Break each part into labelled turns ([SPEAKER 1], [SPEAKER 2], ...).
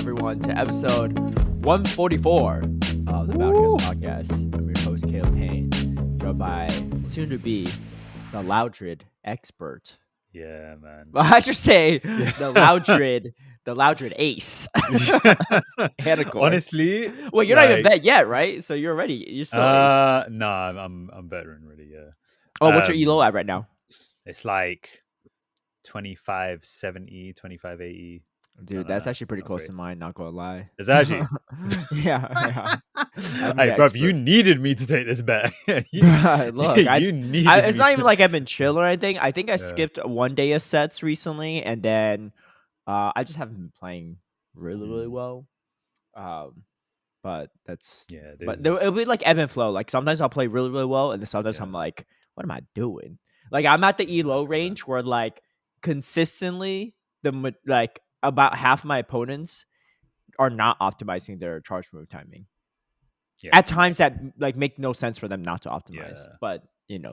[SPEAKER 1] everyone, to episode 144 of the Mountain Podcast. I'm your host, Caleb Peng, joined by soon-to-be the Loudred expert.
[SPEAKER 2] Yeah, man.
[SPEAKER 1] Well, I should say the Loudred ace. Anicor.
[SPEAKER 2] Honestly,
[SPEAKER 1] well, you're not even vet yet, right? So you're ready. You're still ace.
[SPEAKER 2] No, I'm veteran really. Yeah.
[SPEAKER 1] Oh, what's your elo at right now?
[SPEAKER 2] It's like 2570, 2580.
[SPEAKER 1] Dude, that's actually pretty close to mine, not gonna lie.
[SPEAKER 2] It's actually
[SPEAKER 1] yeah.
[SPEAKER 2] Hey, bro, you needed me to take this bet.
[SPEAKER 1] Look,
[SPEAKER 2] it's
[SPEAKER 1] not even like I've been chill or anything. I think I skipped one day of sets recently, and then I just haven't been playing really well. But that's but it'll be like ebb and flow. Like sometimes I'll play really well, and then sometimes I'm like, what am I doing? Like I'm at the elo range where like consistently about half my opponents are not optimizing their charge move timing. At times that like make no sense for them not to optimize, but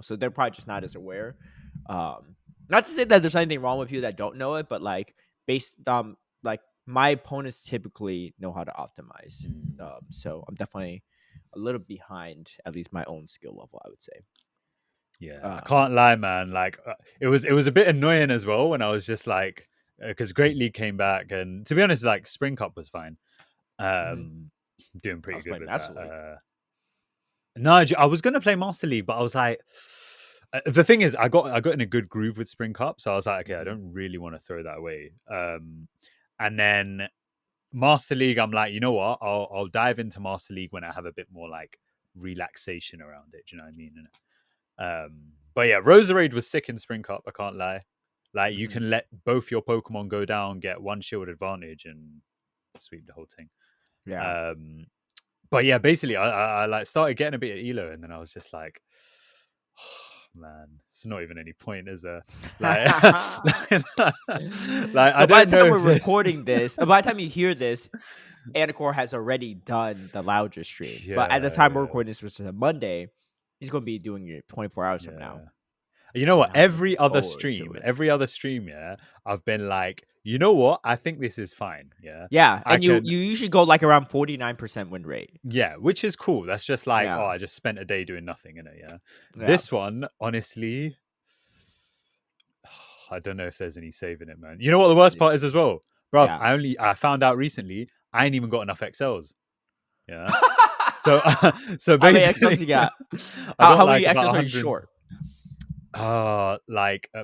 [SPEAKER 1] so they're probably just not as aware. Not to say that there's anything wrong with people that don't know it, but like based on like my opponents typically know how to optimize. So I'm definitely a little behind at least my own skill level, I would say.
[SPEAKER 2] I can't lie, man. Like it was a bit annoying as well when I was just like, because Great League came back, and to be honest, like Spring Cup was fine. Doing pretty good with that. No, I was gonna play Master League, but I was like, the thing is, I got in a good groove with Spring Cup, so I was like, okay, I don't really want to throw that away. And then Master League, I'm like, you know what? I'll dive into Master League when I have a bit more like relaxation around it. Do you know what I mean? But yeah, Roserade was sick in Spring Cup. I can't lie. Like you can let both your Pokemon go down, get one shield advantage, and sweep the whole thing.
[SPEAKER 1] Yeah.
[SPEAKER 2] But yeah, basically, I like started getting a bit of elo, and then I was just like, oh, man, it's not even any point, is there? Like,
[SPEAKER 1] so
[SPEAKER 2] I
[SPEAKER 1] by
[SPEAKER 2] don't
[SPEAKER 1] the
[SPEAKER 2] know
[SPEAKER 1] time we're recording this, by the time you hear this, Anicor has already done the Loudred stream. But at the time we're recording this, which is a Monday, he's going to be doing it 24 hours from now.
[SPEAKER 2] You know what? Every other stream, yeah, I've been like, you know what? I think this is fine. Yeah.
[SPEAKER 1] Yeah. And you usually go like around 49% win rate.
[SPEAKER 2] Yeah, which is cool. That's just like, I just spent a day doing nothing in it. Yeah. This one, honestly, I don't know if there's any saving it, man. You know what the worst part is as well? Bro, I found out recently, I ain't even got enough XLs. Yeah. so basically,
[SPEAKER 1] how many XLs you got? How many XLs are you short?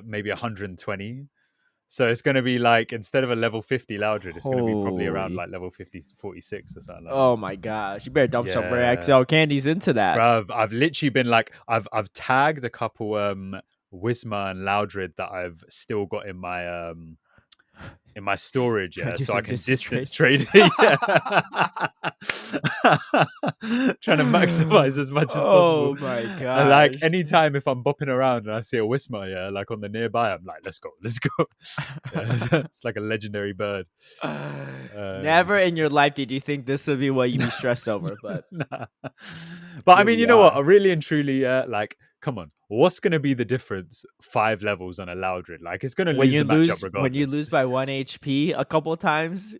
[SPEAKER 2] Maybe 120. So it's going to be like, instead of a level 50 Loudred, it's going to be probably around like level 46 or something like that.
[SPEAKER 1] Oh my gosh, you better dump some rare XL candies into that.
[SPEAKER 2] Bruv, I've literally been like, I've tagged a couple Whisma and Loudred that I've still got in my storage, so I can distance trade it. Trying to maximize as much as possible.
[SPEAKER 1] Oh my god!
[SPEAKER 2] And like anytime if I'm bopping around and I see a Whisma, like on the nearby, I'm like, let's go. It's like a legendary bird.
[SPEAKER 1] Never in your life did you think this would be what you'd be stressed over, but
[SPEAKER 2] nah. But I mean, you know what? Really and truly, like, come on, what's going to be the difference 5 levels on a Loudred? Like, it's going to lose the matchup regardless.
[SPEAKER 1] When you lose by 1 HP a couple of times,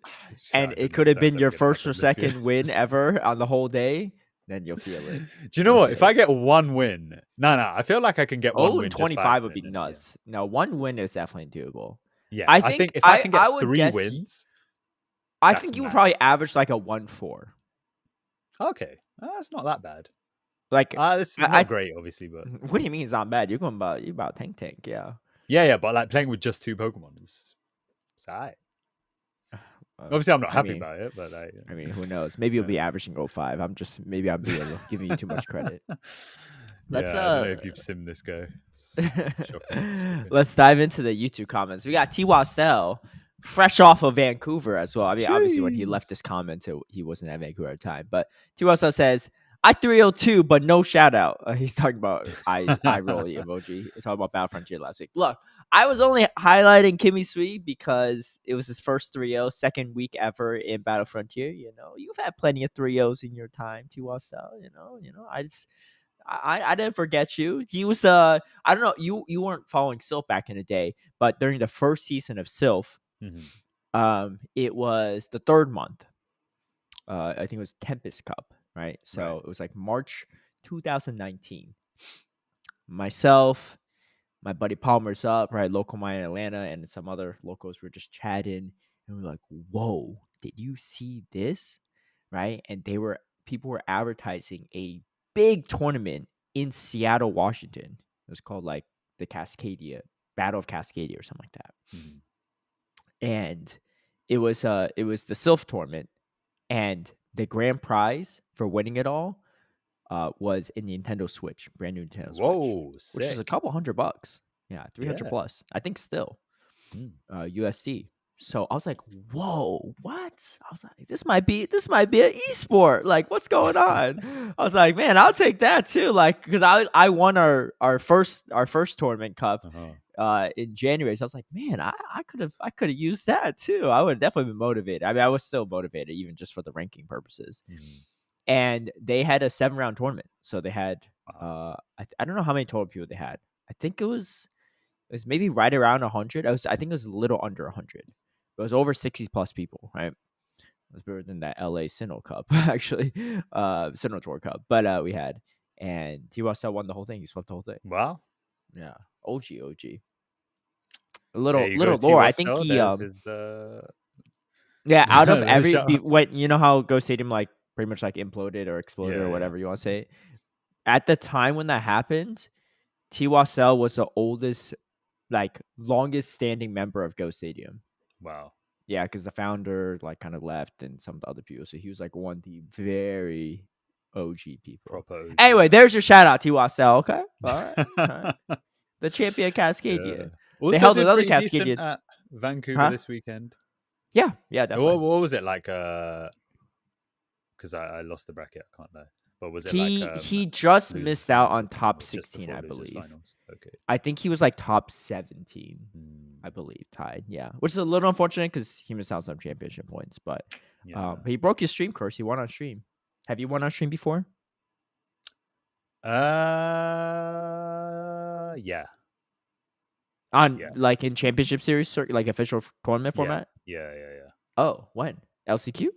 [SPEAKER 1] and it could have been your first or second win ever on the whole day, then you'll feel it.
[SPEAKER 2] Do you know what? If I get one win, I feel like I can get one win.
[SPEAKER 1] 25 would be nuts. No, one win is definitely doable.
[SPEAKER 2] Yeah, I think if I can get 3 wins,
[SPEAKER 1] I think you would probably average like a 1-4.
[SPEAKER 2] Okay, that's not that bad.
[SPEAKER 1] Like,
[SPEAKER 2] this is not great, obviously, but
[SPEAKER 1] what do you mean it's not bad? You're going about tank, yeah.
[SPEAKER 2] Yeah, but like playing with just 2 Pokemon is alright. Obviously, I'm not happy about it, but
[SPEAKER 1] I mean, who knows? Maybe you'll be averaging 05. I'm giving you too much credit.
[SPEAKER 2] Let's I don't know if you've simmed this guy.
[SPEAKER 1] Let's dive into the YouTube comments. We got T. Wassell, fresh off of Vancouver as well. I mean, obviously, when he left this comment, he wasn't at Vancouver at the time. But T. Wassell says, I 302, but no shout out. He's talking about eye rolly emoji. He's talking about Battle Frontier last week. Look, I was only highlighting Kimmy Sui because it was his first 3-0, second week ever in Battle Frontier. You know, you've had plenty of 3-0s in your time, T. Wassell. You know, I didn't forget you. He was I don't know, you weren't following Sylph back in the day, but during the first season of Sylph, It was the third month. I think it was Tempest Cup, right? So it was like March 2019. Myself, my buddy Palmer's up, right? Local mine in Atlanta, and some other locals were just chatting, and we are like, "Whoa, did you see this?" Right? And people were advertising a big tournament in Seattle, Washington. It was called like the Cascadia Battle of Cascadia or something like that.
[SPEAKER 2] Mm-hmm.
[SPEAKER 1] And it was the Sylph tournament, and the grand prize for winning it all was a Nintendo Switch, brand new Nintendo
[SPEAKER 2] Whoa,
[SPEAKER 1] Switch, which is a
[SPEAKER 2] sick.
[SPEAKER 1] couple $100. Yeah, 300
[SPEAKER 2] Yeah.
[SPEAKER 1] plus. I think still
[SPEAKER 2] Mm.
[SPEAKER 1] USD. So I was like, "Whoa, what?" I was like, "This might be an esport. Like, what's going on?" I was like, "Man, I'll take that too." Like, because I won our first tournament cup in January. So I was like, "Man, I could have used that too. I would have definitely been motivated." I mean, I was still motivated even just for the ranking purposes.
[SPEAKER 2] Mm.
[SPEAKER 1] And they had a 7-round tournament. So they had
[SPEAKER 2] Wow.
[SPEAKER 1] I don't know how many total people they had. I think it was maybe right around 100. I think it was a little under 100. It was over 60 plus people, right? It was bigger than that LA Sinnoh Cup, actually. Sinnoh Tour Cup. But we had. And T-Russell won the whole thing. He swept the whole thing.
[SPEAKER 2] Wow.
[SPEAKER 1] Yeah. OG. A
[SPEAKER 2] There
[SPEAKER 1] little
[SPEAKER 2] you go,
[SPEAKER 1] little
[SPEAKER 2] T
[SPEAKER 1] lore. I think
[SPEAKER 2] Wastel.
[SPEAKER 1] he
[SPEAKER 2] There's his
[SPEAKER 1] yeah, out of
[SPEAKER 2] there's shout out.
[SPEAKER 1] what you know how Ghost Stadium like pretty much like imploded or exploded or
[SPEAKER 2] Yeah, yeah.
[SPEAKER 1] whatever you want to say. At the time when that happened, T Wastel was the oldest, like longest standing member of Ghost Stadium.
[SPEAKER 2] Wow.
[SPEAKER 1] Yeah, because the founder like kind of left and some of the other people. So he was like one of the very OG people.
[SPEAKER 2] Proper OG,
[SPEAKER 1] Anyway,
[SPEAKER 2] yeah.
[SPEAKER 1] there's your shout out, T Wastel. Okay. All right. The champion
[SPEAKER 2] Yeah.
[SPEAKER 1] Cascadia. They
[SPEAKER 2] Also
[SPEAKER 1] held
[SPEAKER 2] did
[SPEAKER 1] another
[SPEAKER 2] pretty decent
[SPEAKER 1] Cascadia.
[SPEAKER 2] at Vancouver
[SPEAKER 1] Huh?
[SPEAKER 2] this weekend.
[SPEAKER 1] Yeah,
[SPEAKER 2] What
[SPEAKER 1] definitely.
[SPEAKER 2] was it like? Because I lost the bracket. I can't lie. But was it like
[SPEAKER 1] He just
[SPEAKER 2] losers
[SPEAKER 1] missed out
[SPEAKER 2] finals or
[SPEAKER 1] on
[SPEAKER 2] something?
[SPEAKER 1] top
[SPEAKER 2] Or just
[SPEAKER 1] 16,
[SPEAKER 2] before
[SPEAKER 1] I
[SPEAKER 2] losers
[SPEAKER 1] believe.
[SPEAKER 2] finals? Okay.
[SPEAKER 1] I think he was like top 17,
[SPEAKER 2] Hmm.
[SPEAKER 1] I believe, tied. Yeah, which is a little unfortunate because he missed out on some championship points. But
[SPEAKER 2] Yeah.
[SPEAKER 1] he broke his stream curse. He won on stream. Have you won on stream before?
[SPEAKER 2] Yeah.
[SPEAKER 1] On
[SPEAKER 2] Yeah.
[SPEAKER 1] like in championship series, like official tournament
[SPEAKER 2] Yeah.
[SPEAKER 1] format?
[SPEAKER 2] Yeah.
[SPEAKER 1] Oh, when? LCQ?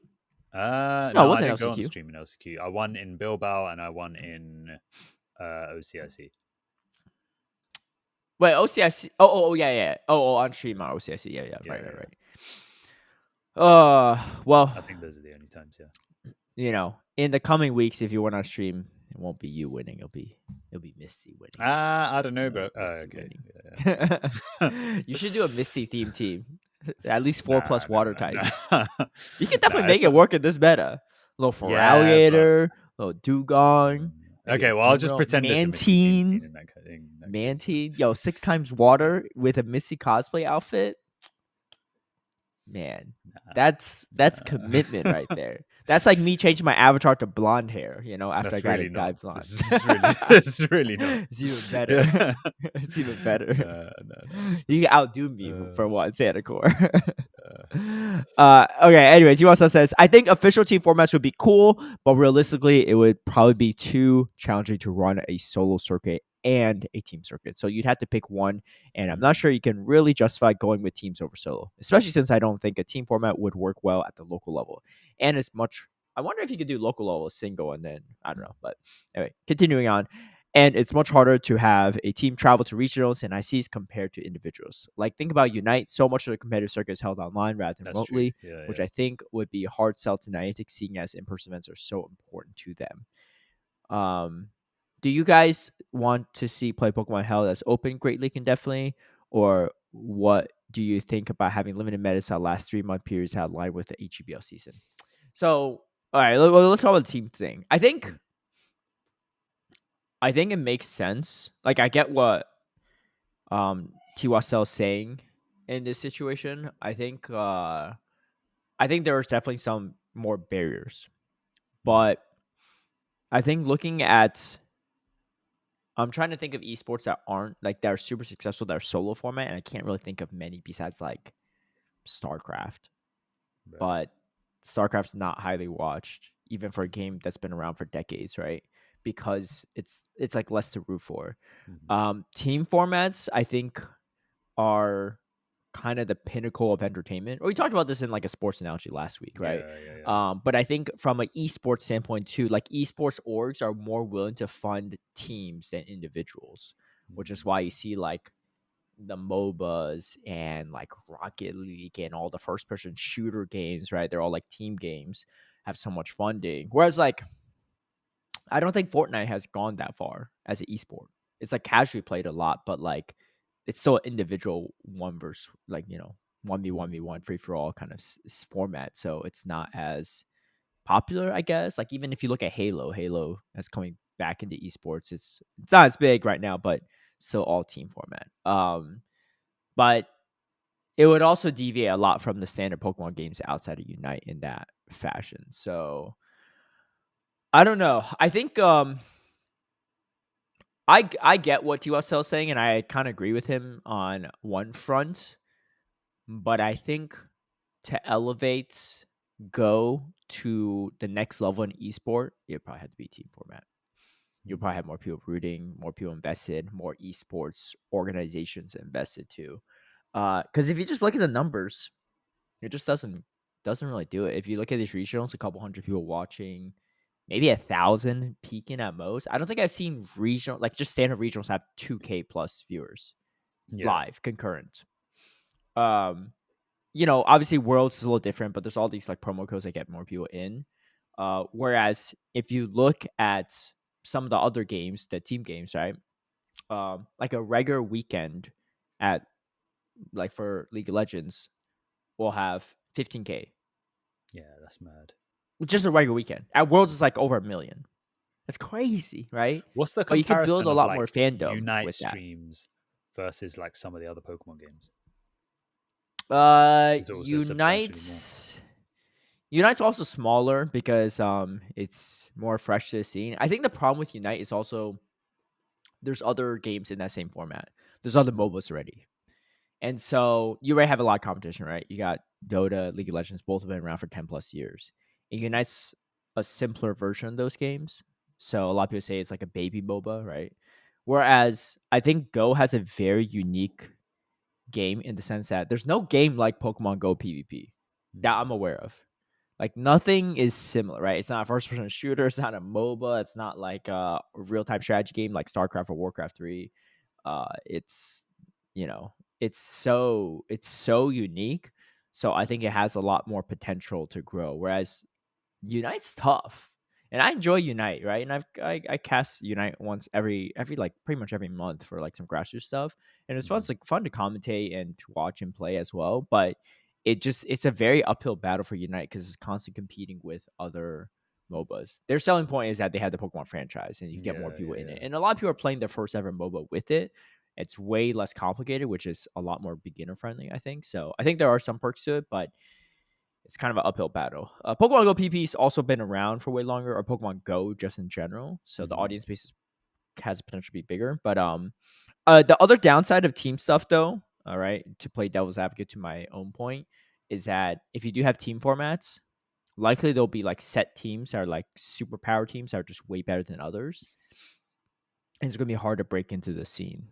[SPEAKER 1] No, it
[SPEAKER 2] No, I
[SPEAKER 1] wasn't
[SPEAKER 2] didn't go on
[SPEAKER 1] LCQ.
[SPEAKER 2] stream in LCQ. I won in Bilbao and I won in OCIC.
[SPEAKER 1] Wait, OCIC. Oh, yeah. Oh, on stream on OCIC. Yeah. Right. Well,
[SPEAKER 2] I think those are the only times. Yeah.
[SPEAKER 1] In the coming weeks, if you win on stream, it won't be you winning. It'll be Misty winning.
[SPEAKER 2] I don't know, but
[SPEAKER 1] Misty
[SPEAKER 2] okay.
[SPEAKER 1] winning.
[SPEAKER 2] Yeah.
[SPEAKER 1] You should do a Misty theme team. At least 4+ water types.
[SPEAKER 2] Nah.
[SPEAKER 1] You can definitely make it work in this meta. A little
[SPEAKER 2] Yeah, but
[SPEAKER 1] Feraligator, a little Dugong. Maybe
[SPEAKER 2] okay.
[SPEAKER 1] a
[SPEAKER 2] Well, I'll just
[SPEAKER 1] Azumarill,
[SPEAKER 2] pretend it's a Misty theme
[SPEAKER 1] Mantine.
[SPEAKER 2] in that case.
[SPEAKER 1] Mantine. Yo, 6 times water with a Misty cosplay outfit. Man, that's commitment right there. That's like me changing my avatar to blonde hair, after
[SPEAKER 2] That's
[SPEAKER 1] I got
[SPEAKER 2] really
[SPEAKER 1] it
[SPEAKER 2] not.
[SPEAKER 1] dyed blonde.
[SPEAKER 2] This is really not.
[SPEAKER 1] It's even better.
[SPEAKER 2] Yeah.
[SPEAKER 1] It's even better.
[SPEAKER 2] No.
[SPEAKER 1] You can outdo me for once, Anicor. Okay, anyways, he also says, I think official team formats would be cool, but realistically, it would probably be too challenging to run a solo circuit and a team circuit. So you'd have to pick one, and I'm not sure you can really justify going with teams over solo, especially since I don't think a team format would work well at the local level. And it's much, I wonder if you could do local level single and then, I don't know. But anyway, continuing on. And it's much harder to have a team travel to regionals and ICs compared to individuals. Like, think about Unite. So much of the competitive circuit is held online rather than remotely, which I think would be a hard sell to Niantic, seeing as in-person events are so important to them. Do you guys want to see play Pokemon held as open Great League indefinitely, or what do you think about having limited metas that last 3-month periods outlined with the HGBL season? So, all right, let's talk about the team thing. I think it makes sense. Like, I get what T-Wasel is saying in this situation. I think there is definitely some more barriers, but I think looking at, I'm trying to think of esports that aren't like, that are super successful, that are solo format, and I can't really think of many besides like StarCraft.
[SPEAKER 2] Right.
[SPEAKER 1] But StarCraft's not highly watched, even for a game that's been around for decades, right? Because it's like less to root for. Team formats, I think, are kind of the pinnacle of entertainment. Or we talked about this in like a sports analogy last week, right?
[SPEAKER 2] Yeah.
[SPEAKER 1] But I think from an esports standpoint too, like esports orgs are more willing to fund teams than individuals, which is why you see like the MOBAs and like Rocket League and all the first person shooter games, right? They're all like team games, have so much funding. Whereas like I don't think Fortnite has gone that far as an esport. It's like casually played a lot, but like it's still an individual one versus like, 1v1v1 free for all kind of format. So it's not as popular, I guess. Like even if you look at Halo that's coming back into esports. It's not as big right now, but still all team format. But it would also deviate a lot from the standard Pokemon games outside of Unite in that fashion. So I don't know. I think I get what TSL is saying, and I kind of agree with him on one front. But I think to elevate Go to the next level in esport, it probably had to be team format. You'll probably have more people rooting, more people invested, more esports organizations invested too. Because if you just look at the numbers, it just doesn't really do it. If you look at these regionals, a couple hundred people watching, maybe 1,000 peaking at most. I don't think I've seen regional like just standard regionals have 2K plus viewers live concurrent. Obviously Worlds is a little different, but there's all these like promo codes that get more people in. Whereas if you look at some of the other games, the team games, right? Like a regular weekend at like for League of Legends will have 15K.
[SPEAKER 2] Yeah, that's mad.
[SPEAKER 1] Just a regular weekend. At Worlds is like over 1 million. That's crazy, right?
[SPEAKER 2] What's the
[SPEAKER 1] But you could build
[SPEAKER 2] comparison
[SPEAKER 1] a
[SPEAKER 2] of
[SPEAKER 1] lot more
[SPEAKER 2] like
[SPEAKER 1] fandom
[SPEAKER 2] Unite
[SPEAKER 1] with that.
[SPEAKER 2] streams versus like some of the other Pokemon games? Is it also substantially more?
[SPEAKER 1] Unite's also smaller because it's more fresh to the scene. I think the problem with Unite is also there's other games in that same format. There's other MOBAs already. And so you already have a lot of competition, right? You got Dota, League of Legends, both have been around for 10 plus years. And Unite's a simpler version of those games. So a lot of people say it's like a baby MOBA, right? Whereas I think Go has a very unique game in the sense that there's no game like Pokemon Go PvP that I'm aware of. Like nothing is similar, right? It's not a first person shooter, it's not a MOBA, it's not like a real time strategy game like StarCraft or Warcraft 3. It's it's so unique. So I think it has a lot more potential to grow. Whereas Unite's tough, and I enjoy Unite, right? And I cast Unite once every like pretty much every month for like some grassroots stuff, and it's fun. It's like fun to commentate and to watch and play as well. But it's a very uphill battle for Unite because it's constantly competing with other MOBAs. Their selling point is that they have the Pokemon franchise, and you can get more people in it. And a lot of people are playing their first ever MOBA with it. It's way less complicated, which is a lot more beginner friendly, I think. So I think there are some perks to it, but it's kind of an uphill battle. Pokemon Go PP's also been around for way longer, or Pokemon Go just in general. So the audience base has potential to be bigger. But the other downside of team stuff, though, all right, to play devil's advocate to my own point, is that if you do have team formats, likely there'll be like set teams that are like super power teams that are just way better than others, and it's gonna be hard to break into the scene,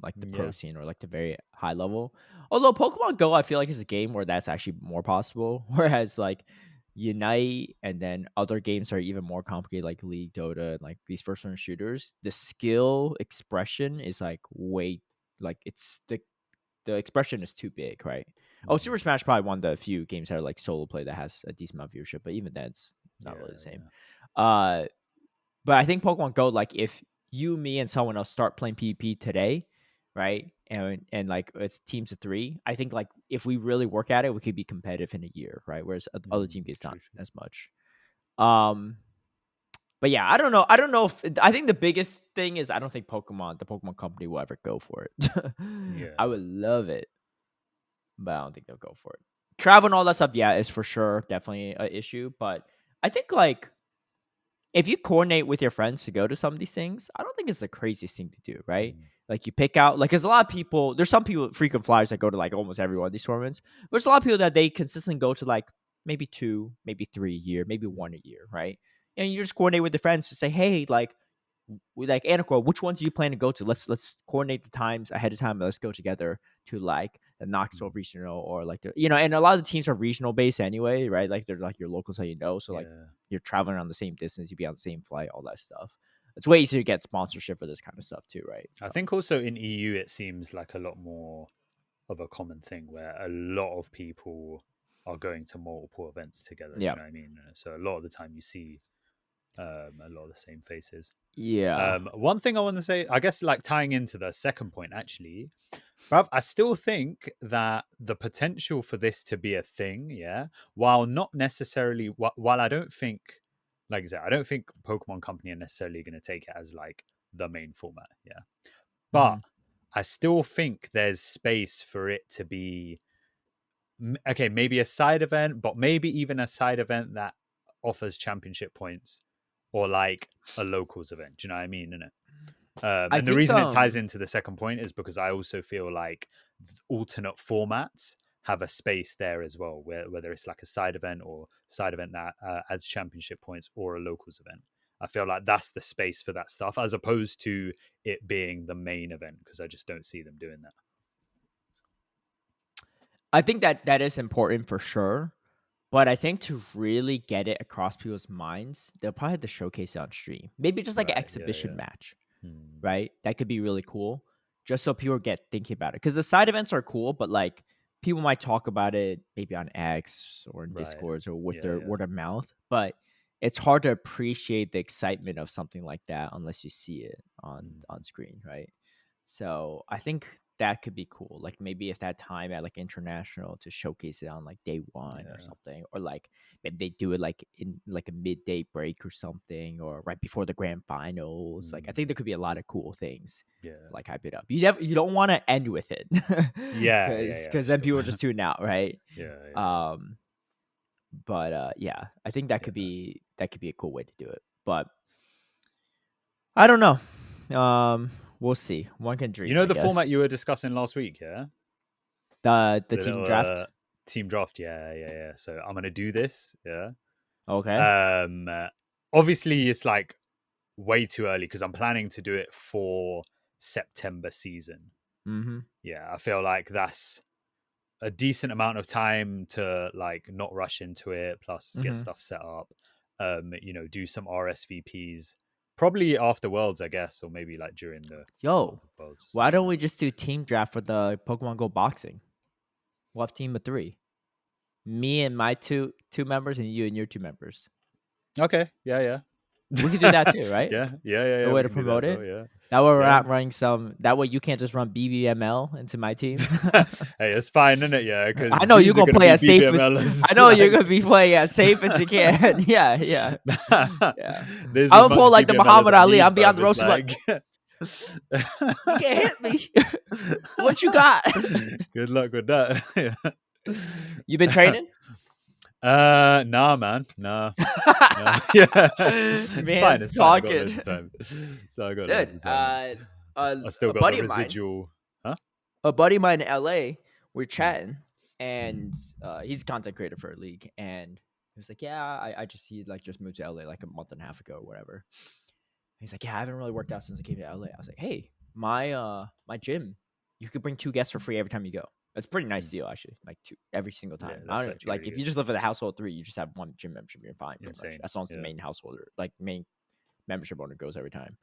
[SPEAKER 1] like the pro scene or like the very high level. Although Pokemon Go, I feel like is a game where that's actually more possible. Whereas like Unite and then other games are even more complicated, like League, Dota, and like these first person shooters. The skill expression is like way like it's the expression is too big, right? Oh, Super Smash probably one of the few games that are like solo play that has a decent amount of viewership, but even then it's not really the same. Uh but I think Pokemon Go, like if you, me, and someone else start playing PvP today, right? And like it's teams of 3. I think like if we really work at it, we could be competitive in a year, right? Whereas other team games not as much. But yeah, I don't know. I don't know if I think the biggest thing is I don't think the Pokemon company will ever go for it. I would love it, but I don't think they'll go for it. Travel and all that stuff, yeah, is for sure definitely an issue. But I think like if you coordinate with your friends to go to some of these things, I don't think it's the craziest thing to do, right? Like you pick out, like, there's a lot of people, there's some people, frequent flyers that go to like almost every one of these tournaments. But there's a lot of people that they consistently go to like maybe 2, maybe 3 a year, maybe 1 a year, right? And you just coordinate with the friends to say, hey, like, we like Anicor, which ones do you plan to go to? Let's coordinate the times ahead of time. Let's go together to like the Knoxville regional or like the and a lot of the teams are regional based anyway, right? Like they're like your locals that so like you're traveling on the same distance, you'd be on the same flight, all that stuff. It's way easier to get sponsorship for this kind of stuff too, right?
[SPEAKER 2] I think also in EU it seems like a lot more of a common thing where a lot of people are going to multiple events together. Do you know what I mean? So a lot of the time you see a lot of the same faces.
[SPEAKER 1] Yeah.
[SPEAKER 2] One thing I want to say, I guess, like tying into the second point, actually, bruv, I still think that the potential for this to be a thing, while not necessarily, while I don't think, like I said, I don't think Pokemon Company are necessarily going to take it as like the main format, but I still think there's space for it to be, okay, maybe a side event, but maybe even a side event that offers championship points or like a locals event. Do you know what I mean? And the reason it ties into the second point is because I also feel like alternate formats have a space there as well, whether it's like a side event or side event that adds championship points or a locals event. I feel like that's the space for that stuff as opposed to it being the main event, because I just don't see them doing that.
[SPEAKER 1] I think that is important for sure. But I think to really get it across people's minds, they'll probably have to showcase it on stream. Maybe just like an exhibition match, right? That could be really cool, just so people get thinking about it. Because the side events are cool, but like people might talk about it maybe on X or in Discords or with their word of mouth. But it's hard to appreciate the excitement of something like that unless you see it on screen, right? So I think that could be cool. Like maybe if that time at like international to showcase it on like day one or something, or like maybe they do it like in like a midday break or something, or right before the grand finals. Like I think there could be a lot of cool things. Like hype it up. You don't want to end with it. Because then people are just tuning out, right? But yeah, I think that could be a cool way to do it. But I don't know. We'll see. One can dream.
[SPEAKER 2] You know the format you were discussing last week, yeah?
[SPEAKER 1] The team draft?
[SPEAKER 2] Team draft, yeah. So I'm gonna do this, yeah.
[SPEAKER 1] Okay.
[SPEAKER 2] Obviously it's like way too early because I'm planning to do it for September season. Yeah, I feel like that's a decent amount of time to like not rush into it, plus get stuff set up. Do some RSVPs. Probably after Worlds, I guess, or maybe like during the
[SPEAKER 1] Worlds. Why don't we just do team draft for the Pokemon Go boxing? We'll have team of 3. Me and my two members, and you and your 2 members.
[SPEAKER 2] Okay. Yeah.
[SPEAKER 1] We could do that too, right?
[SPEAKER 2] Yeah.
[SPEAKER 1] A way to promote it. So, that way we're not running some. That way you can't just run BBML into my team.
[SPEAKER 2] Hey, it's fine, isn't it? Yeah, because
[SPEAKER 1] I know you're gonna play as safe as. I know you're gonna be playing as safe as you can. Yeah. I would pull like the Muhammad Ali. I'll be on the roast like. You can't hit me. What you got?
[SPEAKER 2] Good luck with that.
[SPEAKER 1] You been training?
[SPEAKER 2] Nah, man. Nah. Yeah. It's fine. It's fine. I got loads of time. So I got loads of time. I still got the residual.
[SPEAKER 1] A buddy of mine in LA, we're chatting, and he's a content creator for a league, and he was like, "Yeah, I just moved to LA like a month and a half ago or whatever." He's like, "Yeah, I haven't really worked out since I came to LA." I was like, "Hey, my gym, you could bring 2 guests for free every time you go. That's a pretty nice deal, actually. Like 2 every single time. I don't like if you just live with a household of 3, you just have 1 gym membership. You're fine. As long as the main householder, like main membership owner, goes every time.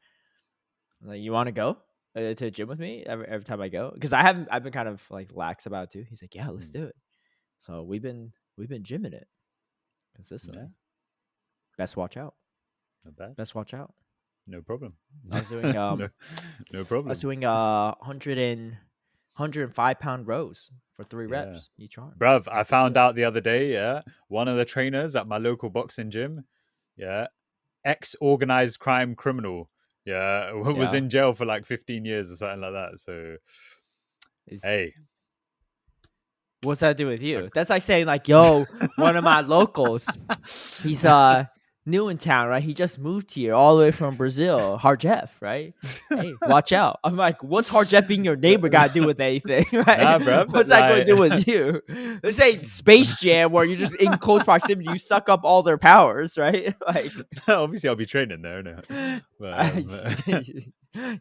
[SPEAKER 1] Like, you want to go to the gym with me every time I go? Because I've been kind of like lax about it too. He's like, "Yeah, let's do it." So we've been gymming it consistently. Best watch out.
[SPEAKER 2] Not bad.
[SPEAKER 1] Best watch out.
[SPEAKER 2] No problem.
[SPEAKER 1] I was doing
[SPEAKER 2] no problem.
[SPEAKER 1] I was doing 105-pound rows for 3 reps each arm.
[SPEAKER 2] Bruv, I found out the other day, one of the trainers at my local boxing gym, ex-organized crime criminal, was in jail for like 15 years or something like that. So, hey.
[SPEAKER 1] What's that do with you? That's like saying like, yo, one of my locals, he's new in town, right? He just moved here all the way from Brazil, Hard Jeff, right? Hey, watch out. I'm like, what's Hard Jeff being your neighbor got to do with anything, right?
[SPEAKER 2] Nah, bro.
[SPEAKER 1] What's that going to do with you? This ain't Space Jam where you're just in close proximity, you suck up all their powers, right? Like,
[SPEAKER 2] obviously I'll be training there, no. But,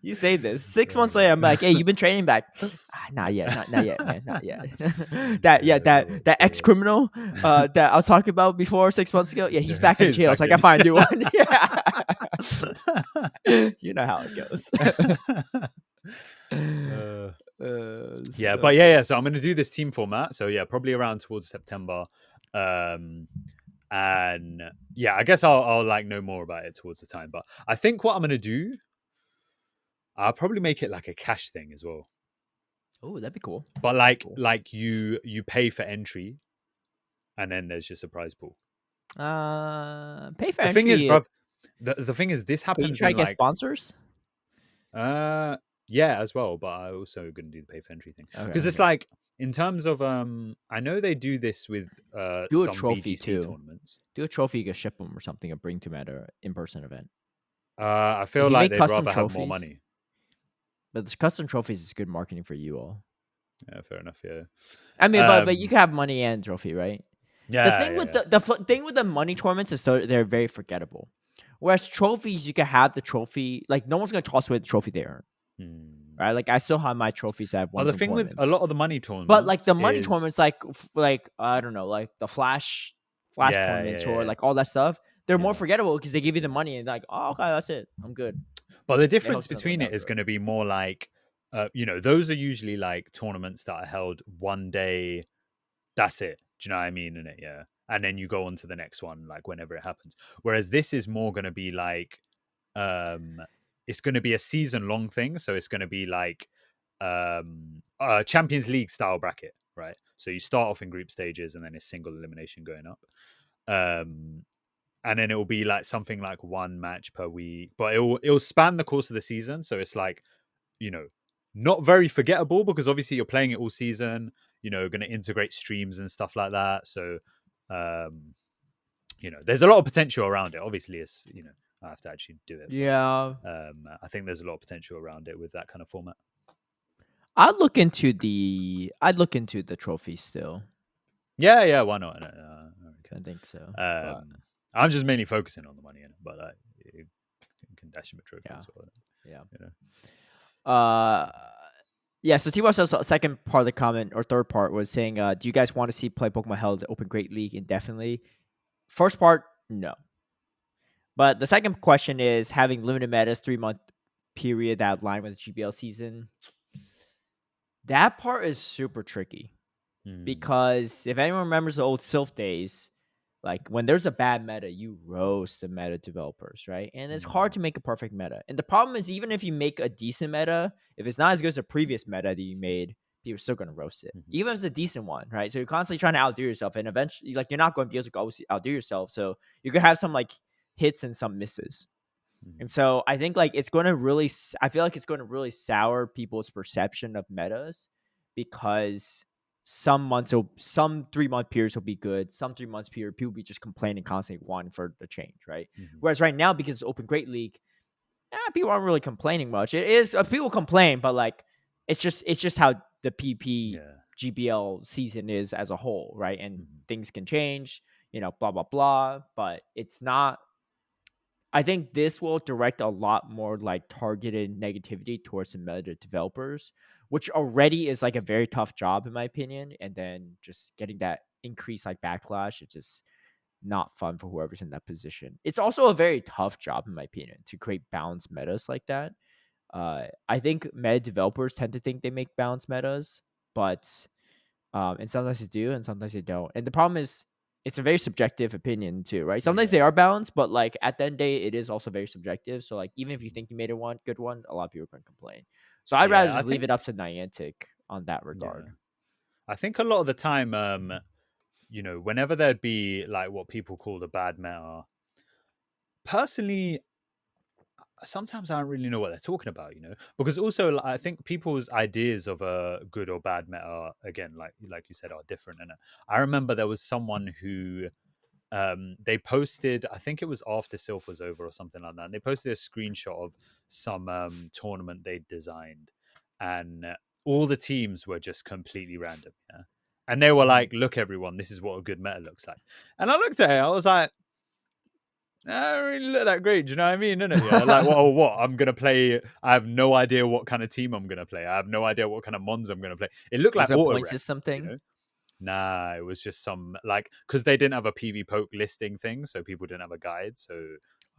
[SPEAKER 1] you say this 6 months later, I'm like, hey, you've been training back? Not yet, not yet, man, not yet. That ex criminal that I was talking about before 6 months ago, yeah, he's back in jail, so I gotta find a new one. Yeah, you know how it goes.
[SPEAKER 2] Yeah, but yeah. So I'm gonna do this team format. So yeah, probably around towards September. And yeah, I guess I'll like know more about it towards the time. But I think what I'm gonna do, I'll probably make it like a cash thing as well.
[SPEAKER 1] Oh, that'd be cool.
[SPEAKER 2] But like you pay for entry, and then there's just a prize pool.
[SPEAKER 1] Pay for
[SPEAKER 2] the
[SPEAKER 1] entry.
[SPEAKER 2] Thing is, bruv, the thing is, this happens.
[SPEAKER 1] Can you try
[SPEAKER 2] in
[SPEAKER 1] to get
[SPEAKER 2] like
[SPEAKER 1] sponsors?
[SPEAKER 2] Yeah, as well. But I also gonna do the pay for entry thing because it's like in terms of I know they do this with
[SPEAKER 1] do
[SPEAKER 2] some
[SPEAKER 1] a trophy
[SPEAKER 2] VGC
[SPEAKER 1] too.
[SPEAKER 2] tournaments.
[SPEAKER 1] Do a trophy, you can ship them or something, and bring to them at an in-person event.
[SPEAKER 2] I feel like they'd rather have more money.
[SPEAKER 1] But the custom trophies is good marketing for you all.
[SPEAKER 2] Yeah, fair enough. Yeah,
[SPEAKER 1] I mean, but you can have money and trophy, right?
[SPEAKER 2] Yeah.
[SPEAKER 1] The thing with the thing with the money tournaments is they're very forgettable. Whereas trophies, you can have the trophy, like no one's gonna toss away the trophy they earn. Right? Like I still have my trophies I've won.
[SPEAKER 2] Well, the thing with a lot of the money tournaments,
[SPEAKER 1] but like the money tournaments, like I don't know, like the flash tournaments or like all that stuff, they're more forgettable because they give you the money and like, oh, okay, that's it, I'm good.
[SPEAKER 2] But the difference between it is going to be more like, those are usually like tournaments that are held one day. That's it. Do you know what I mean? In it, yeah. And then you go on to the next one, like whenever it happens. Whereas this is more going to be like, it's going to be a season long thing. So it's going to be like a Champions League style bracket, right? So you start off in group stages and then it's single elimination going up. And then it will be like something like one match per week, but it'll span the course of the season. So it's like, not very forgettable because obviously you're playing it all season, going to integrate streams and stuff like that. So, there's a lot of potential around it. Obviously, it's, I have to actually do it.
[SPEAKER 1] Yeah.
[SPEAKER 2] I think there's a lot of potential around it with that kind of format.
[SPEAKER 1] I'd look into the trophy still.
[SPEAKER 2] Yeah. Why not?
[SPEAKER 1] I think so.
[SPEAKER 2] I'm just mainly focusing on the money in it, but you can dash him a trophy as well.
[SPEAKER 1] Yeah. Yeah, so T-Boss' second part of the comment, or third part, was saying, do you guys want to see play Pokemon held Open Great League indefinitely? First part, no. But the second question is, having limited metas, 3-month period that align with the GBL season. That part is super tricky. Because if anyone remembers the old Sylph days, like when there's a bad meta, you roast the meta developers, right? And it's hard to make a perfect meta. And the problem is, even if you make a decent meta, if it's not as good as the previous meta that you made, people are still going to roast it, even if it's a decent one, right? So you're constantly trying to outdo yourself, and eventually, like, you're not going to be able to always outdo yourself. So you could have some like hits and some misses. And so I think like I feel like it's going to really sour people's perception of metas, because some 3-month periods will be good. Some 3 months period, people will be just complaining constantly, wanting for the change, right? Whereas right now, because it's Open Great League, people aren't really complaining much. It is people complain, but like it's just how the PP GBL season is as a whole, right? And things can change, blah blah blah. But it's not. I think this will direct a lot more like targeted negativity towards the meta developers, which already is like a very tough job in my opinion. And then just getting that increased like backlash, it's just not fun for whoever's in that position. It's also a very tough job in my opinion to create balanced metas like that. I think meta developers tend to think they make balanced metas, but and sometimes they do and sometimes they don't. And the problem is, it's a very subjective opinion too, right? Sometimes they are balanced, but like at the end of the day, it is also very subjective. So like even if you think you made a good one, a lot of people are going to complain. So I'd rather just leave it up to Niantic on that regard.
[SPEAKER 2] I think a lot of the time, whenever there'd be like what people call the bad meta, personally, sometimes I don't really know what they're talking about, because also I think people's ideas of a good or bad meta, again, like you said, are different. And I remember there was someone who they posted, I think it was after Sylph was over or something like that. And they posted a screenshot of some tournament they designed, and all the teams were just completely random. Yeah. And they were like, look, everyone, this is what a good meta looks like. And I looked at it, I was like, I don't really look that great. Do you know what I mean? Innit? Yeah. Like, well, what? I'm going to play. I have no idea what kind of team I'm going to play. I have no idea what kind of mons I'm going to play. It looked
[SPEAKER 1] Was
[SPEAKER 2] like
[SPEAKER 1] it a
[SPEAKER 2] auto
[SPEAKER 1] point
[SPEAKER 2] rec,
[SPEAKER 1] system
[SPEAKER 2] you
[SPEAKER 1] thing?
[SPEAKER 2] know? Nah, it was just some, like, because they didn't have a PV poke listing thing. So people didn't have a guide. So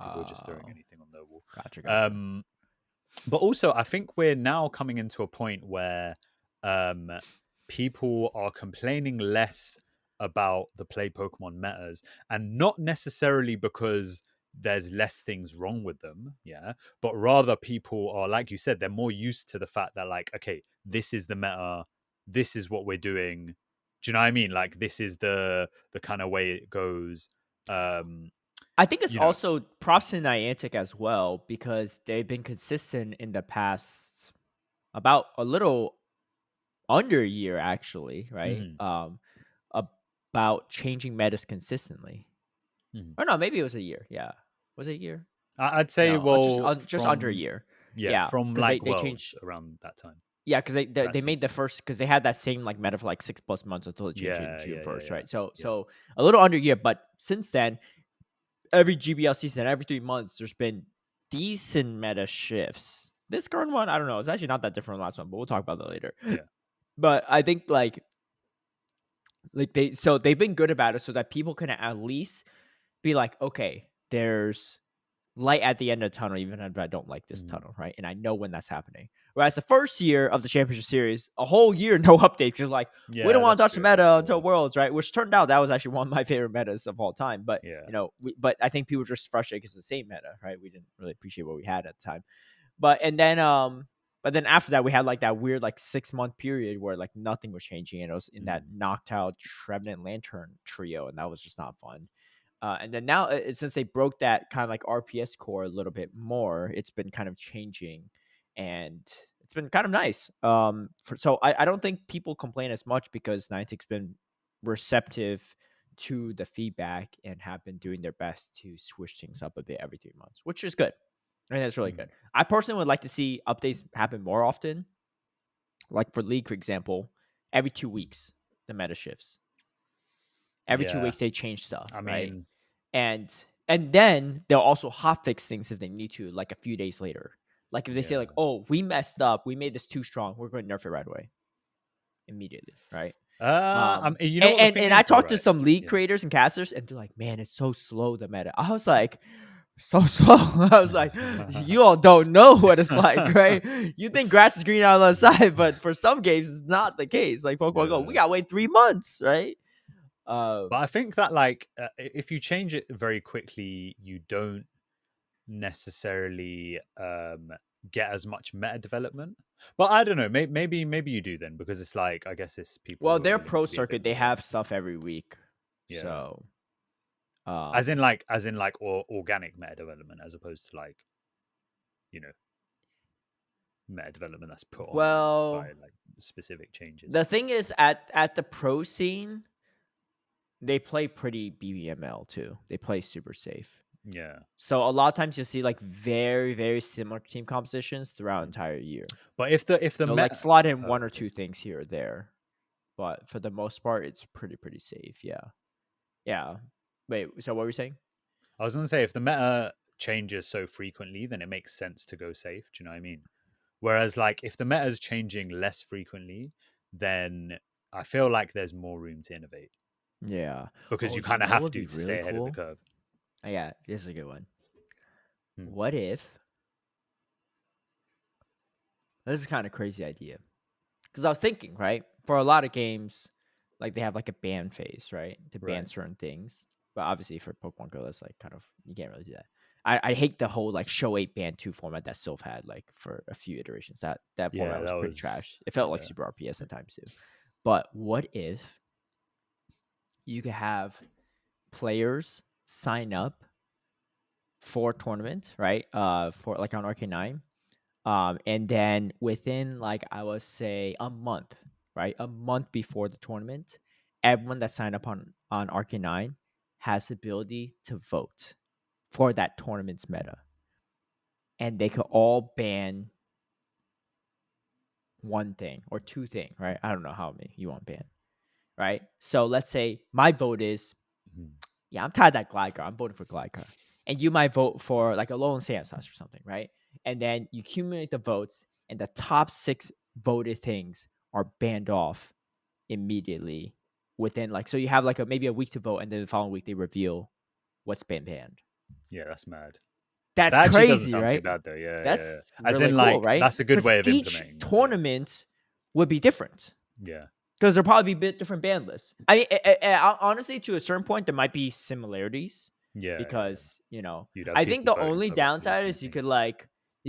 [SPEAKER 2] people were just throwing anything on their wall.
[SPEAKER 1] Gotcha.
[SPEAKER 2] But also, I think we're now coming into a point where um, people are complaining less about the play Pokemon metas, and not necessarily because there's less things wrong with them, yeah, but rather people are, like you said, they're more used to the fact that, like, okay, this is the meta, this is what we're doing. Do you know what I mean? Like, this is the kind of way it goes.
[SPEAKER 1] I think it's
[SPEAKER 2] You know,
[SPEAKER 1] also props to Niantic as well, because they've been consistent in the past about a little under a year, actually, right?
[SPEAKER 2] mhm,
[SPEAKER 1] About changing metas consistently.
[SPEAKER 2] mhm.
[SPEAKER 1] Or no, maybe it was a year. Yeah, was it a year?
[SPEAKER 2] I'd say,
[SPEAKER 1] No,
[SPEAKER 2] well,
[SPEAKER 1] just under a
[SPEAKER 2] from
[SPEAKER 1] year.
[SPEAKER 2] yeah,
[SPEAKER 1] Yeah,
[SPEAKER 2] from
[SPEAKER 1] because
[SPEAKER 2] like
[SPEAKER 1] they
[SPEAKER 2] Worlds
[SPEAKER 1] changed.
[SPEAKER 2] around that time,
[SPEAKER 1] Yeah, because
[SPEAKER 2] that
[SPEAKER 1] they made the
[SPEAKER 2] season.
[SPEAKER 1] first, because they had that same like meta for like 6+ months until they changed it in
[SPEAKER 2] Yeah,
[SPEAKER 1] June
[SPEAKER 2] yeah, yeah,
[SPEAKER 1] 1st,
[SPEAKER 2] yeah,
[SPEAKER 1] right? So
[SPEAKER 2] yeah.
[SPEAKER 1] a little under a year, but since then, every GBL season, every 3 months, there's been decent meta shifts. This current one, I don't know, it's actually not that different from the last one, but we'll talk about that later.
[SPEAKER 2] Yeah.
[SPEAKER 1] But I think they've been good about it so that people can at least be like, okay, there's light at the end of the tunnel, even if I don't like this
[SPEAKER 2] Mhm.
[SPEAKER 1] tunnel, right? And I know when that's happening. Whereas the first year of the championship series, a whole year, no updates. You're like, we don't
[SPEAKER 2] Yeah,
[SPEAKER 1] want to
[SPEAKER 2] that's
[SPEAKER 1] touch the
[SPEAKER 2] true. That's
[SPEAKER 1] meta
[SPEAKER 2] quite
[SPEAKER 1] until
[SPEAKER 2] wild.
[SPEAKER 1] Worlds, right? Which turned out that was actually one of my favorite metas of all time. But
[SPEAKER 2] Yeah.
[SPEAKER 1] but I think people were just frustrated because it's the same meta, right? We didn't really appreciate what we had at the time. But then after that, we had like that weird like 6 month period where like nothing was changing, and it was in that
[SPEAKER 2] Mhm.
[SPEAKER 1] Noctowl Trevenant Lantern trio, and that was just not fun. And then now, since they broke that kind of like RPS core a little bit more, it's been kind of changing, and it's been kind of nice. So I don't think people complain as much because Niantic's been receptive to the feedback and have been doing their best to switch things up a bit every 3 months, which is good. I think that's really good.
[SPEAKER 2] Mhm.
[SPEAKER 1] I personally would like to see updates happen more often. Like for League, for example, every 2 weeks the meta shifts. Every two
[SPEAKER 2] Yeah.
[SPEAKER 1] weeks they change stuff,
[SPEAKER 2] I
[SPEAKER 1] right?
[SPEAKER 2] mean,
[SPEAKER 1] And then they'll also hotfix things if they need to, like a few days later. Like if they say like,
[SPEAKER 2] yeah.
[SPEAKER 1] "Oh, we messed up, we made this too strong, we're going to nerf it right away, immediately," right?
[SPEAKER 2] You know what the thing
[SPEAKER 1] And I
[SPEAKER 2] is though,
[SPEAKER 1] talked to
[SPEAKER 2] right?
[SPEAKER 1] some league
[SPEAKER 2] Yeah.
[SPEAKER 1] creators and casters, and they're like, "Man, it's so slow the meta." I was like, "So slow." I was like, "You all don't know what it's like, right? You think grass is green on the other side, but for some games, it's not the case. Like Pokemon Go, we
[SPEAKER 2] Yeah.
[SPEAKER 1] got to wait 3 months, right?" Um,
[SPEAKER 2] But I think that, like, if you change it very quickly, you don't necessarily get as much meta development. But I don't know. Maybe you do then, because it's like, I guess it's people
[SPEAKER 1] well,
[SPEAKER 2] who are
[SPEAKER 1] their
[SPEAKER 2] willing
[SPEAKER 1] pro
[SPEAKER 2] to be a bit
[SPEAKER 1] circuit, they
[SPEAKER 2] more
[SPEAKER 1] have
[SPEAKER 2] honest.
[SPEAKER 1] stuff every week,
[SPEAKER 2] Yeah.
[SPEAKER 1] so
[SPEAKER 2] As in like organic meta development, as opposed to, like, you know, meta development that's put on
[SPEAKER 1] well,
[SPEAKER 2] by like specific changes.
[SPEAKER 1] the thing is at the pro scene, they play pretty BBML too. They play super safe.
[SPEAKER 2] Yeah.
[SPEAKER 1] So a lot of times you'll see like very, very similar team compositions throughout
[SPEAKER 2] Mm.
[SPEAKER 1] entire year.
[SPEAKER 2] But if the
[SPEAKER 1] They'll like
[SPEAKER 2] meta,
[SPEAKER 1] slot in one or
[SPEAKER 2] okay.
[SPEAKER 1] two things here or there, but for the most part, it's pretty safe. Yeah, yeah. Wait, so what were you saying?
[SPEAKER 2] I was gonna say, if the meta changes so frequently, then it makes sense to go safe. Do you know what I mean? Whereas, like, if the meta is changing less frequently, then I feel like there's more room to innovate,
[SPEAKER 1] Yeah.
[SPEAKER 2] because
[SPEAKER 1] Oh,
[SPEAKER 2] you
[SPEAKER 1] you
[SPEAKER 2] kind of
[SPEAKER 1] know what
[SPEAKER 2] have
[SPEAKER 1] would be
[SPEAKER 2] to stay
[SPEAKER 1] really
[SPEAKER 2] ahead of the
[SPEAKER 1] cool?
[SPEAKER 2] curve.
[SPEAKER 1] Yeah, this is a good one.
[SPEAKER 2] Hmm.
[SPEAKER 1] What if this is kind of crazy idea? Because I was thinking, right, for a lot of games, like they have like a ban phase, right, to ban
[SPEAKER 2] Right.
[SPEAKER 1] certain things. But obviously for Pokemon Go, that's like kind of you can't really do that. I hate the whole like show 8 ban 2 format that Sylph had like for a few iterations. That
[SPEAKER 2] Yeah,
[SPEAKER 1] format was
[SPEAKER 2] that
[SPEAKER 1] pretty
[SPEAKER 2] was.
[SPEAKER 1] trash. It felt like
[SPEAKER 2] Yeah.
[SPEAKER 1] super RPS at times too. But what if you could have players sign up for tournament, right? For like on Arcane 9. And then within like I would say a month, right? A month before the tournament, everyone that signed up on Arcane 9 has the ability to vote for that tournament's meta. And they could all ban one thing or two things, right? I don't know how many you want ban, right? So let's say my vote is, yeah, I'm tired of that Gligar. I'm voting for Gligar. And you might vote for like a Lone Sandslash or something, right? And then you accumulate the votes, and the top 6 voted things are banned off immediately within so you have maybe a week to vote, and then the following week they reveal what's been banned.
[SPEAKER 2] Yeah, that's mad.
[SPEAKER 1] That's
[SPEAKER 2] That actually doesn't
[SPEAKER 1] crazy,
[SPEAKER 2] sound too
[SPEAKER 1] right?
[SPEAKER 2] bad though. Yeah,
[SPEAKER 1] That's
[SPEAKER 2] yeah. As
[SPEAKER 1] really
[SPEAKER 2] in,
[SPEAKER 1] cool,
[SPEAKER 2] like,
[SPEAKER 1] right?
[SPEAKER 2] that's a good
[SPEAKER 1] Because
[SPEAKER 2] way of
[SPEAKER 1] each
[SPEAKER 2] implementing.
[SPEAKER 1] tournament would be different.
[SPEAKER 2] Yeah.
[SPEAKER 1] Because there'll probably be a bit different ban lists. Honestly, to a certain point, there might be similarities.
[SPEAKER 2] Yeah.
[SPEAKER 1] Because
[SPEAKER 2] You'd have
[SPEAKER 1] I think
[SPEAKER 2] people
[SPEAKER 1] the
[SPEAKER 2] voting
[SPEAKER 1] only
[SPEAKER 2] for the
[SPEAKER 1] downside
[SPEAKER 2] same
[SPEAKER 1] is you
[SPEAKER 2] things.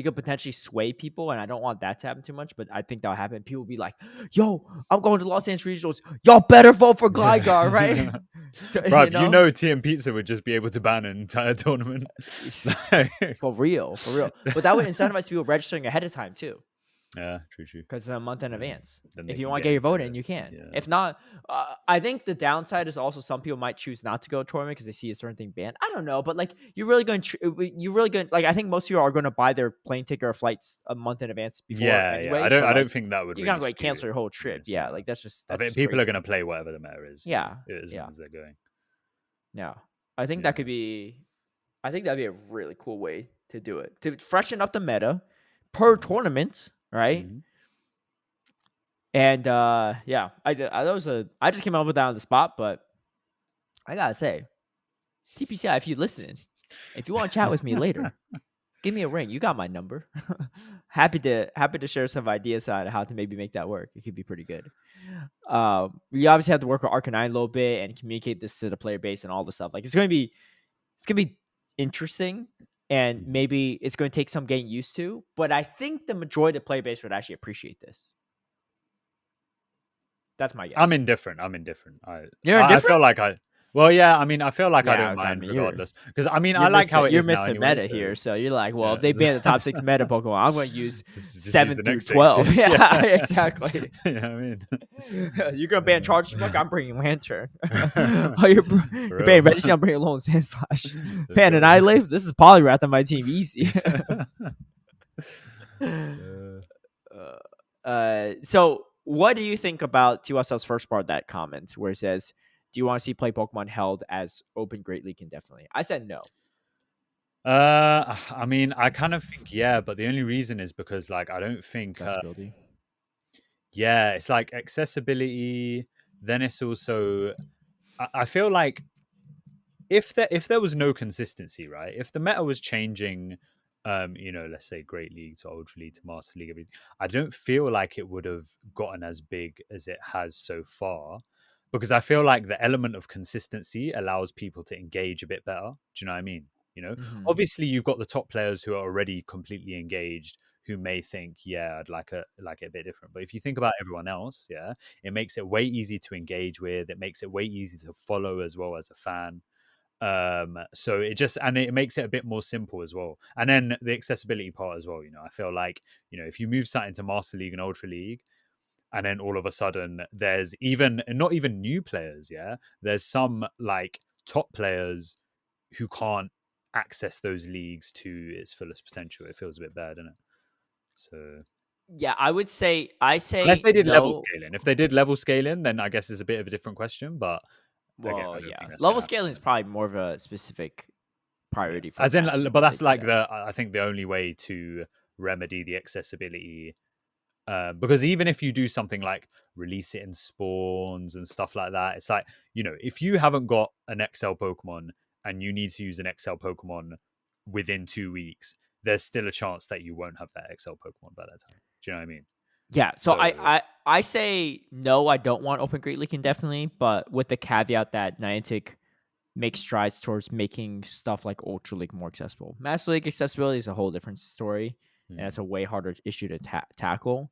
[SPEAKER 1] could potentially sway people, and I don't want that to happen too much. But I think that'll happen. People will be like, "Yo, I'm going to Los Angeles Regionals. Y'all better vote for Gligar, right?"
[SPEAKER 2] Bruv, TM Pizza would just be able to ban an entire tournament.
[SPEAKER 1] For real. But that would incentivize people registering ahead of time too.
[SPEAKER 2] Yeah, true.
[SPEAKER 1] Because it's a month in advance.
[SPEAKER 2] Then
[SPEAKER 1] If
[SPEAKER 2] they
[SPEAKER 1] you
[SPEAKER 2] can
[SPEAKER 1] want to
[SPEAKER 2] get
[SPEAKER 1] get your
[SPEAKER 2] into
[SPEAKER 1] vote
[SPEAKER 2] it.
[SPEAKER 1] in, you can.
[SPEAKER 2] Yeah.
[SPEAKER 1] If not, I think the downside is also some people might choose not to go to a tournament because they see a certain thing banned. I don't know, but you're really going to I think most people are going to buy their plane ticket or flights a month in advance before anyway.
[SPEAKER 2] I
[SPEAKER 1] So
[SPEAKER 2] don't think that would
[SPEAKER 1] you're
[SPEAKER 2] really
[SPEAKER 1] not going to
[SPEAKER 2] skew
[SPEAKER 1] cancel
[SPEAKER 2] it.
[SPEAKER 1] your whole trip.
[SPEAKER 2] Yes,
[SPEAKER 1] Yeah,
[SPEAKER 2] no.
[SPEAKER 1] that's
[SPEAKER 2] I think
[SPEAKER 1] just
[SPEAKER 2] people are
[SPEAKER 1] crazy.
[SPEAKER 2] going to play whatever the meta is.
[SPEAKER 1] Yeah,
[SPEAKER 2] as long as they're going.
[SPEAKER 1] Yeah, I think that could be. I think that'd be a really cool way to do it, to freshen up the meta per tournament, right?
[SPEAKER 2] Mm-hmm.
[SPEAKER 1] And yeah, I just came up with that on the spot, but I gotta say, TPCI, if you listen, if you want to chat with me later, give me a ring. You got my number. happy to share some ideas on how to maybe make that work. It could be pretty good. We obviously have to work with Arcanine a little bit and communicate this to the player base and all the stuff. It's gonna be interesting, and maybe it's going to take some getting used to. But I think the majority of the player base would actually appreciate this. That's my guess.
[SPEAKER 2] I'm indifferent.
[SPEAKER 1] You're
[SPEAKER 2] I
[SPEAKER 1] indifferent?
[SPEAKER 2] feel like I feel like I don't
[SPEAKER 1] okay,
[SPEAKER 2] mind regardless. Because I
[SPEAKER 1] you're
[SPEAKER 2] like how it
[SPEAKER 1] you're
[SPEAKER 2] is now
[SPEAKER 1] missing
[SPEAKER 2] anyway.
[SPEAKER 1] meta here, so you're like, well,
[SPEAKER 2] Yeah.
[SPEAKER 1] if they ban the top 6 meta Pokemon, I'm going to use
[SPEAKER 2] just
[SPEAKER 1] 7
[SPEAKER 2] use the
[SPEAKER 1] through
[SPEAKER 2] next
[SPEAKER 1] 12.
[SPEAKER 2] 6.
[SPEAKER 1] Yeah, exactly.
[SPEAKER 2] Yeah,
[SPEAKER 1] You're going to ban Charge Smoke, I'm bringing Lantern. You're banning Reggie, I'm bringing Lone Sandslash. Ban Annihilate, this is Poliwrath on my team, easy. So what do you think about TSL's first part of that comment where it says, do you want to see play Pokemon held as open Great League indefinitely? I said no.
[SPEAKER 2] I kind of think yeah, but the only reason is because I don't think
[SPEAKER 1] accessibility.
[SPEAKER 2] Yeah, it's like accessibility. Then it's also I feel like if there was no consistency, right? If the meta was changing, let's say Great League to Ultra League to Master League, everything, I don't feel like it would have gotten as big as it has so far, because I feel like the element of consistency allows people to engage a bit better. Do you know what I mean? Obviously you've got the top players who are already completely engaged, who may think, yeah, I'd like it a bit different. But if you think about everyone else, yeah, it makes it way easy to engage with. It makes it way easy to follow as well as a fan. So it makes it a bit more simple as well. And then the accessibility part as well, I feel like, if you move something to Master League and Ultra League, and then all of a sudden there's not even new players, yeah, there's some top players who can't access those leagues to its fullest potential. It feels a bit bad, doesn't it? So
[SPEAKER 1] yeah, I would say
[SPEAKER 2] unless they did level
[SPEAKER 1] no.
[SPEAKER 2] scaling. If they did level scaling, then I guess it's a bit of a different question. But again, I don't think that's
[SPEAKER 1] level
[SPEAKER 2] gonna
[SPEAKER 1] scaling is probably more of a specific priority for
[SPEAKER 2] as in,
[SPEAKER 1] Master League
[SPEAKER 2] but
[SPEAKER 1] when
[SPEAKER 2] that's
[SPEAKER 1] they do that.
[SPEAKER 2] I think the only way to remedy the accessibility. Because even if you do something like release it in spawns and stuff like that, it's like, if you haven't got an XL Pokemon and you need to use an XL Pokemon within 2 weeks, there's still a chance that you won't have that XL Pokemon by that time. Do you know what I mean?
[SPEAKER 1] Yeah, so I say no, I don't want Open Great League indefinitely, but with the caveat that Niantic makes strides towards making stuff like Ultra League more accessible. Master League accessibility is a whole different story, and it's a way harder issue to tackle.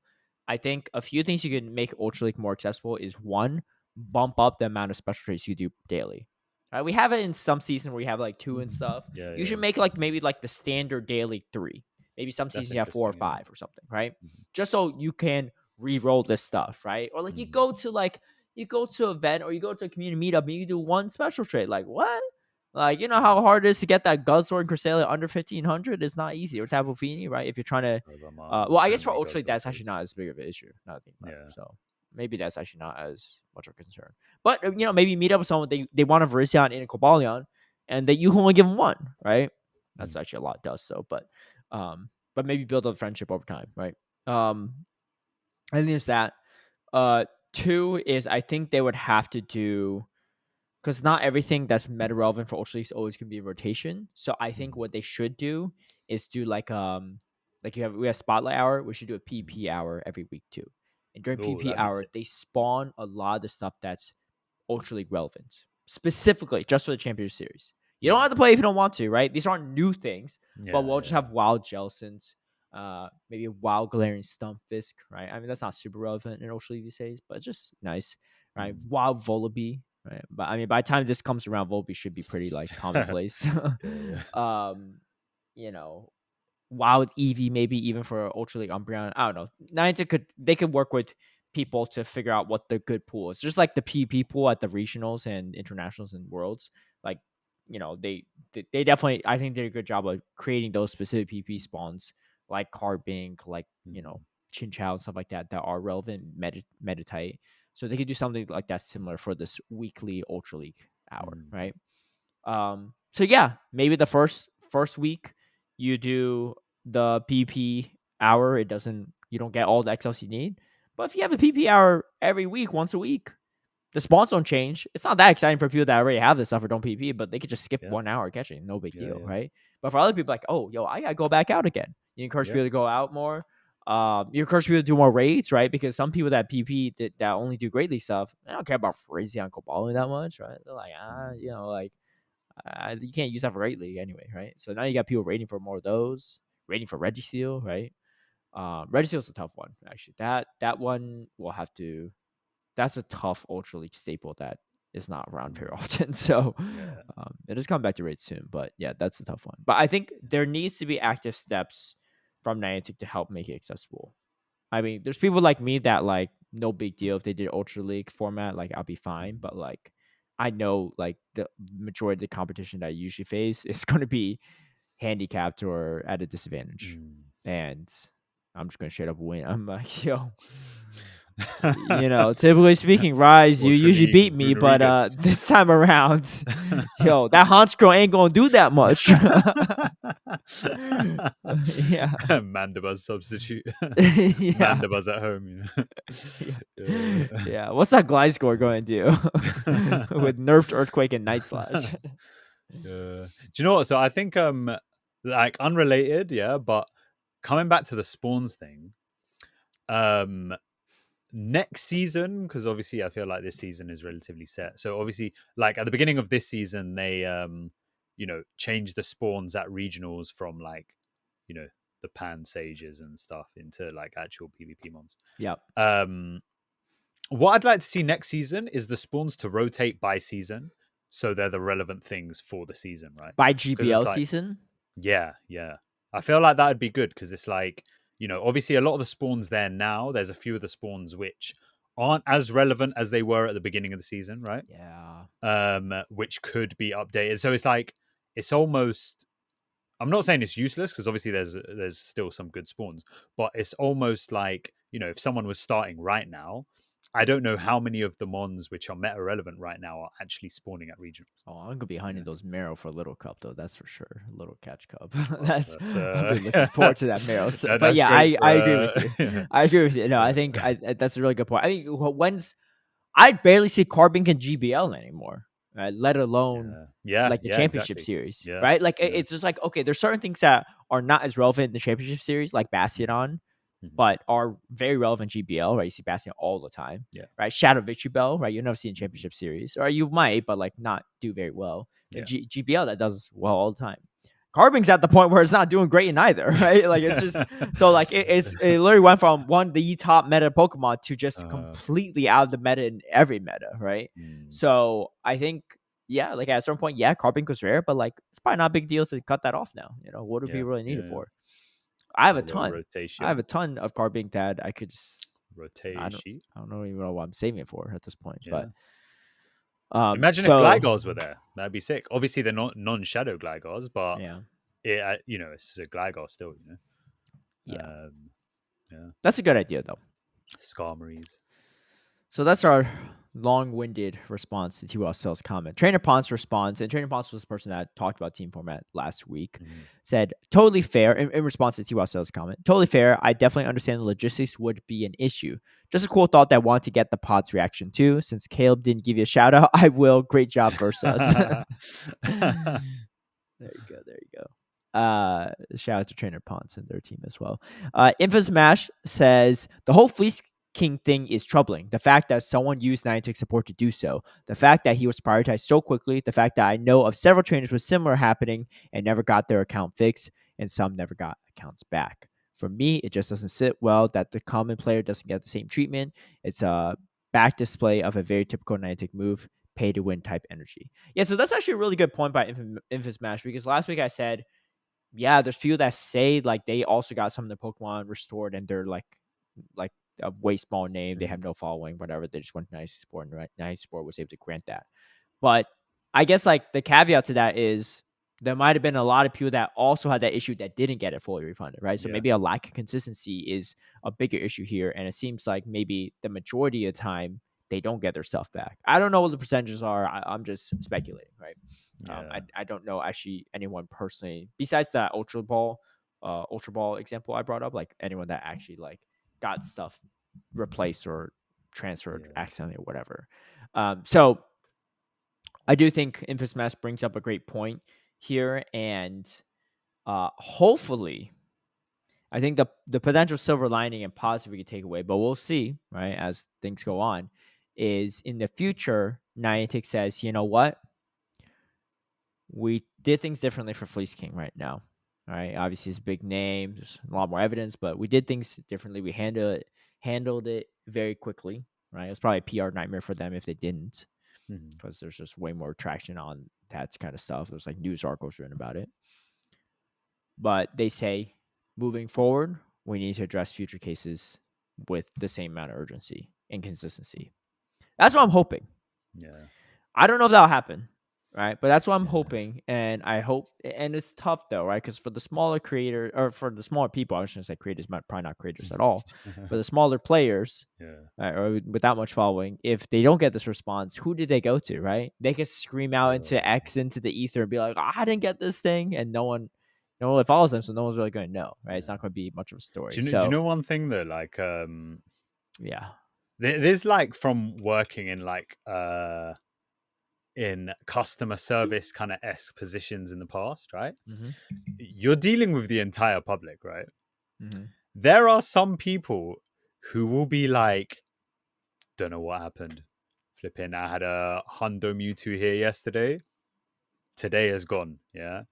[SPEAKER 1] I think a few things you can make Ultra League more accessible is one, bump up the amount of special traits you do daily. We have it in some seasons where you have 2 and stuff. You should make maybe the standard daily 3. Maybe some seasons you have 4 or 5 or something, right? Just so you can re-roll this stuff, right? Or you go to you go to an event or you go to a community meetup and you do one special trade. Like what? Like, you know how hard it is to get that Guzzlord and Cresselia under 1500? It's not easy. Or Tapu Fini, right? If you're trying to, well, I
[SPEAKER 2] so
[SPEAKER 1] guess for
[SPEAKER 2] many
[SPEAKER 1] Ultra League,
[SPEAKER 2] Guzzlord
[SPEAKER 1] that's actually
[SPEAKER 2] trades.
[SPEAKER 1] not as big of an issue. Now that I think about it.
[SPEAKER 2] Yeah.
[SPEAKER 1] So maybe that's actually not as much of a concern. But, you know, maybe meet up with someone, they want a Virizion and a Cobalion, and that you can only give them one, right? That's actually a lot of dust, though. But maybe build a friendship over time, right? I think there's that. Two is I think they would have to do, because not everything that's meta relevant for Ultra Leagues always can be in rotation. So I think what they should do is do like we have Spotlight Hour. We should do a PP hour every week too. And during
[SPEAKER 2] Oh,
[SPEAKER 1] PP
[SPEAKER 2] that'd be
[SPEAKER 1] hour,
[SPEAKER 2] sick.
[SPEAKER 1] they spawn a lot of the stuff that's Ultra League relevant, specifically just for the Championship Series. You don't have to play if you don't want to, right? These aren't new things, but we'll just have Wild Jelsons, maybe a Wild Galarian Stumpfisk, right? I mean, that's not super relevant in Ultra League these days, but it's just nice, right? Wild Volibee, right? But I mean, by the time this comes around, Volibee should be pretty like commonplace.
[SPEAKER 2] Yeah.
[SPEAKER 1] You know, Wild Eevee, maybe even for Ultra League Umbreon. I don't know. Niantic could work with people to figure out what the good pool is. Just like the PvP pool at the regionals and internationals and worlds. Like, you know, they definitely, I think they did a good job of creating those specific PvP spawns like Carbink, like, you know, Chinchou and stuff like that are relevant meditate. So they could do something like that similar for this weekly Ultra League hour, right? So yeah, maybe the first week you do the PP hour. You don't get all the XLs you need. But if you have a PP hour every week, once a week, the spawns don't change. It's not that exciting for people that already have this stuff or don't PP, but they could just skip 1 hour catching, no big deal, right? But for other people, like, oh, yo, I gotta go back out again. You encourage people to go out more. You encourage people to do more raids, right? Because some people that PP that only do Great League stuff, they don't care about Frizzy on Cobalt that much, right? They're like, you know, like you can't use that for Great League anyway, right? So now you got people waiting for more of those, waiting for Registeel, right? Registeel's a tough one, actually. That one will have to. That's a tough Ultra League staple that is not around very often. So it is coming back to raids soon, but yeah, that's a tough one. But I think there needs to be active steps from Niantic to help make it accessible. I mean, there's people like me that like no big deal if they did Ultra League format, like I'll be fine. But like I know like the majority of the competition that I usually face is going to be handicapped or at a disadvantage, and I'm just gonna straight up win. I'm like, yo, you know, typically speaking, Rise, you
[SPEAKER 2] Ultra
[SPEAKER 1] usually
[SPEAKER 2] League
[SPEAKER 1] beat me, but
[SPEAKER 2] Runerigus.
[SPEAKER 1] this time around, yo, that Hanscrow ain't gonna do that much. Yeah.
[SPEAKER 2] Mandibuzz substitute.
[SPEAKER 1] Yeah.
[SPEAKER 2] Mandibuzz at home, you know.
[SPEAKER 1] Yeah. What's that Gliscor going to do with nerfed Earthquake and Night Slash?
[SPEAKER 2] Do you know what? So I think like unrelated, yeah, but coming back to the spawns thing, next season, because obviously I feel like this season is relatively set. So obviously, like at the beginning of this season, they you know, changed the spawns at regionals from like, you know, the Pan Sages and stuff into like actual PvP mons.
[SPEAKER 1] Yep.
[SPEAKER 2] What I'd like to see next season is the spawns to rotate by season, so they're the relevant things for the season, right?
[SPEAKER 1] By
[SPEAKER 2] Because it's
[SPEAKER 1] GBL
[SPEAKER 2] like,
[SPEAKER 1] season?
[SPEAKER 2] yeah. I feel like that would be good because it's like, you know, obviously a lot of the spawns there now, there's a few of the spawns which aren't as relevant as they were at the beginning of the season, right?
[SPEAKER 1] Yeah.
[SPEAKER 2] Which could be updated. So it's like, it's almost, I'm not saying it's useless because obviously there's still some good spawns, but it's almost like, you know, if someone was starting right now, I don't know how many of the mons which are meta relevant right now are actually spawning at regionals.
[SPEAKER 1] Oh, I'm gonna be hunting those Marrow for Little Cup though. That's for sure. Little Catch Cup.
[SPEAKER 2] Well,
[SPEAKER 1] I'll be looking forward to that Marrow. But
[SPEAKER 2] that's
[SPEAKER 1] yeah,
[SPEAKER 2] great.
[SPEAKER 1] I agree with you. I agree with you. No, I think that's a really good point. I think I barely see Carbink and GBL anymore, let alone like the championship
[SPEAKER 2] exactly.
[SPEAKER 1] series,
[SPEAKER 2] Yeah,
[SPEAKER 1] right? Like it's just like, okay, there's certain things that are not as relevant in the championship series, like Bastion, but are very relevant GBL, right? You see Bastion all the time, right? Shadow Victory Bell, right? You'll never see in championship series, or you might, but like not do very well. GBL that does well all the time. Carbink's at the point where it's not doing great in either, right? Like it's just so like it literally went from one of the top meta Pokemon to just completely out of the meta in every meta, right? So I think like at a certain point, Carbink was rare, but like it's probably not a big deal to cut that off now. You know, what do people really need it for? I have a ton.
[SPEAKER 2] Rotation.
[SPEAKER 1] I have a ton of Carbink that I could just
[SPEAKER 2] Rotate sheet.
[SPEAKER 1] I don't even know what I'm saving it for at this point.
[SPEAKER 2] Yeah.
[SPEAKER 1] But
[SPEAKER 2] Imagine if
[SPEAKER 1] so
[SPEAKER 2] Glygars were there. That'd be sick. Obviously, they're not non-shadow Glygars, but
[SPEAKER 1] yeah,
[SPEAKER 2] it's a Gligar still.
[SPEAKER 1] yeah,
[SPEAKER 2] Yeah.
[SPEAKER 1] that's a good idea though.
[SPEAKER 2] Skarmories.
[SPEAKER 1] So that's our long-winded response to TWL's comment. Trainer Ponce responds, and Trainer Ponce was the person that talked about team format last week, said, totally fair, in response to TWL's comment, totally fair. I definitely understand the logistics would be an issue. Just a cool thought that I want to get the pod's reaction too. Since Caleb didn't give you a shout out, I will. Great job versus us. There you go. There you go. Shout out to Trainer Ponce and their team as well. Infamous Mash says the whole Fleece King thing is troubling. The fact that someone used Niantic support to do so, the fact that he was prioritized so quickly, the fact that I know of several trainers with similar happening and never got their account fixed, and some never got accounts back. For me, it just doesn't sit well that the common player doesn't get the same treatment. It's a back display of a very typical Niantic move, pay to win type energy. Yeah, so that's actually a really good point by Infamous Mash, because last week I said, yeah, there's people that say like they also got some of the Pokemon restored and they're like a way small name. They have no following, whatever. They just went nice sport, and nice sport was able to grant that. But I guess like the caveat to that is there might have been a lot of people that also had that issue that didn't get it fully refunded, right? So maybe a lack of consistency is a bigger issue here, and it seems like maybe the majority of the time they don't get their stuff back. I don't know what the percentages are. I'm just speculating, right? I don't know actually anyone personally besides that Ultra Ball example I brought up, like anyone that actually like got stuff replaced or transferred accidentally or whatever. So I do think Infamous Mass brings up a great point here, and hopefully, I think the potential silver lining and positive we could take away, but we'll see, right, as things go on, is in the future, Niantic says, you know what? We did things differently for Fleece King right now. All right. Obviously, it's a big name. There's a lot more evidence, but we did things differently. We handled it very quickly. Right. It was probably a PR nightmare for them if they didn't, because there's just way more traction on that kind of stuff. There's like news articles written about it. But they say moving forward, we need to address future cases with the same amount of urgency and consistency. That's what I'm hoping.
[SPEAKER 2] Yeah.
[SPEAKER 1] I don't know if that'll happen, right? But that's what I'm hoping, and I hope. And it's tough though, right? Because for the smaller creator or for the smaller people, I was going to say creators, probably not creators at all. For the smaller players, or without much following, if they don't get this response, who did they go to, right? They could scream out into X, into the ether, and be like, oh, "I didn't get this thing," and no one really follows them, so no one's really going to know, right? It's not going to be much of a story.
[SPEAKER 2] Do you know one thing though? Like,
[SPEAKER 1] yeah,
[SPEAKER 2] there's like from working in like in customer service kind of esque positions in the past, right? You're dealing with the entire public, right? There are some people who will be like, don't know what happened. Flipping, I had a Hundo Mewtwo here yesterday. Today is gone. Yeah.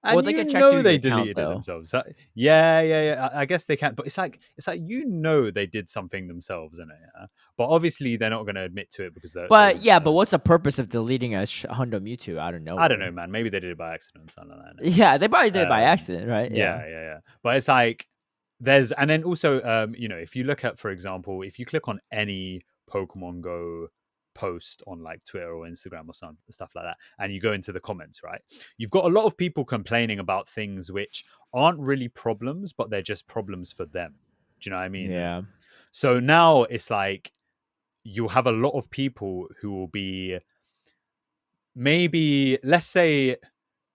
[SPEAKER 2] And
[SPEAKER 1] well, they can check through your
[SPEAKER 2] they
[SPEAKER 1] account,
[SPEAKER 2] deleted
[SPEAKER 1] though.
[SPEAKER 2] it themselves. Yeah. I guess they can't, but it's like they did something themselves in it. Yeah? But obviously they're not going to admit to it because they're.
[SPEAKER 1] But what's the purpose of deleting a Hundo Mewtwo out of nowhere?
[SPEAKER 2] I don't know, man. Maybe they did it by accident or something like that.
[SPEAKER 1] Yeah, they probably did it by accident, right?
[SPEAKER 2] Yeah. But it's like and then also, if you look at, for example, if you click on any Pokemon Go post on like Twitter or Instagram or stuff like that, and you go into the comments, right, you've got a lot of people complaining about things which aren't really problems, but they're just problems for them. Do you know what I mean?
[SPEAKER 1] Yeah.
[SPEAKER 2] So now it's like you'll have a lot of people who will be, maybe, let's say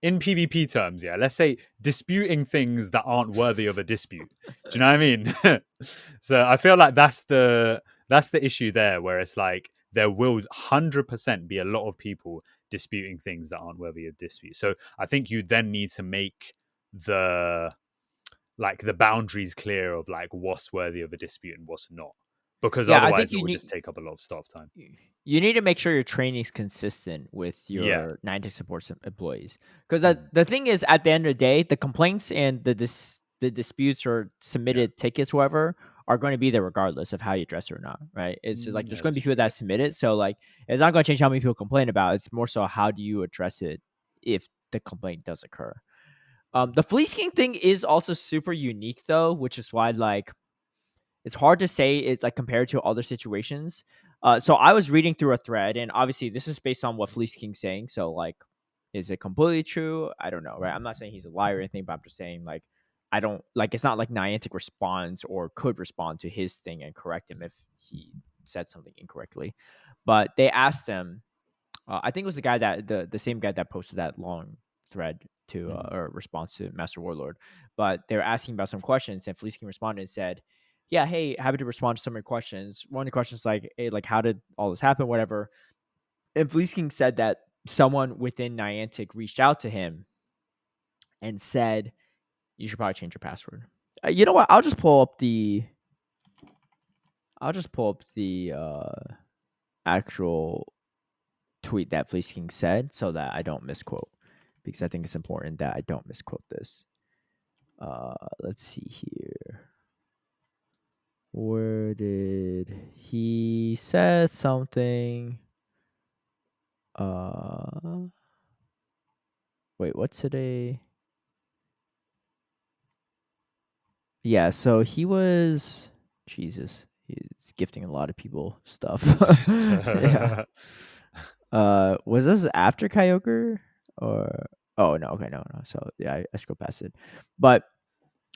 [SPEAKER 2] in PvP terms, let's say disputing things that aren't worthy of a dispute. Do you know what I mean? So I feel like that's the issue there, where it's like there will 100% be a lot of people disputing things that aren't worthy of dispute. So I think you then need to make the boundaries clear of like what's worthy of a dispute and what's not, because otherwise it will just take up a lot of staff time.
[SPEAKER 1] You need to make sure your training is consistent with your Niantic support employees, because the thing is, at the end of the day, the complaints and the disputes or submitted tickets, whoever, are going to be there regardless of how you address it or not, right? It's just like there's going to be people that submit it, so like it's not going to change how many people complain about it. It's more so how do you address it if the complaint does occur. The Fleece King thing is also super unique though, which is why like it's hard to say it like compared to other situations. So I was reading through a thread, and obviously this is based on what Fleece King's saying. So like, is it completely true? I don't know, right? I'm not saying he's a liar or anything, but I'm just saying like, I don't like. It's not like Niantic responds or could respond to his thing and correct him if he said something incorrectly. But they asked him. I think it was the guy that the same guy that posted that long thread to or response to Master Warlord. But they were asking about some questions, and Fleece King responded and said, "Yeah, hey, happy to respond to some of your questions. One of the questions like, hey, like how did all this happen, whatever." And Fleece King said that someone within Niantic reached out to him and said, "You should probably change your password." You know what? I'll just pull up the actual tweet that Fleece King said so that I don't misquote, because I think it's important that I don't misquote this. Let's see here. Where did he said something? Wait, what's today? Yeah, so he was Jesus. He's gifting a lot of people stuff. Yeah. Was this after Kyogre or? Oh no, okay, no. So yeah, I scrolled past it, but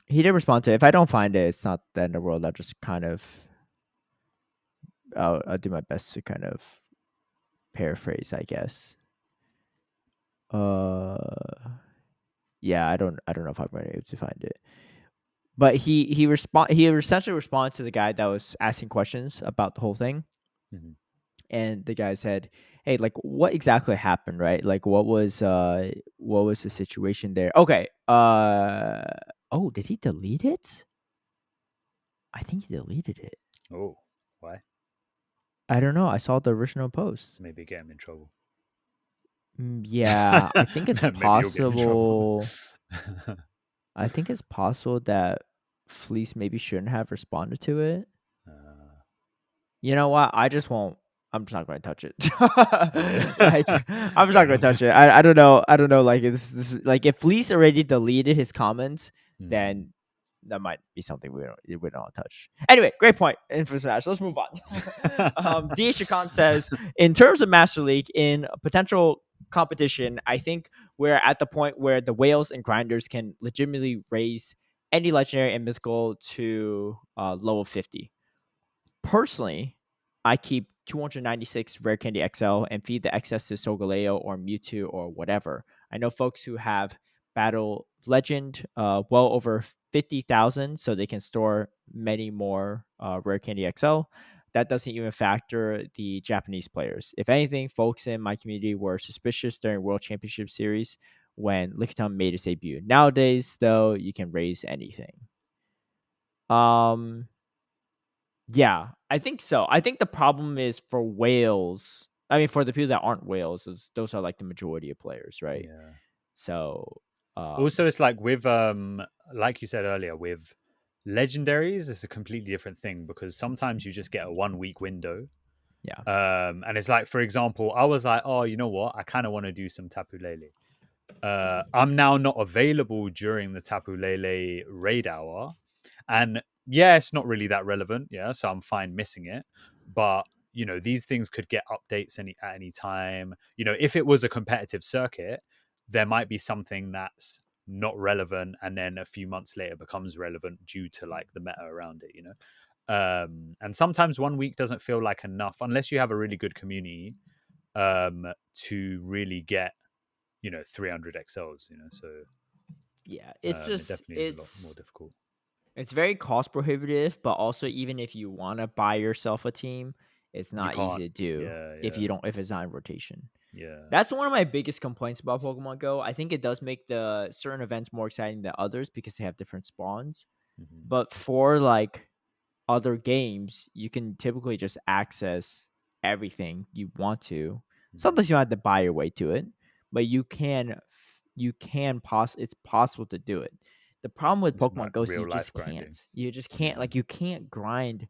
[SPEAKER 1] he did respond to it. If I don't find it, it's not the end of the world. I'll just kind of, I'll do my best to kind of paraphrase, I guess. Yeah, I don't know if I'm going to be able to find it. But he essentially responded to the guy that was asking questions about the whole thing. And the guy said, "Hey, like what exactly happened, right? Like what was the situation there?" Okay. Oh, did he delete it? I think he deleted it.
[SPEAKER 2] Oh, why?
[SPEAKER 1] I don't know. I saw the original post.
[SPEAKER 2] Maybe get him in trouble.
[SPEAKER 1] Yeah, I think it's
[SPEAKER 2] Maybe you'll get in trouble.
[SPEAKER 1] possible. I think it's possible that Fleece maybe shouldn't have responded to it. You know what? I just won't. I'm just not going to touch it. Like, I'm just not going to touch it. I don't know. I don't know. Like this like if Fleece already deleted his comments, then that might be something we don't touch. Anyway, great point. For Smash, let's move on. DH Khan says, in terms of Master League, in a potential competition, I think we're at the point where the whales and grinders can legitimately raise any legendary and mythical to level 50. Personally, I keep 296 Rare Candy XL and feed the excess to Solgaleo or Mewtwo or whatever. I know folks who have Battle Legend well over 50,000, so they can store many more Rare Candy XL. That doesn't even factor the Japanese players. If anything, folks in my community were suspicious during World Championship Series when Lickitung made its debut. Nowadays, though, you can raise anything. Yeah, I think so. I think the problem is for whales. I mean, for the people that aren't whales, those are like the majority of players, right?
[SPEAKER 2] Yeah.
[SPEAKER 1] So,
[SPEAKER 2] also, it's like with like you said earlier, with legendaries, it's a completely different thing because sometimes you just get a 1 week window.
[SPEAKER 1] Yeah.
[SPEAKER 2] And it's like, for example, I was like, oh, you know what? I kind of want to do some Tapu Lele. I'm now not available during the Tapu Lele raid hour. And yeah, it's not really that relevant. Yeah. So I'm fine missing it. But, you know, these things could get updates at any time. You know, if it was a competitive circuit, there might be something that's not relevant and then a few months later becomes relevant due to like the meta around it, you know? And sometimes 1 week doesn't feel like enough unless you have a really good community to really get 300 XLs, so
[SPEAKER 1] yeah, it's
[SPEAKER 2] it
[SPEAKER 1] just
[SPEAKER 2] definitely is a lot more difficult.
[SPEAKER 1] It's very cost prohibitive, but also even if you want to buy yourself a team, it's
[SPEAKER 2] You
[SPEAKER 1] not
[SPEAKER 2] can't.
[SPEAKER 1] easy to do if it's not in rotation.
[SPEAKER 2] Yeah.
[SPEAKER 1] That's one of my biggest complaints about Pokemon Go. I think it does make the certain events more exciting than others because they have different spawns. But for like other games, you can typically just access everything you want to. Sometimes you have to buy your way to it, but it's possible to do it. The problem with
[SPEAKER 2] It's
[SPEAKER 1] Pokemon Go is you
[SPEAKER 2] real
[SPEAKER 1] just
[SPEAKER 2] life
[SPEAKER 1] can't.
[SPEAKER 2] grinding.
[SPEAKER 1] You just can't like you can't grind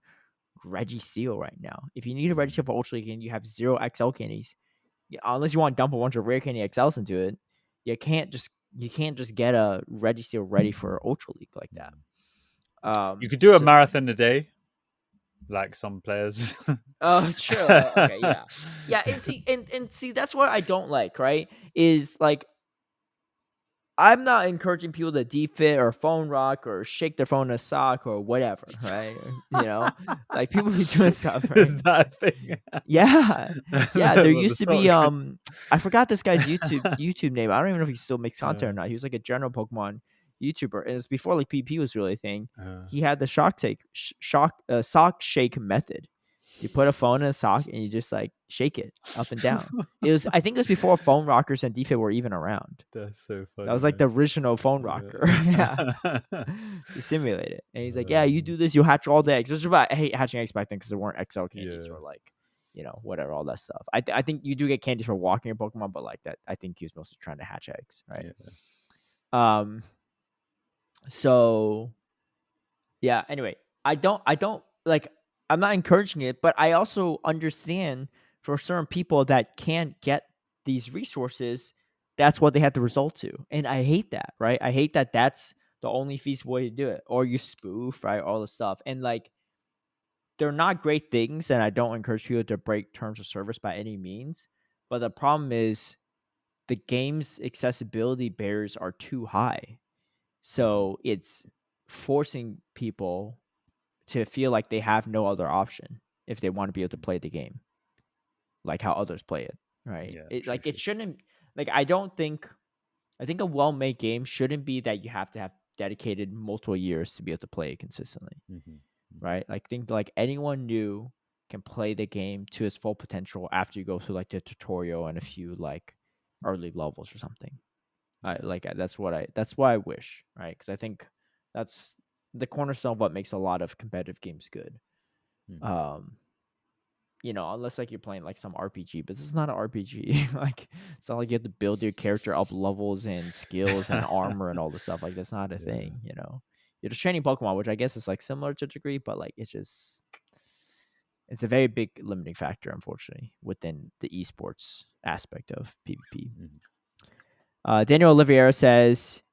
[SPEAKER 1] Registeel right now. If you need a Registeel for Ultra League and you have 0 XL candies, unless you want to dump a bunch of rare candy XLs into it, you can't just get a Registeel ready for Ultra League like that.
[SPEAKER 2] You could do a marathon a day. like some players.
[SPEAKER 1] Oh, true. Okay, yeah, yeah. And see, that's what I don't like. Right? Is like I'm not encouraging people to defit or phone rock or shake their phone in a sock or whatever. Right? Like people be doing stuff. Right?
[SPEAKER 2] Is that a thing?
[SPEAKER 1] Yeah, yeah. There
[SPEAKER 2] What, the
[SPEAKER 1] used to be
[SPEAKER 2] sock?
[SPEAKER 1] I forgot this guy's YouTube name. I don't even know if he still makes content or not. He was like a general Pokemon YouTuber. And it was before like PP was really a thing. He had the sock shake method. You put a phone in a sock and you just like shake it up and down. I think it was before phone rockers and DFIT were even around.
[SPEAKER 2] That's so
[SPEAKER 1] That
[SPEAKER 2] funny,
[SPEAKER 1] was like the
[SPEAKER 2] man.
[SPEAKER 1] original phone rocker. Yeah. To simulate it. And he's like, yeah, you do this, you hatch all the eggs. Which is about I hate hatching eggs back then because there weren't XL candies or like, whatever, all that stuff. I think you do get candies for walking your Pokemon, but like that, I think he was mostly trying to hatch eggs, right?
[SPEAKER 2] Yeah.
[SPEAKER 1] So yeah, anyway, I don't like I'm not encouraging it, but I also understand for certain people that can't get these resources, that's what they have to resort to. And I hate that, right? I hate that that's the only feasible way to do it. Or you spoof, right? All the stuff. And like they're not great things, and I don't encourage people to break terms of service by any means. But the problem is the game's accessibility barriers are too high. So it's forcing people to feel like they have no other option if they want to be able to play the game like how others play it, right?
[SPEAKER 2] Yeah,
[SPEAKER 1] It
[SPEAKER 2] true,
[SPEAKER 1] like it
[SPEAKER 2] true.
[SPEAKER 1] shouldn't like I think a well-made game shouldn't be that you have to have dedicated multiple years to be able to play it consistently, right? Like think like anyone new can play the game to its full potential after you go through like the tutorial and a few like early levels or something. That's what I wish, right? Because I think that's the cornerstone of what makes a lot of competitive games good. Um, unless like you're playing like some RPG, but this is not an RPG. Like it's not like you have to build your character up levels and skills and armor and all this stuff. Like that's not a thing. You're just training Pokemon, which I guess is like similar to a degree, but like it's a very big limiting factor, unfortunately, within the esports aspect of PvP. Daniel Oliveira says,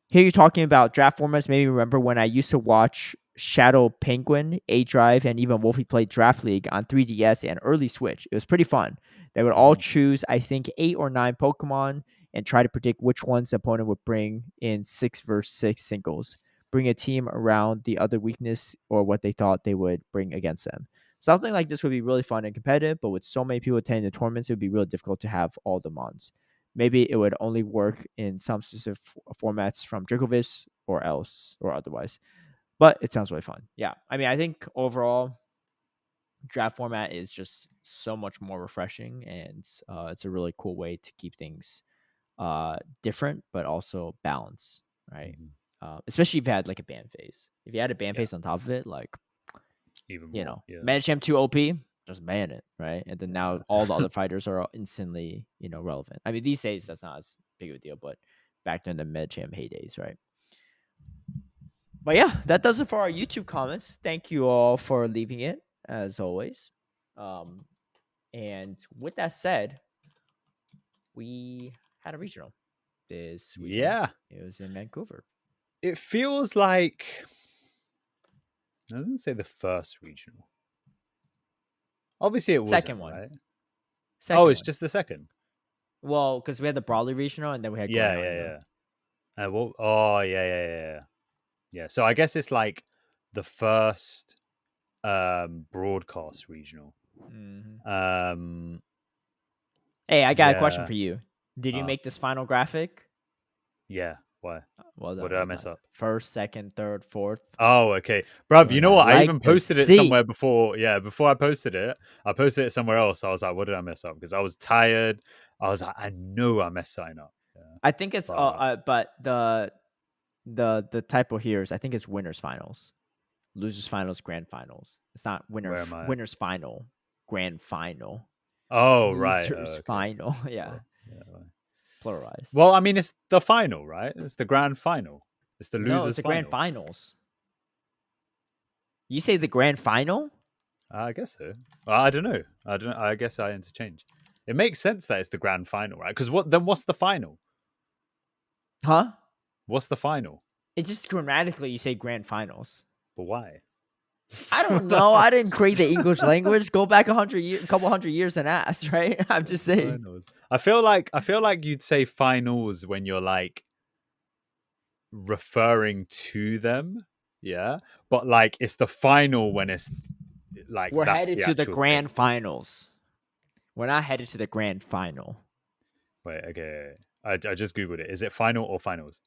[SPEAKER 1] here you're talking about draft formats made me remember when I used to watch Shadow Penguin, A Drive, and even Wolfie play Draft League on 3DS and early Switch. It was pretty fun. They would all choose, I think, 8 or 9 Pokemon and try to predict which ones the opponent would bring in 6 versus 6 singles. Bring a team around the other weakness or what they thought they would bring against them. Something like this would be really fun and competitive, but with so many people attending the tournaments, it would be really difficult to have all the mons. Maybe it would only work in some specific formats from Djokovic or else or otherwise. But it sounds really fun. Yeah. I mean, I think overall, draft format is just so much more refreshing, and it's a really cool way to keep things different, but also balanced, right? Especially if you had like a ban phase. If you had a ban phase on top of it, like,
[SPEAKER 2] even more.
[SPEAKER 1] Medicham 2 OP, just ban it, right? And then now all the other fighters are instantly, relevant. I mean, these days that's not as big of a deal, but back then the Medicham heydays, right? But yeah, that does it for our YouTube comments. Thank you all for leaving it, as always. And with that said, we had a regional this weekend.
[SPEAKER 2] Yeah.
[SPEAKER 1] It was in Vancouver.
[SPEAKER 2] It feels like, I didn't say the first regional. Obviously, it wasn't,
[SPEAKER 1] second one.
[SPEAKER 2] right?
[SPEAKER 1] Second
[SPEAKER 2] It's
[SPEAKER 1] one.
[SPEAKER 2] just the second.
[SPEAKER 1] Well, because we had the Broadly regional and then we had
[SPEAKER 2] Yeah. Yeah. So I guess it's like the first broadcast regional.
[SPEAKER 1] Hey, I got a question for you. Did you make this final graphic?
[SPEAKER 2] Yeah. Why?
[SPEAKER 1] Well done.
[SPEAKER 2] What did I mess up?
[SPEAKER 1] First, second, third, fourth.
[SPEAKER 2] Oh, okay. Bruv, you know what? I even posted it somewhere before. Yeah, before I posted it somewhere else. I was like, what did I mess up? Because I was tired. I was like, I know I messed something up. Yeah.
[SPEAKER 1] I think it's but the typo here is I think it's winners finals. Losers finals, grand finals. It's not winners final, grand final.
[SPEAKER 2] Oh,
[SPEAKER 1] losers
[SPEAKER 2] right. Okay.
[SPEAKER 1] Final. Yeah.
[SPEAKER 2] Right.
[SPEAKER 1] Pluralized.
[SPEAKER 2] Well, I mean, it's the final, right? It's the grand final. It's the losers.
[SPEAKER 1] No, it's the grand finals. You say the grand final?
[SPEAKER 2] I guess so. I don't know. I guess I interchange. It makes sense that it's the grand final, right? Because what's the final?
[SPEAKER 1] Huh?
[SPEAKER 2] What's the final?
[SPEAKER 1] It's just grammatically you say grand finals.
[SPEAKER 2] But why?
[SPEAKER 1] I don't know. I didn't create the English language. Go back a couple hundred years and ask, right? I'm just saying.
[SPEAKER 2] Finals. I feel like you'd say finals when you're like referring to them. Yeah. But like it's the final when it's like
[SPEAKER 1] We're
[SPEAKER 2] that's
[SPEAKER 1] headed
[SPEAKER 2] the
[SPEAKER 1] to the
[SPEAKER 2] actual thing.
[SPEAKER 1] grand finals. We're not headed to the grand final.
[SPEAKER 2] Wait, okay. I just googled it. Is it final or finals?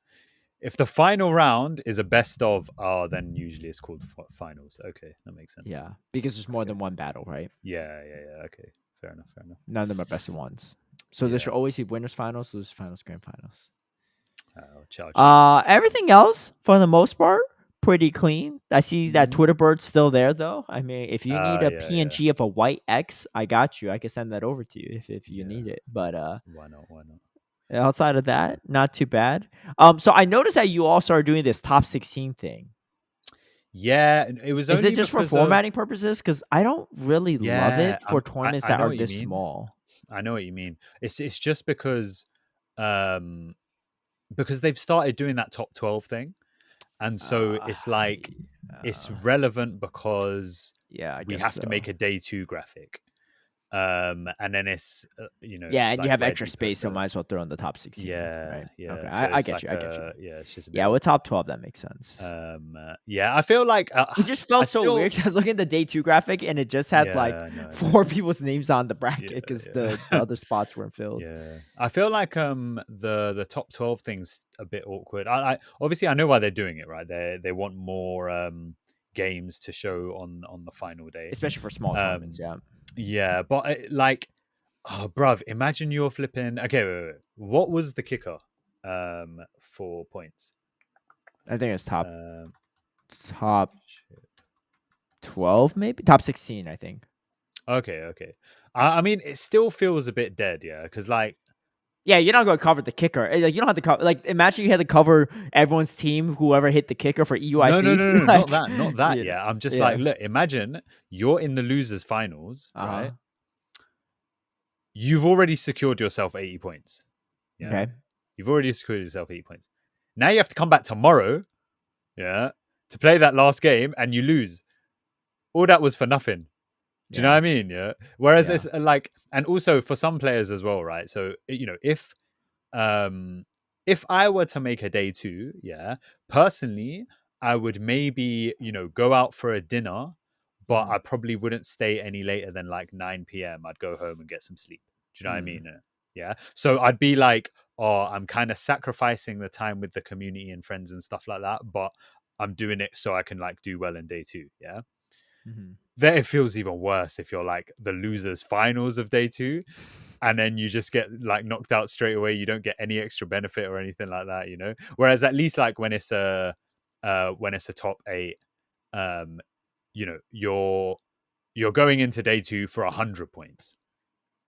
[SPEAKER 2] If the final round is a best of, then usually it's called finals. Okay, that makes sense.
[SPEAKER 1] Yeah, because there's more
[SPEAKER 2] Okay.
[SPEAKER 1] than one battle, right?
[SPEAKER 2] Yeah. Okay, fair enough. Fair enough.
[SPEAKER 1] None of them are best of ones. So there
[SPEAKER 2] Yeah.
[SPEAKER 1] should always be winners finals, losers finals, grand finals.
[SPEAKER 2] I'll change that.
[SPEAKER 1] Everything else for the most part pretty clean. I see that
[SPEAKER 2] Mhm.
[SPEAKER 1] Twitter bird's still there though. I mean, if you need a
[SPEAKER 2] Yeah.
[SPEAKER 1] PNG of a white X, I got you. I can send that over to you if you
[SPEAKER 2] Yeah.
[SPEAKER 1] need it. But
[SPEAKER 2] Why not? Why not?
[SPEAKER 1] outside of that, not too bad. So I noticed that you all started doing this top 16 thing.
[SPEAKER 2] Yeah, it was
[SPEAKER 1] Is it
[SPEAKER 2] only
[SPEAKER 1] just for
[SPEAKER 2] because of
[SPEAKER 1] formatting purposes? Because I don't really love
[SPEAKER 2] yeah.
[SPEAKER 1] it for tournaments
[SPEAKER 2] I
[SPEAKER 1] that
[SPEAKER 2] know
[SPEAKER 1] are
[SPEAKER 2] what you
[SPEAKER 1] this
[SPEAKER 2] mean.
[SPEAKER 1] small.
[SPEAKER 2] I know what you mean. It's just um because they've started doing that top 12 thing, and so
[SPEAKER 1] Uh,
[SPEAKER 2] it's like it's
[SPEAKER 1] uh,
[SPEAKER 2] relevant because
[SPEAKER 1] yeah, I
[SPEAKER 2] we
[SPEAKER 1] guess
[SPEAKER 2] have to
[SPEAKER 1] so.
[SPEAKER 2] make a day 2 graphic. And then it's
[SPEAKER 1] Yeah,
[SPEAKER 2] it's
[SPEAKER 1] and you
[SPEAKER 2] like
[SPEAKER 1] have
[SPEAKER 2] where do
[SPEAKER 1] extra
[SPEAKER 2] you put
[SPEAKER 1] space, so
[SPEAKER 2] the
[SPEAKER 1] might as well throw in the top 16, right? Okay,
[SPEAKER 2] so
[SPEAKER 1] I
[SPEAKER 2] it's
[SPEAKER 1] get
[SPEAKER 2] like
[SPEAKER 1] you. I get you.
[SPEAKER 2] it's just a bit
[SPEAKER 1] Yeah, with
[SPEAKER 2] awkward.
[SPEAKER 1] top 12, that makes sense.
[SPEAKER 2] Yeah, I feel like
[SPEAKER 1] It just
[SPEAKER 2] I
[SPEAKER 1] felt so
[SPEAKER 2] still
[SPEAKER 1] weird because I was looking at the day two graphic and it just had like
[SPEAKER 2] yeah, no, I know.
[SPEAKER 1] four people's names on the
[SPEAKER 2] Yeah,
[SPEAKER 1] bracket because the
[SPEAKER 2] yeah.
[SPEAKER 1] other spots weren't filled.
[SPEAKER 2] Yeah, I feel like the top 12 thing's a bit awkward. I obviously I know why they're doing it, right? They want more games to show on the final day.
[SPEAKER 1] Especially for small tournaments,
[SPEAKER 2] Um,
[SPEAKER 1] yeah.
[SPEAKER 2] yeah, but like, oh, bruv, imagine you're flipping. Okay, wait. What was the kicker for points?
[SPEAKER 1] I think it's
[SPEAKER 2] Um,
[SPEAKER 1] top 12, maybe? Top 16, I think.
[SPEAKER 2] okay. I mean, it still feels a bit dead, yeah, because like
[SPEAKER 1] Yeah, you're not going to cover the kicker. Like, you don't have to cover. Like, imagine you had to cover everyone's team, whoever hit the kicker for EUIC.
[SPEAKER 2] no, not
[SPEAKER 1] Like,
[SPEAKER 2] that, not that.
[SPEAKER 1] you know,
[SPEAKER 2] Yeah, I'm just like,
[SPEAKER 1] yeah.
[SPEAKER 2] look, imagine you're in the losers finals,
[SPEAKER 1] Uh huh.
[SPEAKER 2] right? You've already secured yourself 80 points. Yeah.
[SPEAKER 1] Okay.
[SPEAKER 2] You've already secured yourself 80 points. Now you have to come back tomorrow, yeah, to play that last game and you lose. All that was for nothing. Do you know what
[SPEAKER 1] Yeah.
[SPEAKER 2] I mean? Yeah. Whereas
[SPEAKER 1] Yeah.
[SPEAKER 2] it's like, and also for some players as well, right? So, um if I were to make a day 2, yeah, personally, I would maybe, go out for a dinner, but
[SPEAKER 1] Mm-hmm.
[SPEAKER 2] I probably wouldn't stay any later than like 9 p.m. I'd go home and get some sleep. Do you know what I
[SPEAKER 1] Mm.
[SPEAKER 2] mean? Yeah. So I'd be like, oh, I'm kind of sacrificing the time with the community and friends and stuff like that, but I'm doing it so I can like do well in day 2. Yeah.
[SPEAKER 1] Mm-hmm.
[SPEAKER 2] Then it feels even worse if you're like the losers finals of day 2 and then you just get like knocked out straight away. You don't get any extra benefit or anything like that. Whereas at least like when it's a top 8, um you're going into day 2 for 100 points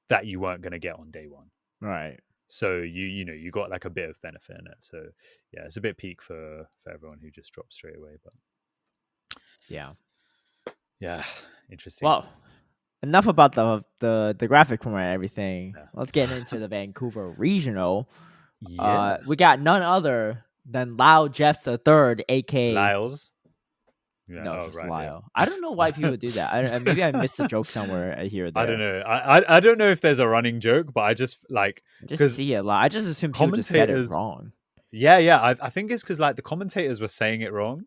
[SPEAKER 2] that you weren't going to get on day 1.
[SPEAKER 1] Right.
[SPEAKER 2] So you got like a bit of benefit in it. So yeah, it's a bit peak for everyone who just drops straight away, but
[SPEAKER 1] Yeah.
[SPEAKER 2] yeah, interesting.
[SPEAKER 1] Well, enough about the graphic format and everything.
[SPEAKER 2] Yeah.
[SPEAKER 1] Let's get into the Vancouver regional.
[SPEAKER 2] Yeah.
[SPEAKER 1] We got none other than Lau Jeffs the third, aka
[SPEAKER 2] Lyles. Yeah.
[SPEAKER 1] no, it's
[SPEAKER 2] Oh,
[SPEAKER 1] just
[SPEAKER 2] right.
[SPEAKER 1] Lyle. I don't know why people do that. Maybe I missed a joke somewhere here or
[SPEAKER 2] I don't
[SPEAKER 1] there.
[SPEAKER 2] know. I don't know if there's a running joke, but I just like
[SPEAKER 1] I just
[SPEAKER 2] because
[SPEAKER 1] see it a lot. I just assume people just said it
[SPEAKER 2] commentators.
[SPEAKER 1] wrong.
[SPEAKER 2] Yeah. I think it's because like the commentators were saying it wrong,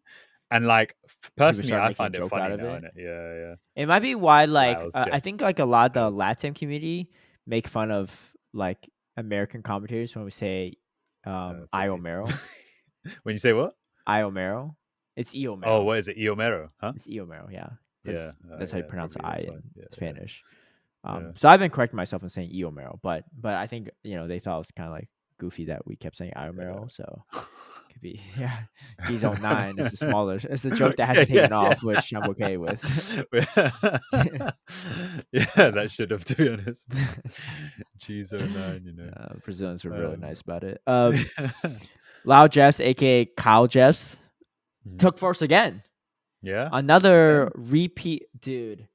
[SPEAKER 2] and like
[SPEAKER 1] People
[SPEAKER 2] personally,
[SPEAKER 1] start
[SPEAKER 2] I
[SPEAKER 1] making a
[SPEAKER 2] find it
[SPEAKER 1] joke out
[SPEAKER 2] funny
[SPEAKER 1] of
[SPEAKER 2] now.
[SPEAKER 1] it.
[SPEAKER 2] In it, yeah.
[SPEAKER 1] It might be why, like,
[SPEAKER 2] Lyles,
[SPEAKER 1] I
[SPEAKER 2] Jeff,
[SPEAKER 1] think like a lot of the
[SPEAKER 2] Lyles.
[SPEAKER 1] Latin community make fun of like American commentators when we say
[SPEAKER 2] Maybe.
[SPEAKER 1] Iomero.
[SPEAKER 2] When you say what?
[SPEAKER 1] Iomero. It's
[SPEAKER 2] Oh,
[SPEAKER 1] Iomero.
[SPEAKER 2] what is it? Iomero, huh?
[SPEAKER 1] It's Iomero, yeah.
[SPEAKER 2] Yeah,
[SPEAKER 1] Because that's how you pronounce
[SPEAKER 2] probably
[SPEAKER 1] I
[SPEAKER 2] that's
[SPEAKER 1] in
[SPEAKER 2] fine. Yeah,
[SPEAKER 1] Spanish.
[SPEAKER 2] yeah.
[SPEAKER 1] So I've been correcting myself and saying Iomero, but I think they thought it was kind of like goofy that we kept saying Iomero, so could be yeah. G Zone 9 is the smaller. It's a joke that hasn't taken
[SPEAKER 2] Yeah.
[SPEAKER 1] off, which I'm okay with.
[SPEAKER 2] Yeah, that should have, to be honest. G09.
[SPEAKER 1] Brazilians were really
[SPEAKER 2] Um,
[SPEAKER 1] nice about it. Loud Jeffs, aka Kyle Jeffs,
[SPEAKER 2] mhm.
[SPEAKER 1] took first again.
[SPEAKER 2] Yeah,
[SPEAKER 1] Another
[SPEAKER 2] again,
[SPEAKER 1] repeat, dude.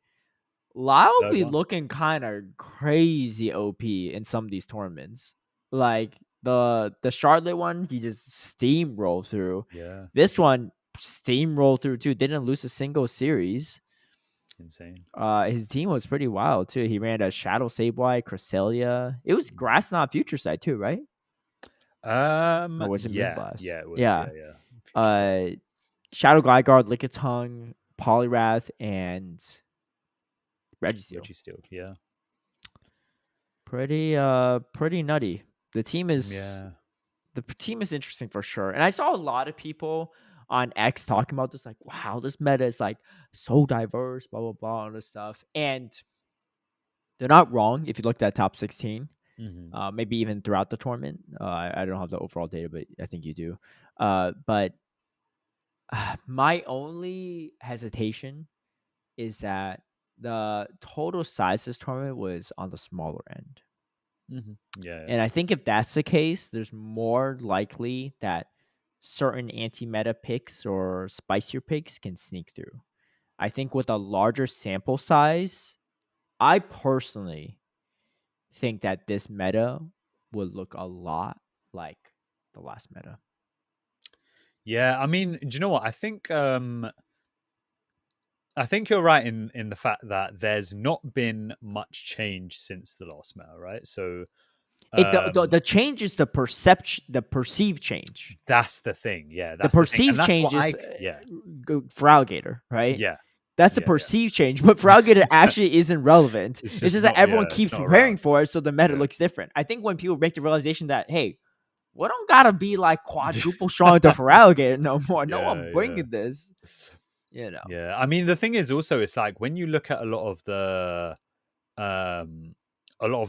[SPEAKER 1] Lau
[SPEAKER 2] third
[SPEAKER 1] be
[SPEAKER 2] one.
[SPEAKER 1] looking kind of crazy OP in some of these tournaments. Like the Charlotte one, he just steamrolled through.
[SPEAKER 2] Yeah,
[SPEAKER 1] This one, steamrolled through too. Didn't lose a single series.
[SPEAKER 2] Insane.
[SPEAKER 1] His team was pretty wild too. He ran a Shadow Sableye, Cresselia. It was Grass Knot Future Side too, right? Or was it Moonblast?
[SPEAKER 2] Yeah, it was.
[SPEAKER 1] Yeah.
[SPEAKER 2] Yeah. Future Sight.
[SPEAKER 1] Shadow Gligar, Lickitung, Poliwrath, and Registeel.
[SPEAKER 2] Registeel, yeah.
[SPEAKER 1] Pretty nutty. The team is
[SPEAKER 2] Yeah.
[SPEAKER 1] the team is interesting for sure. And I saw a lot of people on X talking about this, like, wow, this meta is like so diverse, blah blah blah, all this stuff. And they're not wrong if you looked at top 16. Maybe even throughout the tournament. I don't have the overall data, but I think you do. But my only hesitation is that the total size of this tournament was on the smaller end.
[SPEAKER 2] Yeah.
[SPEAKER 1] And I think if that's the case, there's more likely that certain anti-meta picks or spicier picks can sneak through. I think with a larger sample size, I personally think that this meta would look a lot like the last meta.
[SPEAKER 2] Yeah, I mean, do you know what? I think you're right in the fact that there's not been much change since the last meta, right? So
[SPEAKER 1] The change is the perceived change.
[SPEAKER 2] That's the thing. Yeah,
[SPEAKER 1] The
[SPEAKER 2] that's the thing, and
[SPEAKER 1] perceived
[SPEAKER 2] that's
[SPEAKER 1] change
[SPEAKER 2] what
[SPEAKER 1] is
[SPEAKER 2] yeah,
[SPEAKER 1] for Alligator, right?
[SPEAKER 2] yeah,
[SPEAKER 1] That's the
[SPEAKER 2] yeah.
[SPEAKER 1] perceived change, but for Alligator actually isn't relevant.
[SPEAKER 2] It's
[SPEAKER 1] It's
[SPEAKER 2] just
[SPEAKER 1] just that
[SPEAKER 2] not.
[SPEAKER 1] everyone
[SPEAKER 2] Yeah, it's
[SPEAKER 1] keeps
[SPEAKER 2] not
[SPEAKER 1] preparing
[SPEAKER 2] around.
[SPEAKER 1] for it, so the meta
[SPEAKER 2] Yeah.
[SPEAKER 1] looks different. I think when people make the realization that, hey, we don't gotta be like quadruple strong to for Alligator no more. No one bringing this. You know.
[SPEAKER 2] Yeah, I mean the thing is also it's like when you look at a lot of the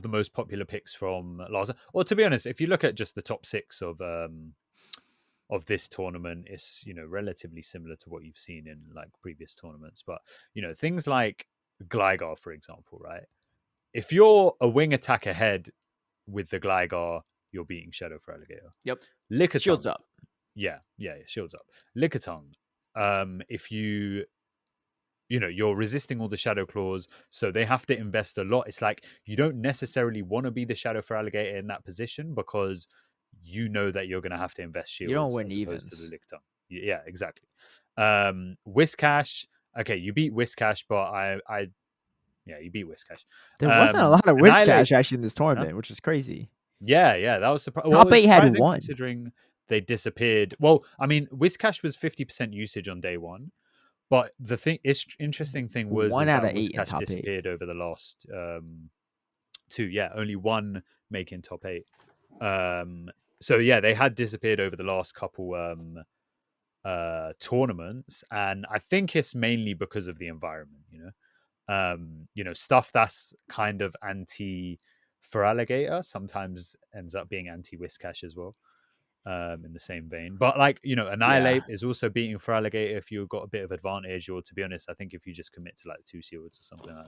[SPEAKER 2] most popular picks from last, or to be honest, if you look at just the top 6 of this tournament, it's relatively similar to what you've seen in like previous tournaments. But things like Gligar, for example, right? If you're a wing attack ahead with the Gligar, you're beating Shadow for Alligator.
[SPEAKER 1] Yep.
[SPEAKER 2] Lickitung,
[SPEAKER 1] Shields up.
[SPEAKER 2] yeah, shields up. Lickitung, if you're resisting all the shadow claws, so they have to invest a lot. It's like you don't necessarily want to be the Shadow for Alligator in that position because you know that you're going to have to invest
[SPEAKER 1] You don't
[SPEAKER 2] shields
[SPEAKER 1] win
[SPEAKER 2] as opposed to the
[SPEAKER 1] evens.
[SPEAKER 2] Lickitung. Yeah, exactly. Whiscash, okay, you beat Whiscash, but yeah, you beat Whiscash.
[SPEAKER 1] There wasn't a lot of
[SPEAKER 2] Annihilate,
[SPEAKER 1] Whiscash actually in this
[SPEAKER 2] huh?
[SPEAKER 1] tournament, which is crazy.
[SPEAKER 2] Yeah, that was surprising. Well, it
[SPEAKER 1] Top
[SPEAKER 2] was
[SPEAKER 1] 8 had
[SPEAKER 2] surprising
[SPEAKER 1] one.
[SPEAKER 2] considering they disappeared. Well, I mean, Whiscash was 50% usage on day one. But the interesting thing was
[SPEAKER 1] 1
[SPEAKER 2] is
[SPEAKER 1] out
[SPEAKER 2] that
[SPEAKER 1] of 8 in
[SPEAKER 2] Whiscash
[SPEAKER 1] top 8.
[SPEAKER 2] disappeared over the last 2. Yeah, only one making top 8. So yeah, they had disappeared over the last couple tournaments, and I think it's mainly because of the environment. Stuff that's kind of anti for Alligator sometimes ends up being anti Whiscash as well. In the same vein. But like,
[SPEAKER 1] Yeah.
[SPEAKER 2] Annihilate is also beating for Alligator if you've got a bit of advantage, or to be honest, I think if you just commit to like 2 shields or something like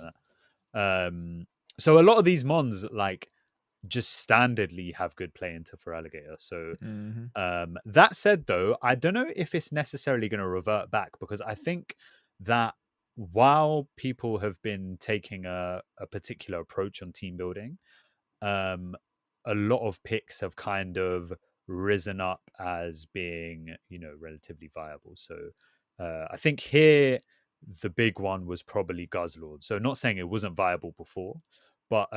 [SPEAKER 2] that. So a lot of these mons like just standardly have good play into for Alligator. So that said though, I don't know if it's necessarily going to revert back, because I think that while people have been taking a particular approach on team building, a lot of picks have kind of risen up as being, relatively viable. So I think here the big one was probably Guzzlord. So not saying it wasn't viable before, but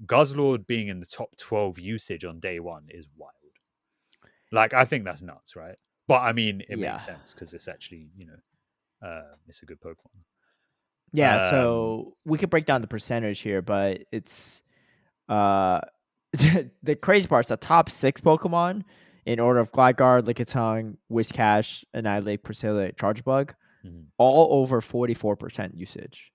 [SPEAKER 2] Guzzlord being in the top 12 usage on day one is wild. Like, I think that's nuts, right? But I mean, it makes sense because it's actually, it's a good Pokemon.
[SPEAKER 1] Yeah, so we could break down the percentage here, but it's the crazy part is the top 6 Pokemon in order of Gligar, Lickitung, Whiscash, Annihilate, Priscilla, Chargebug, all over 44% usage.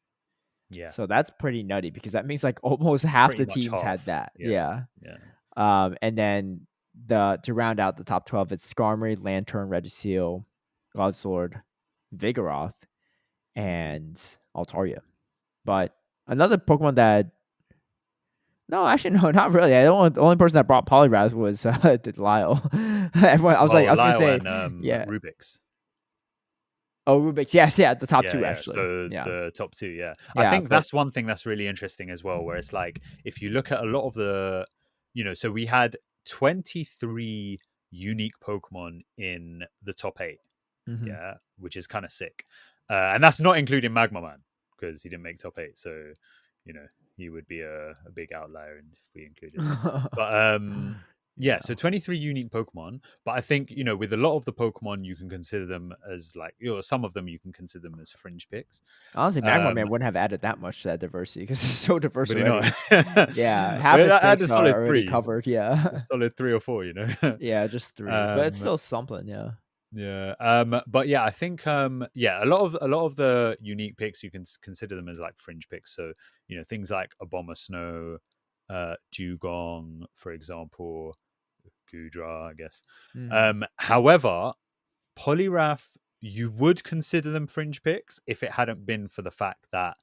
[SPEAKER 2] Yeah.
[SPEAKER 1] So that's pretty nutty because that means like almost half
[SPEAKER 2] Pretty
[SPEAKER 1] the
[SPEAKER 2] much
[SPEAKER 1] teams had
[SPEAKER 2] half.
[SPEAKER 1] that.
[SPEAKER 2] Yeah.
[SPEAKER 1] And then to round out the top 12, it's Skarmory, Lantern, Registeel, Guzzlord, Vigoroth, and Altaria. But another Pokemon that no, actually, no, not really. The only person that brought Poliwrath was Lyle. Everyone, I was gonna
[SPEAKER 2] Lyle
[SPEAKER 1] say,
[SPEAKER 2] and
[SPEAKER 1] yeah.
[SPEAKER 2] Rubik's.
[SPEAKER 1] Oh, Rubik's, yes, yeah, the top 2
[SPEAKER 2] Yeah.
[SPEAKER 1] actually.
[SPEAKER 2] So
[SPEAKER 1] Yeah,
[SPEAKER 2] the top 2, yeah. I
[SPEAKER 1] yeah,
[SPEAKER 2] think that's one thing that's really interesting as well, where it's like if you look at a lot of the, so we had 23 unique Pokemon in the top 8. Yeah, which is kind of sick. And that's not including Magma Man because he didn't make top 8. So, he would be a big outlier if we included him. But yeah, so 23 unique Pokemon. But I think, with a lot of the Pokemon, you can consider them as like, some of them you can consider them as fringe picks.
[SPEAKER 1] Honestly, Magma Man wouldn't have added that much to that diversity because it's so diverse
[SPEAKER 2] Would he
[SPEAKER 1] already.
[SPEAKER 2] not?
[SPEAKER 1] Yeah, half his
[SPEAKER 2] add a
[SPEAKER 1] picks are
[SPEAKER 2] solid
[SPEAKER 1] already
[SPEAKER 2] 3.
[SPEAKER 1] covered. Yeah,
[SPEAKER 2] A solid 3 or 4,
[SPEAKER 1] yeah, just 3, but it's still something. Yeah.
[SPEAKER 2] Yeah. But yeah, I think a lot of the unique picks you can consider them as like fringe picks. So, things like Abomasnow, Dugong, for example, Gudra, I guess. However, Poliwrath, you would consider them fringe picks if it hadn't been for the fact that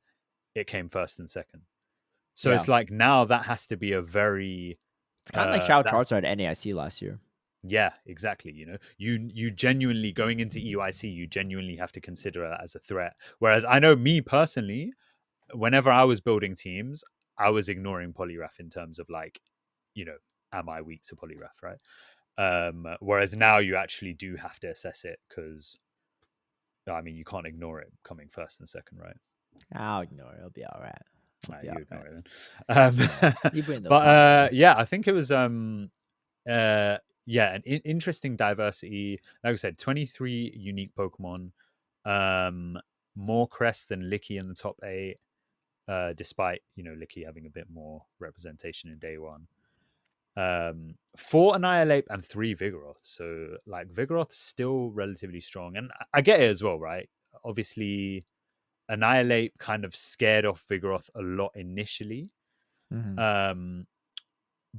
[SPEAKER 2] it came first and second. So it's like now that has to be a very
[SPEAKER 1] it's kind of like Shout Charizard at NAIC last year.
[SPEAKER 2] Yeah, exactly. You genuinely going into EUIC, you genuinely have to consider it as a threat. Whereas I know me personally, whenever I was building teams, I was ignoring Poliwrath in terms of like, am I weak to Poliwrath, right? Whereas now you actually do have to assess it because, I mean, you can't ignore it coming first and second, right?
[SPEAKER 1] I'll ignore it. It'll be all right.
[SPEAKER 2] You ignore it then. But yeah, I think it was an interesting diversity. Like I said, 23 unique Pokemon. More Crest than Licky in the top 8, despite Licky having a bit more representation in day 1. 4 Annihilate and 3 Vigoroth. So like Vigoroth's still relatively strong, and I get it as well, right? Obviously, Annihilate kind of scared off Vigoroth a lot initially.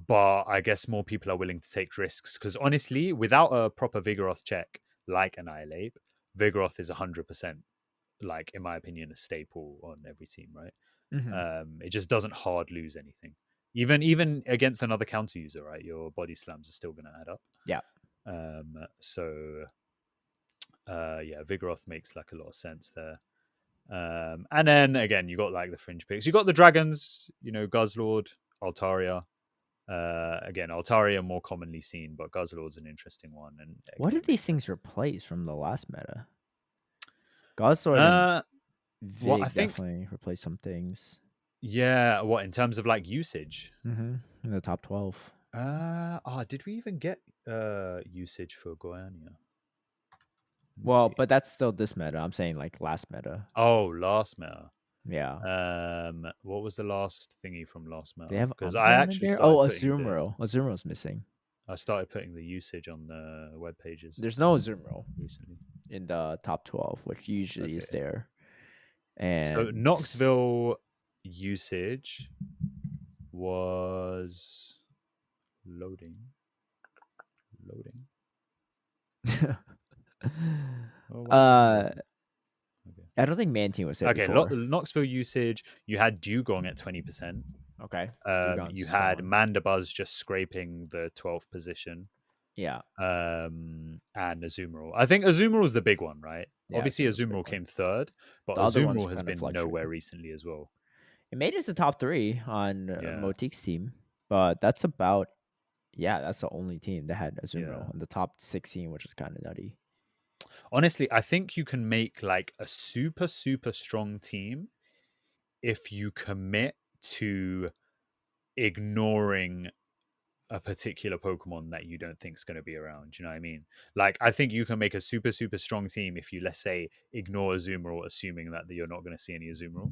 [SPEAKER 2] But I guess more people are willing to take risks because honestly, without a proper Vigoroth check like Annihilate, Vigoroth is 100%, like in my opinion, a staple on every team, right? It just doesn't hard lose anything. Even against another counter user, right? Your body slams are still going to add up.
[SPEAKER 1] Yeah.
[SPEAKER 2] So yeah, Vigoroth makes like a lot of sense there. And then again, you got like the fringe picks. You got the dragons, Guzzlord, Altaria. Again, Altaria more commonly seen, but Guzzlord's an interesting one. And again,
[SPEAKER 1] what did these things replace from the last meta? Guzzlord and Vig I think definitely replaced some things.
[SPEAKER 2] Yeah, what in terms of like usage?
[SPEAKER 1] In the top 12.
[SPEAKER 2] Did we even get usage for Goiania?
[SPEAKER 1] Well, but that's still this meta. I'm saying like last meta.
[SPEAKER 2] Oh, last meta.
[SPEAKER 1] Yeah.
[SPEAKER 2] What was the last thingy from last meta?
[SPEAKER 1] They have
[SPEAKER 2] because I actually
[SPEAKER 1] Azumarill. Azumarill missing.
[SPEAKER 2] I started putting the usage on the web pages.
[SPEAKER 1] There's no Azumarill recently in the top 12, which usually is there. And
[SPEAKER 2] so Knoxville usage was loading.
[SPEAKER 1] I don't think Mantine was there.
[SPEAKER 2] Okay, Knoxville usage. You had Dugong at 20%.
[SPEAKER 1] Okay.
[SPEAKER 2] You had Mandibuzz just scraping the 12th position.
[SPEAKER 1] Yeah.
[SPEAKER 2] And Azumarill. I think Azumarill is the big one, right? Yeah, obviously, Azumarill came third, but Azumarill has been nowhere recently as well.
[SPEAKER 1] It made it to top 3 on Motique's team, but that's about that's the only team that had Azumarill in the top 16, which is kind of nutty.
[SPEAKER 2] Honestly, I think you can make like a super, super strong team if you commit to ignoring a particular Pokemon that you don't think is going to be around. Do you know what I mean? Like, I think you can make a super, super strong team if you, let's say, ignore Azumarill, assuming that you're not going to see any Azumarill.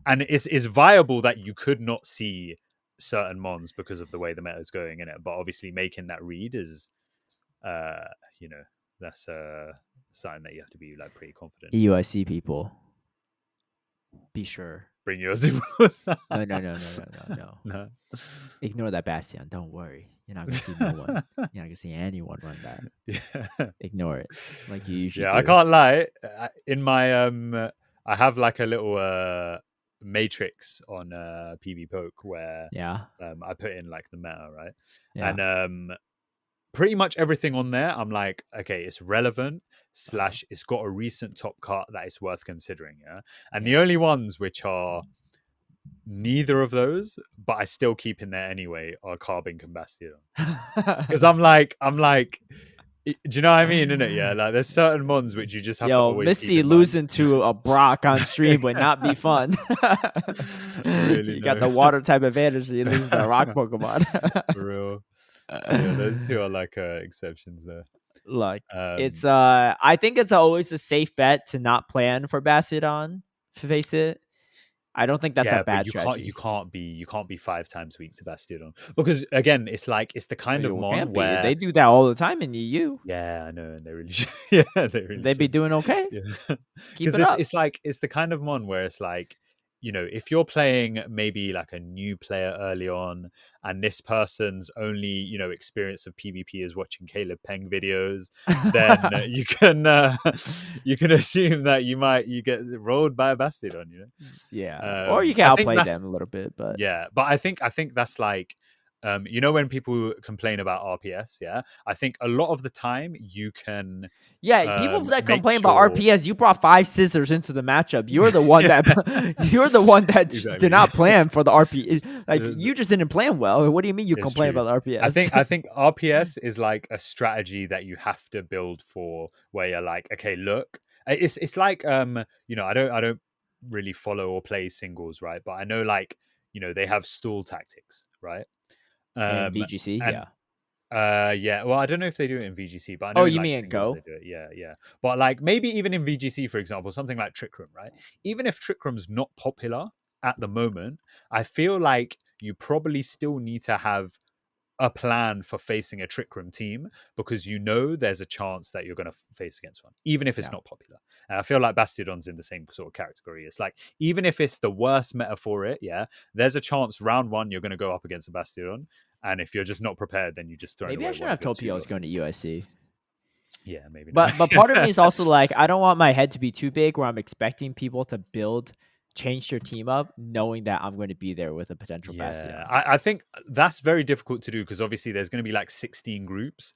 [SPEAKER 2] And it's viable that you could not see certain Mons because of the way the meta is going in it. But obviously, making that read is, that's a sign that you have to be like pretty confident.
[SPEAKER 1] EUIC people, be sure.
[SPEAKER 2] Bring your Azumarill.
[SPEAKER 1] No. Ignore that Bastion. Don't worry. You're not gonna see no one. You're not gonna see anyone run that. Yeah. Ignore it, like you usually.
[SPEAKER 2] I can't lie. In my I have like a little matrix on PV Poke where I put in like the meta, right? Yeah. And pretty much everything on there, I'm like, okay, it's relevant / it's got a recent top cut that is worth considering, And the only ones which are neither of those, but I still keep in there anyway, are Carbink and Bastion. Because I'm like, Do you know what I mean? Innit? Yeah, like there's certain ones which you just have to
[SPEAKER 1] Yo,
[SPEAKER 2] always keep
[SPEAKER 1] Missy
[SPEAKER 2] in mind.
[SPEAKER 1] losing to a Brock on stream would not be fun.
[SPEAKER 2] Really,
[SPEAKER 1] You got
[SPEAKER 2] no.
[SPEAKER 1] the water type advantage, you lose the rock Pokemon.
[SPEAKER 2] For real. So yeah, those two are like exceptions there.
[SPEAKER 1] Like it's
[SPEAKER 2] Um,
[SPEAKER 1] I think it's always a safe bet to not plan for Bastiodon to face it. I don't think that's a
[SPEAKER 2] yeah, but
[SPEAKER 1] bad strategy.
[SPEAKER 2] you can't be 5 times weak to Bastiodon because again, it's like it's the kind of
[SPEAKER 1] You
[SPEAKER 2] mon
[SPEAKER 1] can't be.
[SPEAKER 2] where
[SPEAKER 1] They do that all the time in EU.
[SPEAKER 2] yeah, I know, and they really should. Yeah, they really
[SPEAKER 1] They'd be
[SPEAKER 2] should.
[SPEAKER 1] doing okay.
[SPEAKER 2] Yeah,
[SPEAKER 1] Keep
[SPEAKER 2] because
[SPEAKER 1] it up.
[SPEAKER 2] it's like it's the kind of mon where it's like if you're playing maybe like a new player early on, and this person's only experience of PvP is watching Caleb Peng videos, then you can assume that you get rolled by a Bastiodon.
[SPEAKER 1] Yeah, or you can
[SPEAKER 2] I think
[SPEAKER 1] outplay them
[SPEAKER 2] that's
[SPEAKER 1] a little bit, but
[SPEAKER 2] yeah, but I think that's like when people complain about RPS, yeah, I think a lot of the time you can
[SPEAKER 1] yeah, people that
[SPEAKER 2] make
[SPEAKER 1] complain about
[SPEAKER 2] sure
[SPEAKER 1] RPS, you brought 5 scissors into the matchup. You're the one
[SPEAKER 2] yeah,
[SPEAKER 1] that you're the one that did
[SPEAKER 2] exactly.
[SPEAKER 1] not plan for the RPS. Like
[SPEAKER 2] Uh,
[SPEAKER 1] you just didn't plan well. What do you mean you
[SPEAKER 2] it's
[SPEAKER 1] complain
[SPEAKER 2] true.
[SPEAKER 1] about
[SPEAKER 2] I
[SPEAKER 1] RPS?
[SPEAKER 2] think I think RPS is like a strategy that you have to build for, where you're like, okay, look, it's like I don't really follow or play singles, right? But I know like they have stall tactics, right?
[SPEAKER 1] And
[SPEAKER 2] Um,
[SPEAKER 1] VGC,
[SPEAKER 2] and
[SPEAKER 1] yeah.
[SPEAKER 2] yeah. Well, I don't know if they do it in VGC, but I
[SPEAKER 1] Oh,
[SPEAKER 2] know in
[SPEAKER 1] you
[SPEAKER 2] like
[SPEAKER 1] mean in
[SPEAKER 2] singles they
[SPEAKER 1] Go?
[SPEAKER 2] do it. Yeah, yeah. But like maybe even in VGC, for example, something like Trick Room, right? Even if Trick Room's not popular at the moment, I feel like you probably still need to have a plan for facing a Trick Room team, because there's a chance that you're going to face against one, even if it's
[SPEAKER 1] Yeah.
[SPEAKER 2] not popular. And I feel like Bastiodon's in the same sort of category. It's like, even if it's the worst meta for it, yeah, there's a chance round one you're going to go up against a Bastiodon. And if you're just not prepared, then you just thrown
[SPEAKER 1] Maybe I
[SPEAKER 2] away
[SPEAKER 1] shouldn't
[SPEAKER 2] one of
[SPEAKER 1] have
[SPEAKER 2] your
[SPEAKER 1] told
[SPEAKER 2] two
[SPEAKER 1] people I was going to
[SPEAKER 2] losses.
[SPEAKER 1] USC.
[SPEAKER 2] Yeah, maybe not.
[SPEAKER 1] But part of me is also like I don't want my head to be too big where I'm expecting people to change their team up, knowing that I'm going to be there with a potential
[SPEAKER 2] Yeah,
[SPEAKER 1] Bastion.
[SPEAKER 2] I think that's very difficult to do, because obviously there's going to be like 16 groups,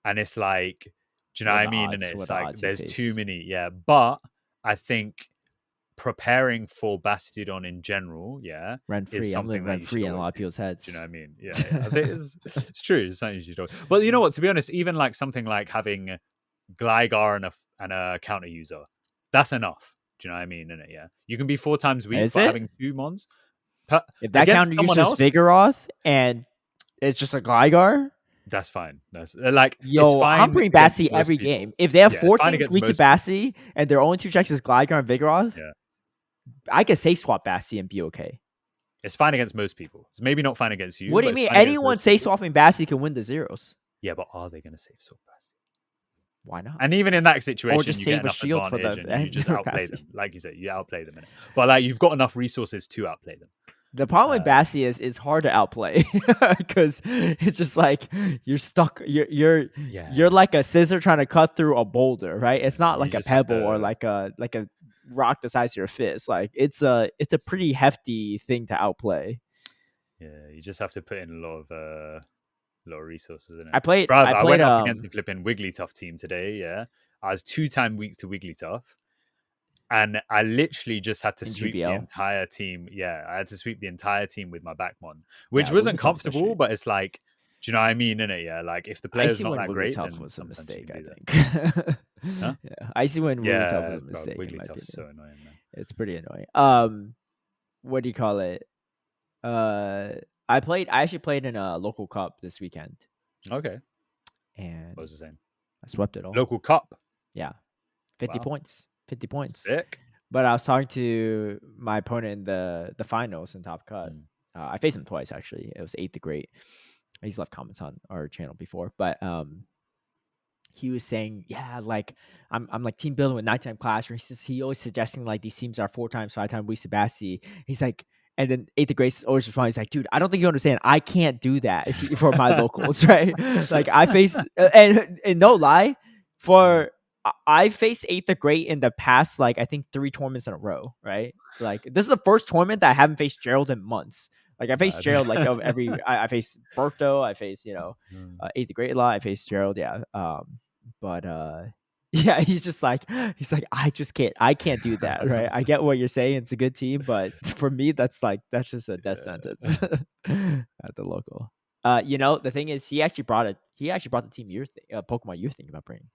[SPEAKER 2] and it's like, do you know what I mean? And
[SPEAKER 1] What
[SPEAKER 2] it's
[SPEAKER 1] are the
[SPEAKER 2] like
[SPEAKER 1] odds you
[SPEAKER 2] there's too
[SPEAKER 1] face?
[SPEAKER 2] many. Yeah, but I think preparing for Bastiodon in general, yeah,
[SPEAKER 1] Rent
[SPEAKER 2] is
[SPEAKER 1] free. I'm living
[SPEAKER 2] something that
[SPEAKER 1] rent
[SPEAKER 2] you should
[SPEAKER 1] free in a
[SPEAKER 2] always
[SPEAKER 1] lot of
[SPEAKER 2] do.
[SPEAKER 1] people's
[SPEAKER 2] Do you know
[SPEAKER 1] heads.
[SPEAKER 2] what I mean? Yeah, yeah. I think it's true. It's something you should do. But you know what? To be honest, even like something like having Gligar and a counter user, that's enough. Do you know what I mean? In it, yeah, you can be 4 times weak,
[SPEAKER 1] Is
[SPEAKER 2] but
[SPEAKER 1] it?
[SPEAKER 2] having two mons
[SPEAKER 1] If that
[SPEAKER 2] against
[SPEAKER 1] counter
[SPEAKER 2] someone
[SPEAKER 1] user is
[SPEAKER 2] else,
[SPEAKER 1] Vigoroth and it's just a Gligar,
[SPEAKER 2] that's fine. That's like it's
[SPEAKER 1] yo, I'm
[SPEAKER 2] fine
[SPEAKER 1] bringing
[SPEAKER 2] against
[SPEAKER 1] Bassi
[SPEAKER 2] most
[SPEAKER 1] every
[SPEAKER 2] people.
[SPEAKER 1] game. If they have
[SPEAKER 2] Yeah, it's
[SPEAKER 1] four
[SPEAKER 2] fine
[SPEAKER 1] things
[SPEAKER 2] against
[SPEAKER 1] weak to
[SPEAKER 2] most people.
[SPEAKER 1] Bassi and their only two checks is Gligar and Vigoroth,
[SPEAKER 2] Yeah,
[SPEAKER 1] I could safe swap Bassi and be okay.
[SPEAKER 2] it's fine against most people. It's maybe not fine against you,
[SPEAKER 1] What do
[SPEAKER 2] but
[SPEAKER 1] you
[SPEAKER 2] it's
[SPEAKER 1] mean?
[SPEAKER 2] fine against
[SPEAKER 1] Anyone
[SPEAKER 2] most
[SPEAKER 1] safe
[SPEAKER 2] people.
[SPEAKER 1] swapping Bassi can win the zeros.
[SPEAKER 2] Yeah, but are they going to save so fast?
[SPEAKER 1] Why not?
[SPEAKER 2] And even in that
[SPEAKER 1] Or
[SPEAKER 2] situation,
[SPEAKER 1] just
[SPEAKER 2] you get
[SPEAKER 1] save a
[SPEAKER 2] enough
[SPEAKER 1] shield for
[SPEAKER 2] advantage
[SPEAKER 1] the
[SPEAKER 2] and you
[SPEAKER 1] and
[SPEAKER 2] just outplay
[SPEAKER 1] Bassi.
[SPEAKER 2] them. Like you said, you outplay them in it. But like you've got enough resources to outplay them.
[SPEAKER 1] The problem with
[SPEAKER 2] Um,
[SPEAKER 1] Bassi is it's hard to outplay because it's just like you're stuck. You're
[SPEAKER 2] yeah,
[SPEAKER 1] like a scissor trying to cut through a boulder, right? It's not
[SPEAKER 2] you
[SPEAKER 1] like a
[SPEAKER 2] just have
[SPEAKER 1] pebble or
[SPEAKER 2] to.
[SPEAKER 1] like a rock the size of your fist. Like it's a pretty hefty thing to outplay.
[SPEAKER 2] Yeah, you just have to put in a lot of resources in it.
[SPEAKER 1] I played
[SPEAKER 2] Bruv,
[SPEAKER 1] I
[SPEAKER 2] I
[SPEAKER 1] played
[SPEAKER 2] went up against a flipping Wigglytuff team today. Yeah, I was 2 time weak to Wigglytuff, and I literally just had to
[SPEAKER 1] in
[SPEAKER 2] sweep the
[SPEAKER 1] GBL.
[SPEAKER 2] entire team. Yeah, I had to sweep the entire team with my backmon, which
[SPEAKER 1] Yeah,
[SPEAKER 2] wasn't
[SPEAKER 1] Wigglytuff's a
[SPEAKER 2] comfortable,
[SPEAKER 1] shit.
[SPEAKER 2] but it's like, do you know what I mean? In it, yeah. Like if the player's
[SPEAKER 1] Icy
[SPEAKER 2] not
[SPEAKER 1] Wind
[SPEAKER 2] that great,
[SPEAKER 1] Wigglytuff
[SPEAKER 2] then
[SPEAKER 1] was a
[SPEAKER 2] sometimes you
[SPEAKER 1] mistake,
[SPEAKER 2] can
[SPEAKER 1] I
[SPEAKER 2] do that.
[SPEAKER 1] think.
[SPEAKER 2] Huh?
[SPEAKER 1] Yeah, Icy Wind Wigglytuff was
[SPEAKER 2] Yeah,
[SPEAKER 1] a
[SPEAKER 2] bro,
[SPEAKER 1] mistake in my
[SPEAKER 2] Wigglytuff is so
[SPEAKER 1] opinion.
[SPEAKER 2] annoying, man.
[SPEAKER 1] It's pretty annoying. What do you call it? Uh, I actually played in a local cup this weekend,
[SPEAKER 2] Okay, what
[SPEAKER 1] and
[SPEAKER 2] was the same?
[SPEAKER 1] I swept it all.
[SPEAKER 2] Local cup.
[SPEAKER 1] Yeah, 50
[SPEAKER 2] Wow,
[SPEAKER 1] points. 50 points.
[SPEAKER 2] sick.
[SPEAKER 1] But I was talking to my opponent in the finals in Top Cut.
[SPEAKER 2] Mm.
[SPEAKER 1] I faced him twice actually. It was 8 the Great. He's left comments on our channel before, but he was saying, yeah, like I'm like team building with nighttime clash, or he always suggesting like these teams are 4 times, 5 times weak to Bassi. He's like, and then Eighth of Grace always responds, he's like, dude, I don't think you understand. I can't do that for my locals, right? Like I face and no lie, for I faced Eighth of Great in the past, like I think 3 tournaments in a row, right? Like this is the first tournament that I haven't faced Gerald in months. Like I faced
[SPEAKER 2] Mad.
[SPEAKER 1] Gerald like of every I faced Berto, I faced
[SPEAKER 2] Mm.
[SPEAKER 1] Eighth of Great a lot, I faced Gerald, yeah. But yeah, he's like I can't do that, right? I get what you're saying, it's a good team, but for me that's just a death
[SPEAKER 2] Yeah.
[SPEAKER 1] sentence at the local. The thing is, he actually brought the team Pokemon you're thinking about bringing.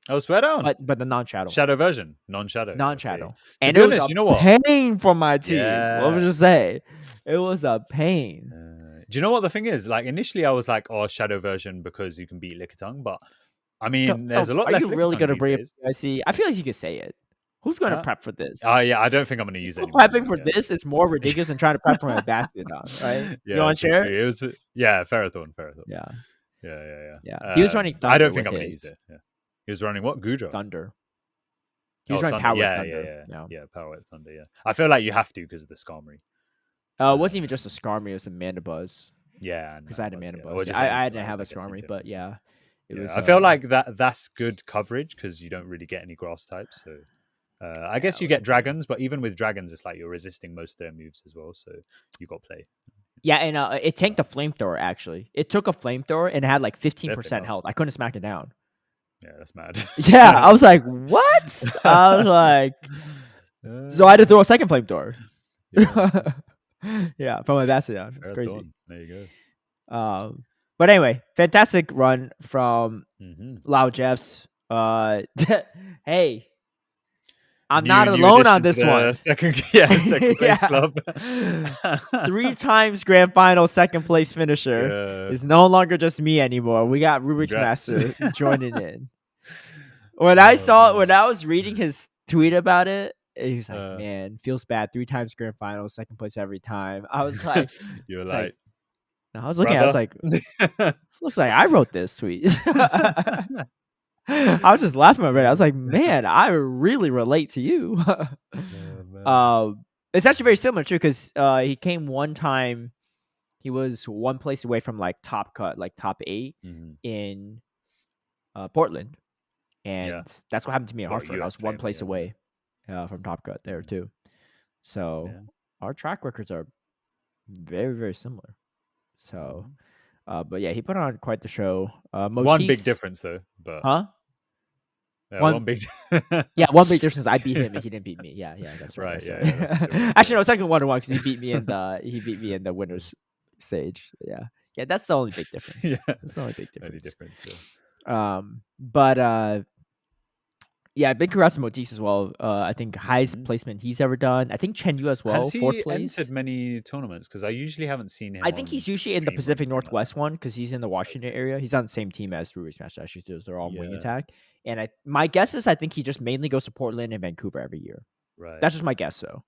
[SPEAKER 2] Oh, swear down.
[SPEAKER 1] But the non-shadow.
[SPEAKER 2] Shadow version. Non-shadow.
[SPEAKER 1] Non-shadow.
[SPEAKER 2] Okay. To
[SPEAKER 1] And
[SPEAKER 2] be
[SPEAKER 1] it was
[SPEAKER 2] honest,
[SPEAKER 1] a
[SPEAKER 2] you know what?
[SPEAKER 1] pain for my team.
[SPEAKER 2] Yeah.
[SPEAKER 1] What would you say? It was a pain.
[SPEAKER 2] Do you know what the thing is? Like, initially I was like, oh, shadow version because you can beat Lickitung, but I mean, there's a lot
[SPEAKER 1] Are
[SPEAKER 2] less
[SPEAKER 1] you really
[SPEAKER 2] Lickitung
[SPEAKER 1] gonna
[SPEAKER 2] these
[SPEAKER 1] bring
[SPEAKER 2] days.
[SPEAKER 1] up IC? I feel like you could say it. Who's gonna
[SPEAKER 2] Huh?
[SPEAKER 1] prep for this?
[SPEAKER 2] Oh, yeah, I don't think I'm going to use it
[SPEAKER 1] People
[SPEAKER 2] anymore.
[SPEAKER 1] prepping for this is more ridiculous than trying to prep for a Bastiodon, right? You
[SPEAKER 2] Yeah,
[SPEAKER 1] want to share?
[SPEAKER 2] it was, yeah, Ferrothorn.
[SPEAKER 1] Yeah.
[SPEAKER 2] Yeah.
[SPEAKER 1] He was running
[SPEAKER 2] I
[SPEAKER 1] Thunder
[SPEAKER 2] don't think
[SPEAKER 1] with
[SPEAKER 2] I'm going to use
[SPEAKER 1] his
[SPEAKER 2] it. Yeah. He was running what? Gudra?
[SPEAKER 1] Thunder. He was
[SPEAKER 2] Oh,
[SPEAKER 1] running
[SPEAKER 2] Thunder.
[SPEAKER 1] Power Whip
[SPEAKER 2] Yeah.
[SPEAKER 1] Thunder.
[SPEAKER 2] Yeah, Power Whip Thunder, yeah. I feel like you have to because of the Skarmory.
[SPEAKER 1] It wasn't even just a Skarmory, it was the Mandibuzz.
[SPEAKER 2] Yeah,
[SPEAKER 1] Because I had a
[SPEAKER 2] Mandibuzz,
[SPEAKER 1] Mandibuzz.
[SPEAKER 2] or just
[SPEAKER 1] I
[SPEAKER 2] anything
[SPEAKER 1] didn't have
[SPEAKER 2] else,
[SPEAKER 1] a
[SPEAKER 2] I guess, in
[SPEAKER 1] Skarmory, but
[SPEAKER 2] general.
[SPEAKER 1] yeah. It was
[SPEAKER 2] I feel like that's good coverage because you don't really get any grass types. So I guess you get dragons, but even with dragons, it's like you're resisting most of their moves as well. So you got to play.
[SPEAKER 1] Yeah, and it tanked a flamethrower, actually. It took a flamethrower and it had like 15% health. I couldn't smack it down.
[SPEAKER 2] Yeah, that's mad.
[SPEAKER 1] Yeah, I was like, what? I was like, so I had to throw a second flamethrower. Yeah, from my Bastiodon. It's crazy.
[SPEAKER 2] There you
[SPEAKER 1] go. But anyway, fantastic run from Loud Jeffs. Hey, I'm not alone on this one.
[SPEAKER 2] Second place club.
[SPEAKER 1] 3 times grand final second place finisher. It's no longer just me anymore. We got Rubik's Master joining in. When I was reading his tweet about it, he was like, "Man, feels bad. 3 times grand final, second place every time." I was like,
[SPEAKER 2] "You're like."
[SPEAKER 1] I was looking. I was like, "This looks like I wrote this tweet." I was just laughing about it. I was like, "Man, I really relate to you." It's actually very similar too, because he came one time. He was one place away from like top cut, like top 8 in Portland. And that's what happened to me at Hartford. I was one place away from Top Cut there too. So our track records are very, very similar. So, but yeah, he put on quite the show.
[SPEAKER 2] One big difference though, but yeah, one big
[SPEAKER 1] difference. I beat him and he didn't beat me. Yeah, that's right.
[SPEAKER 2] Right. Yeah,
[SPEAKER 1] actually, no, second 1-1 because he beat me in the winners stage. Yeah, that's the only big difference.
[SPEAKER 2] Yeah,
[SPEAKER 1] that's the only big difference. But yeah, big congrats to Motis as well. I think highest placement he's ever done. I think Chen Yu as well.
[SPEAKER 2] Has he
[SPEAKER 1] 4th place.
[SPEAKER 2] entered many tournaments? Because I usually haven't seen him.
[SPEAKER 1] I think he's usually in the Pacific Northwest one because he's in the Washington area. He's on the same team as Rubik's Master. Actually, they're all Wing Attack. And my guess is I think he just mainly goes to Portland and Vancouver every year.
[SPEAKER 2] Right.
[SPEAKER 1] That's just my guess, though.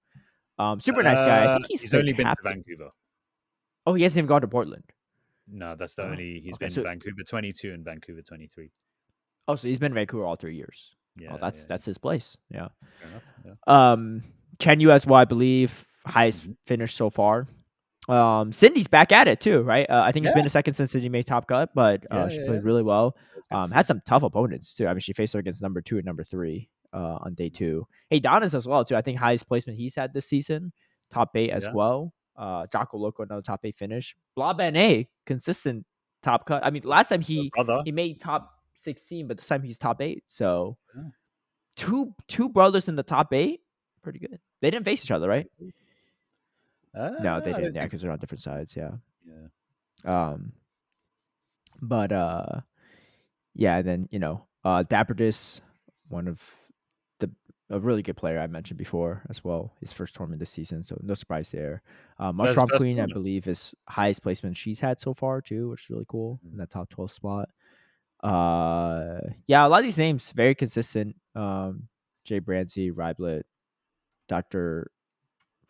[SPEAKER 1] Super nice guy. I think he's
[SPEAKER 2] only been to Vancouver.
[SPEAKER 1] Oh, he hasn't even gone to Portland.
[SPEAKER 2] No, that's the only. He's been Vancouver 22 and Vancouver 23.
[SPEAKER 1] Oh, so he's been in Vancouver all 3 years.
[SPEAKER 2] Yeah,
[SPEAKER 1] that's his place. Yeah.
[SPEAKER 2] Fair enough, yeah.
[SPEAKER 1] Chen Yu as well, I believe, highest finish so far. Cindy's back at it too, right? I think it's been a second since Cindy made Top Cut, but she played really well. Had some tough opponents too. I mean, she faced her against number 2 and number 3 on day 2. Hey, Donis as well too. I think highest placement he's had this season, top 8 as well. Jocko Loco, another top 8 finish. Blob NA, consistent Top Cut. I mean, last time he made top 16, but this time he's top 8. So two brothers in the top 8, pretty good. They didn't face each other, right? No, they didn't. Yeah, because they're on different sides. Yeah. But yeah. And then Dappertis, one of a really good player I mentioned before as well. His first tournament this season, so no surprise there. Mushroom Queen, I believe, is highest placement she's had so far too, which is really cool in that top 12 spot. Yeah, a lot of these names very consistent. Jay Brandsey, Ryblet, Dr.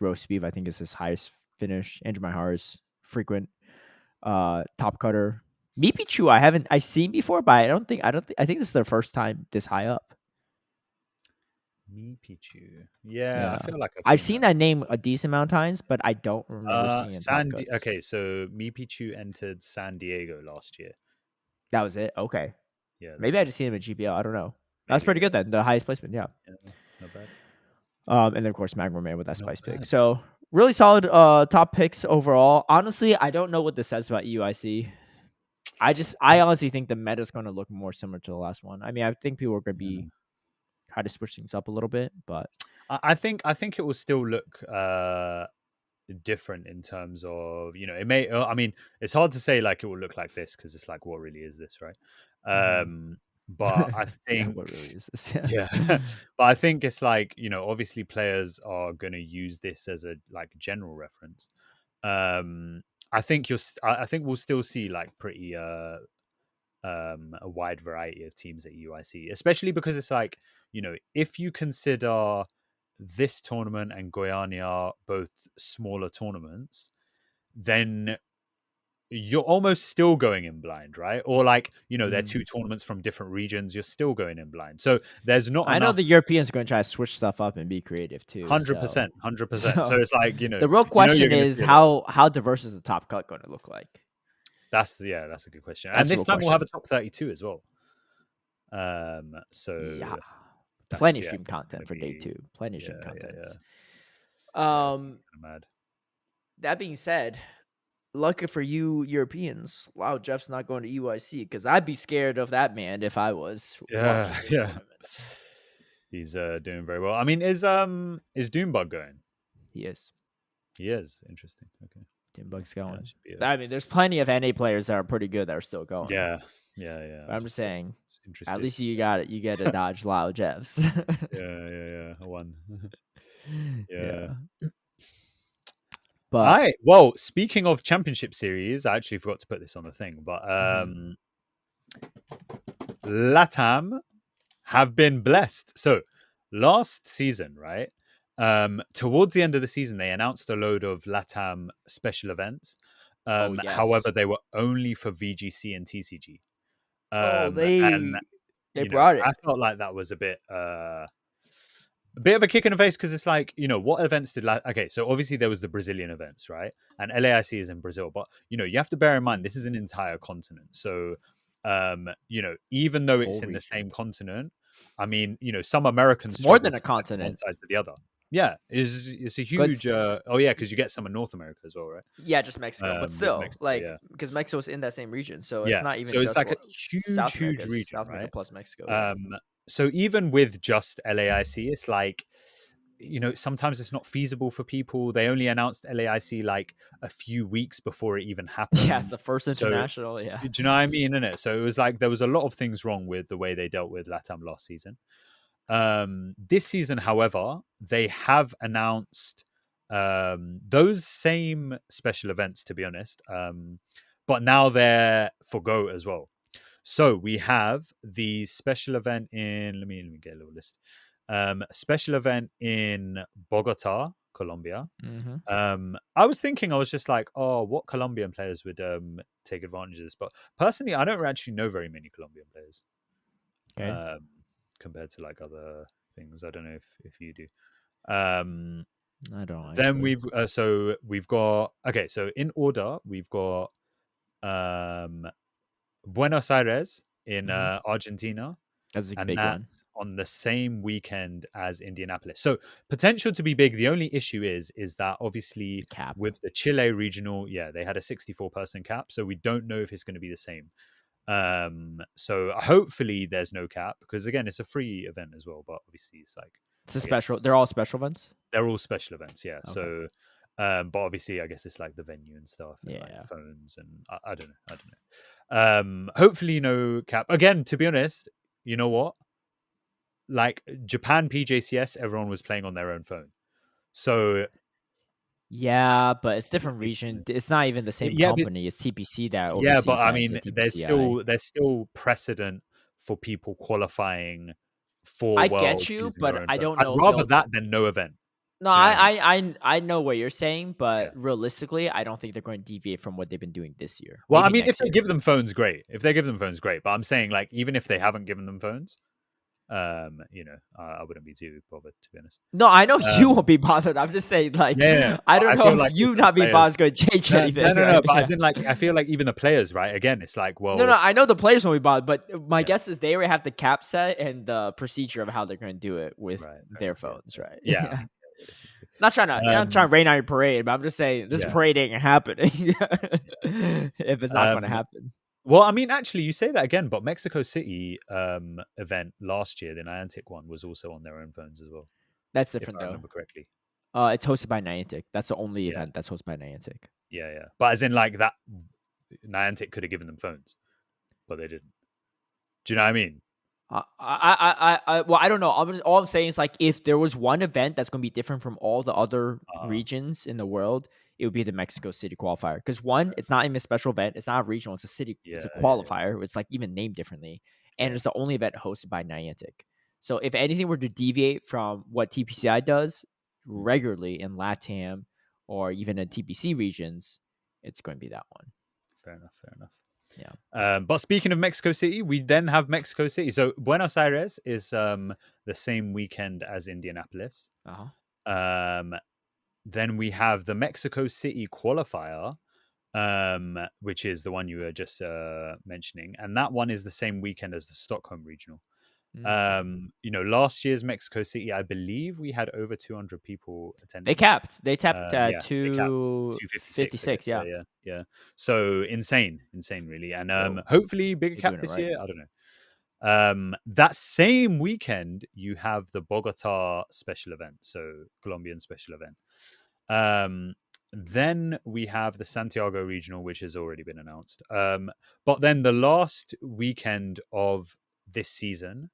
[SPEAKER 1] Roast Beef, I think is his highest finish. Andrew Myhars, frequent. Top Cutter. Mipichu, I've seen before, but I think this is their first time this high up.
[SPEAKER 2] Mipichu. Yeah, I feel like
[SPEAKER 1] I've seen that name a decent amount of times, but I don't remember seeing it.
[SPEAKER 2] Okay, so Mipichu entered San Diego last year.
[SPEAKER 1] That was it? Okay.
[SPEAKER 2] Yeah.
[SPEAKER 1] Maybe I just seen him at GPL. I don't know. That's pretty good then. The highest placement, yeah.
[SPEAKER 2] Not bad.
[SPEAKER 1] And then of course Magma Man with that spice pick. So really solid top picks overall. Honestly, I don't know what this says about UIC. I honestly think the meta is going to look more similar to the last one. I mean, I think people are going to be try to switch things up a little bit, but
[SPEAKER 2] I think it will still look different in terms of, it may, I mean, it's hard to say like it will look like this because it's like, what really is this, right? But I
[SPEAKER 1] Yeah,
[SPEAKER 2] think,
[SPEAKER 1] what really is this? Yeah.
[SPEAKER 2] yeah, but I think it's like, obviously players are going to use this as a like general reference. I think I think we'll still see like pretty a wide variety of teams at UIC, especially because it's like, if you consider this tournament and Goiânia both smaller tournaments, then you're almost still going in blind, right? Or like, they're two tournaments from different regions, you're still going in blind. So there's not
[SPEAKER 1] I know
[SPEAKER 2] enough.
[SPEAKER 1] the Europeans are going to try to switch stuff up and be creative too.
[SPEAKER 2] 100%, 100%. So
[SPEAKER 1] So
[SPEAKER 2] it's like,
[SPEAKER 1] the real
[SPEAKER 2] you're
[SPEAKER 1] question
[SPEAKER 2] going to
[SPEAKER 1] is
[SPEAKER 2] see a lot.
[SPEAKER 1] how diverse is the top cut going to look like?
[SPEAKER 2] That's a good question. And
[SPEAKER 1] That's the
[SPEAKER 2] this
[SPEAKER 1] real
[SPEAKER 2] time we'll have a
[SPEAKER 1] question.
[SPEAKER 2] top 32 as well.
[SPEAKER 1] Yeah,
[SPEAKER 2] So
[SPEAKER 1] plenty of
[SPEAKER 2] that's
[SPEAKER 1] stream content
[SPEAKER 2] gonna
[SPEAKER 1] for day
[SPEAKER 2] be,
[SPEAKER 1] 2. Plenty of
[SPEAKER 2] yeah,
[SPEAKER 1] stream
[SPEAKER 2] yeah,
[SPEAKER 1] content.
[SPEAKER 2] it's
[SPEAKER 1] Um,
[SPEAKER 2] kind of mad.
[SPEAKER 1] that being said, lucky for you Europeans, wow, Jeff's not going to UIC because I'd be scared of that man if I was watching this
[SPEAKER 2] Yeah.
[SPEAKER 1] tournament.
[SPEAKER 2] He's doing very well. I mean, is Doombug going?
[SPEAKER 1] He is.
[SPEAKER 2] He is. Interesting. Okay.
[SPEAKER 1] Timbuk's
[SPEAKER 2] Yeah,
[SPEAKER 1] going.
[SPEAKER 2] it should be
[SPEAKER 1] I mean, there's plenty of NA players that are pretty good that are still going.
[SPEAKER 2] yeah. Yeah.
[SPEAKER 1] But I'm just saying, at
[SPEAKER 2] interested.
[SPEAKER 1] least you got it. You get to dodge loud Jeffs.
[SPEAKER 2] Yeah. One. Yeah.
[SPEAKER 1] Yeah. But
[SPEAKER 2] All right. Well, speaking of championship series, I actually forgot to put this on the thing, but LATAM have been blessed. So last season, right? Towards the end of the season, they announced a load of LATAM special events.
[SPEAKER 1] oh yes.
[SPEAKER 2] However, they were only for VGC and TCG.
[SPEAKER 1] Oh,
[SPEAKER 2] And
[SPEAKER 1] they brought it.
[SPEAKER 2] I felt like that was a bit of a kick in the face because it's like, what events did okay, so obviously there was the Brazilian events, right? And LAIC is in Brazil, but you have to bear in mind this is an entire continent. So even though it's
[SPEAKER 1] Whole
[SPEAKER 2] in the
[SPEAKER 1] region.
[SPEAKER 2] same continent, I mean, some Americans
[SPEAKER 1] It's more
[SPEAKER 2] struggle
[SPEAKER 1] than
[SPEAKER 2] to
[SPEAKER 1] a
[SPEAKER 2] get from one
[SPEAKER 1] continent.
[SPEAKER 2] side to the other. Yeah, it's a huge
[SPEAKER 1] Because
[SPEAKER 2] oh yeah, because you get some in North America as well, right?
[SPEAKER 1] yeah, just Mexico. But
[SPEAKER 2] With
[SPEAKER 1] still,
[SPEAKER 2] Mexico,
[SPEAKER 1] like
[SPEAKER 2] yeah.
[SPEAKER 1] because Mexico's in that same region. So it's
[SPEAKER 2] Yeah.
[SPEAKER 1] not even
[SPEAKER 2] So it's
[SPEAKER 1] just
[SPEAKER 2] like a
[SPEAKER 1] South America.
[SPEAKER 2] huge
[SPEAKER 1] It's
[SPEAKER 2] region,
[SPEAKER 1] South America
[SPEAKER 2] right?
[SPEAKER 1] plus Mexico. Yeah.
[SPEAKER 2] So even with just LAIC, it's like, sometimes it's not feasible for people. They only announced LAIC like a few weeks before it even
[SPEAKER 1] Yeah, it's
[SPEAKER 2] happened.
[SPEAKER 1] the first
[SPEAKER 2] So
[SPEAKER 1] international. Yeah.
[SPEAKER 2] do you know what I mean? In it, so it was like there was a lot of things wrong with the way they dealt with LATAM last season. This season, however, they have announced those same special events, to be honest. But now they're for Go as well. So we have the special event in. Let me get a little list. Special event in Bogota, Colombia.
[SPEAKER 1] Mm-hmm.
[SPEAKER 2] I was thinking, I was just like, oh, what Colombian players would take advantage of this? But personally, I don't actually know very many Colombian players.
[SPEAKER 1] Okay.
[SPEAKER 2] Compared to like other things. I don't know if you do. Um,
[SPEAKER 1] I don't actually.
[SPEAKER 2] then we've got, okay. So in order, we've got Buenos Aires in Argentina,
[SPEAKER 1] That's a
[SPEAKER 2] and
[SPEAKER 1] big one.
[SPEAKER 2] that's on the same weekend as Indianapolis. So potential to be big. The only issue is that obviously
[SPEAKER 1] Cap.
[SPEAKER 2] with the Chile regional, yeah, they had a 64-person cap, so we don't know if it's going to be the same. So hopefully there's no cap because again, it's a free event as well. But obviously, it's like
[SPEAKER 1] It's a special. They're all special events.
[SPEAKER 2] they're all special events, yeah.
[SPEAKER 1] Okay.
[SPEAKER 2] So, but obviously, I guess it's like the venue and stuff, and like phones, and I don't know. Hopefully, no cap. Again, to be honest, you know what? Like Japan PJCS, everyone was playing on their own phone. So
[SPEAKER 1] yeah, but it's different region. It's not even the same company. It's TPC that oversees
[SPEAKER 2] but I
[SPEAKER 1] that.
[SPEAKER 2] mean, there's still precedent for people qualifying for
[SPEAKER 1] I
[SPEAKER 2] Worlds
[SPEAKER 1] get you,
[SPEAKER 2] using their
[SPEAKER 1] but
[SPEAKER 2] own
[SPEAKER 1] I
[SPEAKER 2] phone.
[SPEAKER 1] don't
[SPEAKER 2] I'd
[SPEAKER 1] know if
[SPEAKER 2] rather
[SPEAKER 1] they'll.
[SPEAKER 2] that than no event.
[SPEAKER 1] No,
[SPEAKER 2] Do you know what
[SPEAKER 1] I know what you're saying, but
[SPEAKER 2] Yeah.
[SPEAKER 1] realistically, I don't think they're going to deviate from what they've been doing this year.
[SPEAKER 2] Well,
[SPEAKER 1] Maybe
[SPEAKER 2] I mean, if
[SPEAKER 1] next
[SPEAKER 2] they
[SPEAKER 1] year.
[SPEAKER 2] give them phones, great. If they give them phones, great. But I'm saying, like, even if they haven't given them phones, I wouldn't be too bothered, to be honest.
[SPEAKER 1] No, I know you won't be bothered. I'm just saying, like,
[SPEAKER 2] Yeah,
[SPEAKER 1] I
[SPEAKER 2] but
[SPEAKER 1] don't
[SPEAKER 2] I
[SPEAKER 1] know
[SPEAKER 2] feel
[SPEAKER 1] if
[SPEAKER 2] like
[SPEAKER 1] you
[SPEAKER 2] if the
[SPEAKER 1] not being
[SPEAKER 2] players,
[SPEAKER 1] bothered is going to change anything.
[SPEAKER 2] no.
[SPEAKER 1] Right?
[SPEAKER 2] But
[SPEAKER 1] Yeah.
[SPEAKER 2] as in, like, I feel like even the players, right? Again, it's like,
[SPEAKER 1] No,
[SPEAKER 2] well,
[SPEAKER 1] I know the players won't be bothered, but my
[SPEAKER 2] Yeah.
[SPEAKER 1] guess is they already have the cap set and the procedure of how they're going to do it with
[SPEAKER 2] Right,
[SPEAKER 1] their phones, right?
[SPEAKER 2] yeah. I mean,
[SPEAKER 1] Not trying to rain on your parade, but I'm just saying this
[SPEAKER 2] Yeah.
[SPEAKER 1] parade ain't happening if it's not going to happen.
[SPEAKER 2] Well, I mean, actually, you say that again, but Mexico City event last year, the Niantic one, was also on their own phones as well,
[SPEAKER 1] That's
[SPEAKER 2] if
[SPEAKER 1] different
[SPEAKER 2] I
[SPEAKER 1] though.
[SPEAKER 2] remember correctly.
[SPEAKER 1] It's hosted by Niantic. That's the only
[SPEAKER 2] Yeah,
[SPEAKER 1] event that's hosted by Niantic.
[SPEAKER 2] yeah. But as in like that, Niantic could have given them phones, but they didn't. Do you know what I mean?
[SPEAKER 1] Well, I don't know. All I'm saying is like if there was one event that's going to be different from all the other
[SPEAKER 2] Uh,
[SPEAKER 1] regions in the world, it would be the Mexico City qualifier. Because one, it's not even a special event. It's not a regional. It's a city. It's a
[SPEAKER 2] yeah.
[SPEAKER 1] qualifier. It's like even named differently, and
[SPEAKER 2] Yeah.
[SPEAKER 1] it's the only event hosted by Niantic. So if anything were to deviate from what TPCI does
[SPEAKER 2] Mm.
[SPEAKER 1] regularly in LATAM or even in TPC regions, it's going to be that one.
[SPEAKER 2] Fair enough. Fair enough.
[SPEAKER 1] Yeah.
[SPEAKER 2] But speaking of Mexico City, we then have Mexico City. So Buenos Aires is the same weekend as Indianapolis.
[SPEAKER 1] Uh
[SPEAKER 2] Um, then we have the Mexico City qualifier, which is the one you were just mentioning, and that one is the same weekend as the Stockholm regional.
[SPEAKER 1] huh.
[SPEAKER 2] Last year's Mexico City, I believe we had over 200 people
[SPEAKER 1] They
[SPEAKER 2] attending.
[SPEAKER 1] capped. They tapped
[SPEAKER 2] Yeah, they capped 256, I
[SPEAKER 1] 256.
[SPEAKER 2] guess.
[SPEAKER 1] Yeah.
[SPEAKER 2] Yeah. So insane, really. And
[SPEAKER 1] Yo,
[SPEAKER 2] hopefully bigger
[SPEAKER 1] they're
[SPEAKER 2] cap
[SPEAKER 1] doing it
[SPEAKER 2] this
[SPEAKER 1] right.
[SPEAKER 2] year. I don't know. That same weekend, you have the Bogota special event, so Colombian special event. Then we have the Santiago regional, which has already been announced. But then the last weekend of this season,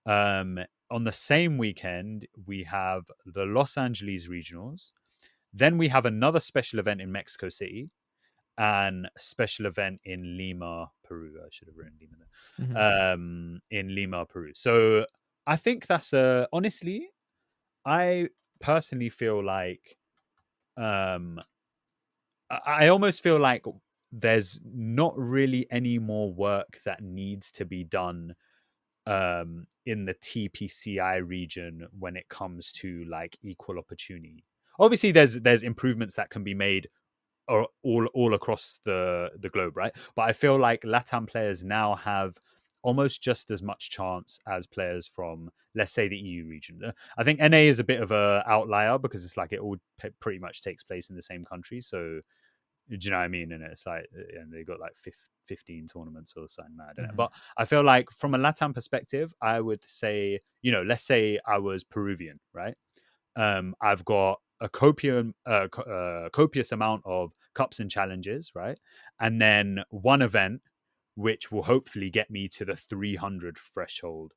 [SPEAKER 2] on the same weekend, we have the Los Angeles regionals. Then we have another special event in Mexico City and a special event in Lima, Peru. I should have written Lima
[SPEAKER 1] Hmm.
[SPEAKER 2] there. In Lima, Peru. So I think that's honestly, I personally feel like um I almost feel like there's not really any more work that needs to be done in the TPCI region when it comes to like equal opportunity. Obviously, there's improvements that can be made all across the globe, right? But I feel like LATAM players now have almost just as much chance as players from, let's say, the EU region. I think NA is a bit of a outlier because it's like it all pretty much takes place in the same country. So do you know what I mean? And it's like, and they got like 15 tournaments or something. I don't know.
[SPEAKER 1] Hmm.
[SPEAKER 2] But I feel like from a LATAM perspective, I would say, let's say I was Peruvian, right? I've got a copious amount of cups and challenges, right? And then one event which will hopefully get me to the 300 threshold,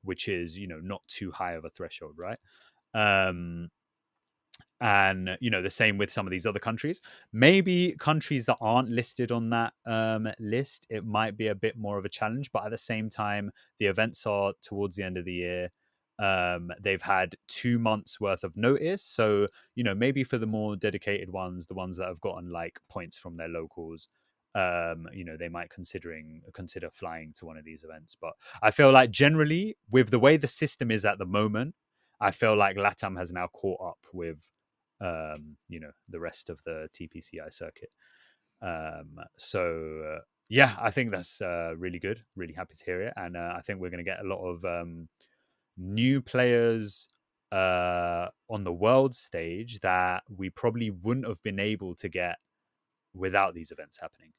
[SPEAKER 2] which is not too high of a threshold, right? Um, and the same with some of these other countries. Maybe countries that aren't listed on that list, it might be a bit more of a challenge, but at the same time the events are towards the end of the year. They've had 2 months worth of notice, so maybe for the more dedicated ones, the ones that have gotten like points from their locals, they might consider flying to one of these events. But I feel like generally with the way the system is at the moment, I feel like LATAM has now caught up with the rest of the TPCI circuit. Yeah, I think that's really good. Really happy to hear it, and I think we're going to get a lot of new players on the world stage that we probably wouldn't have been able to get without these events happening.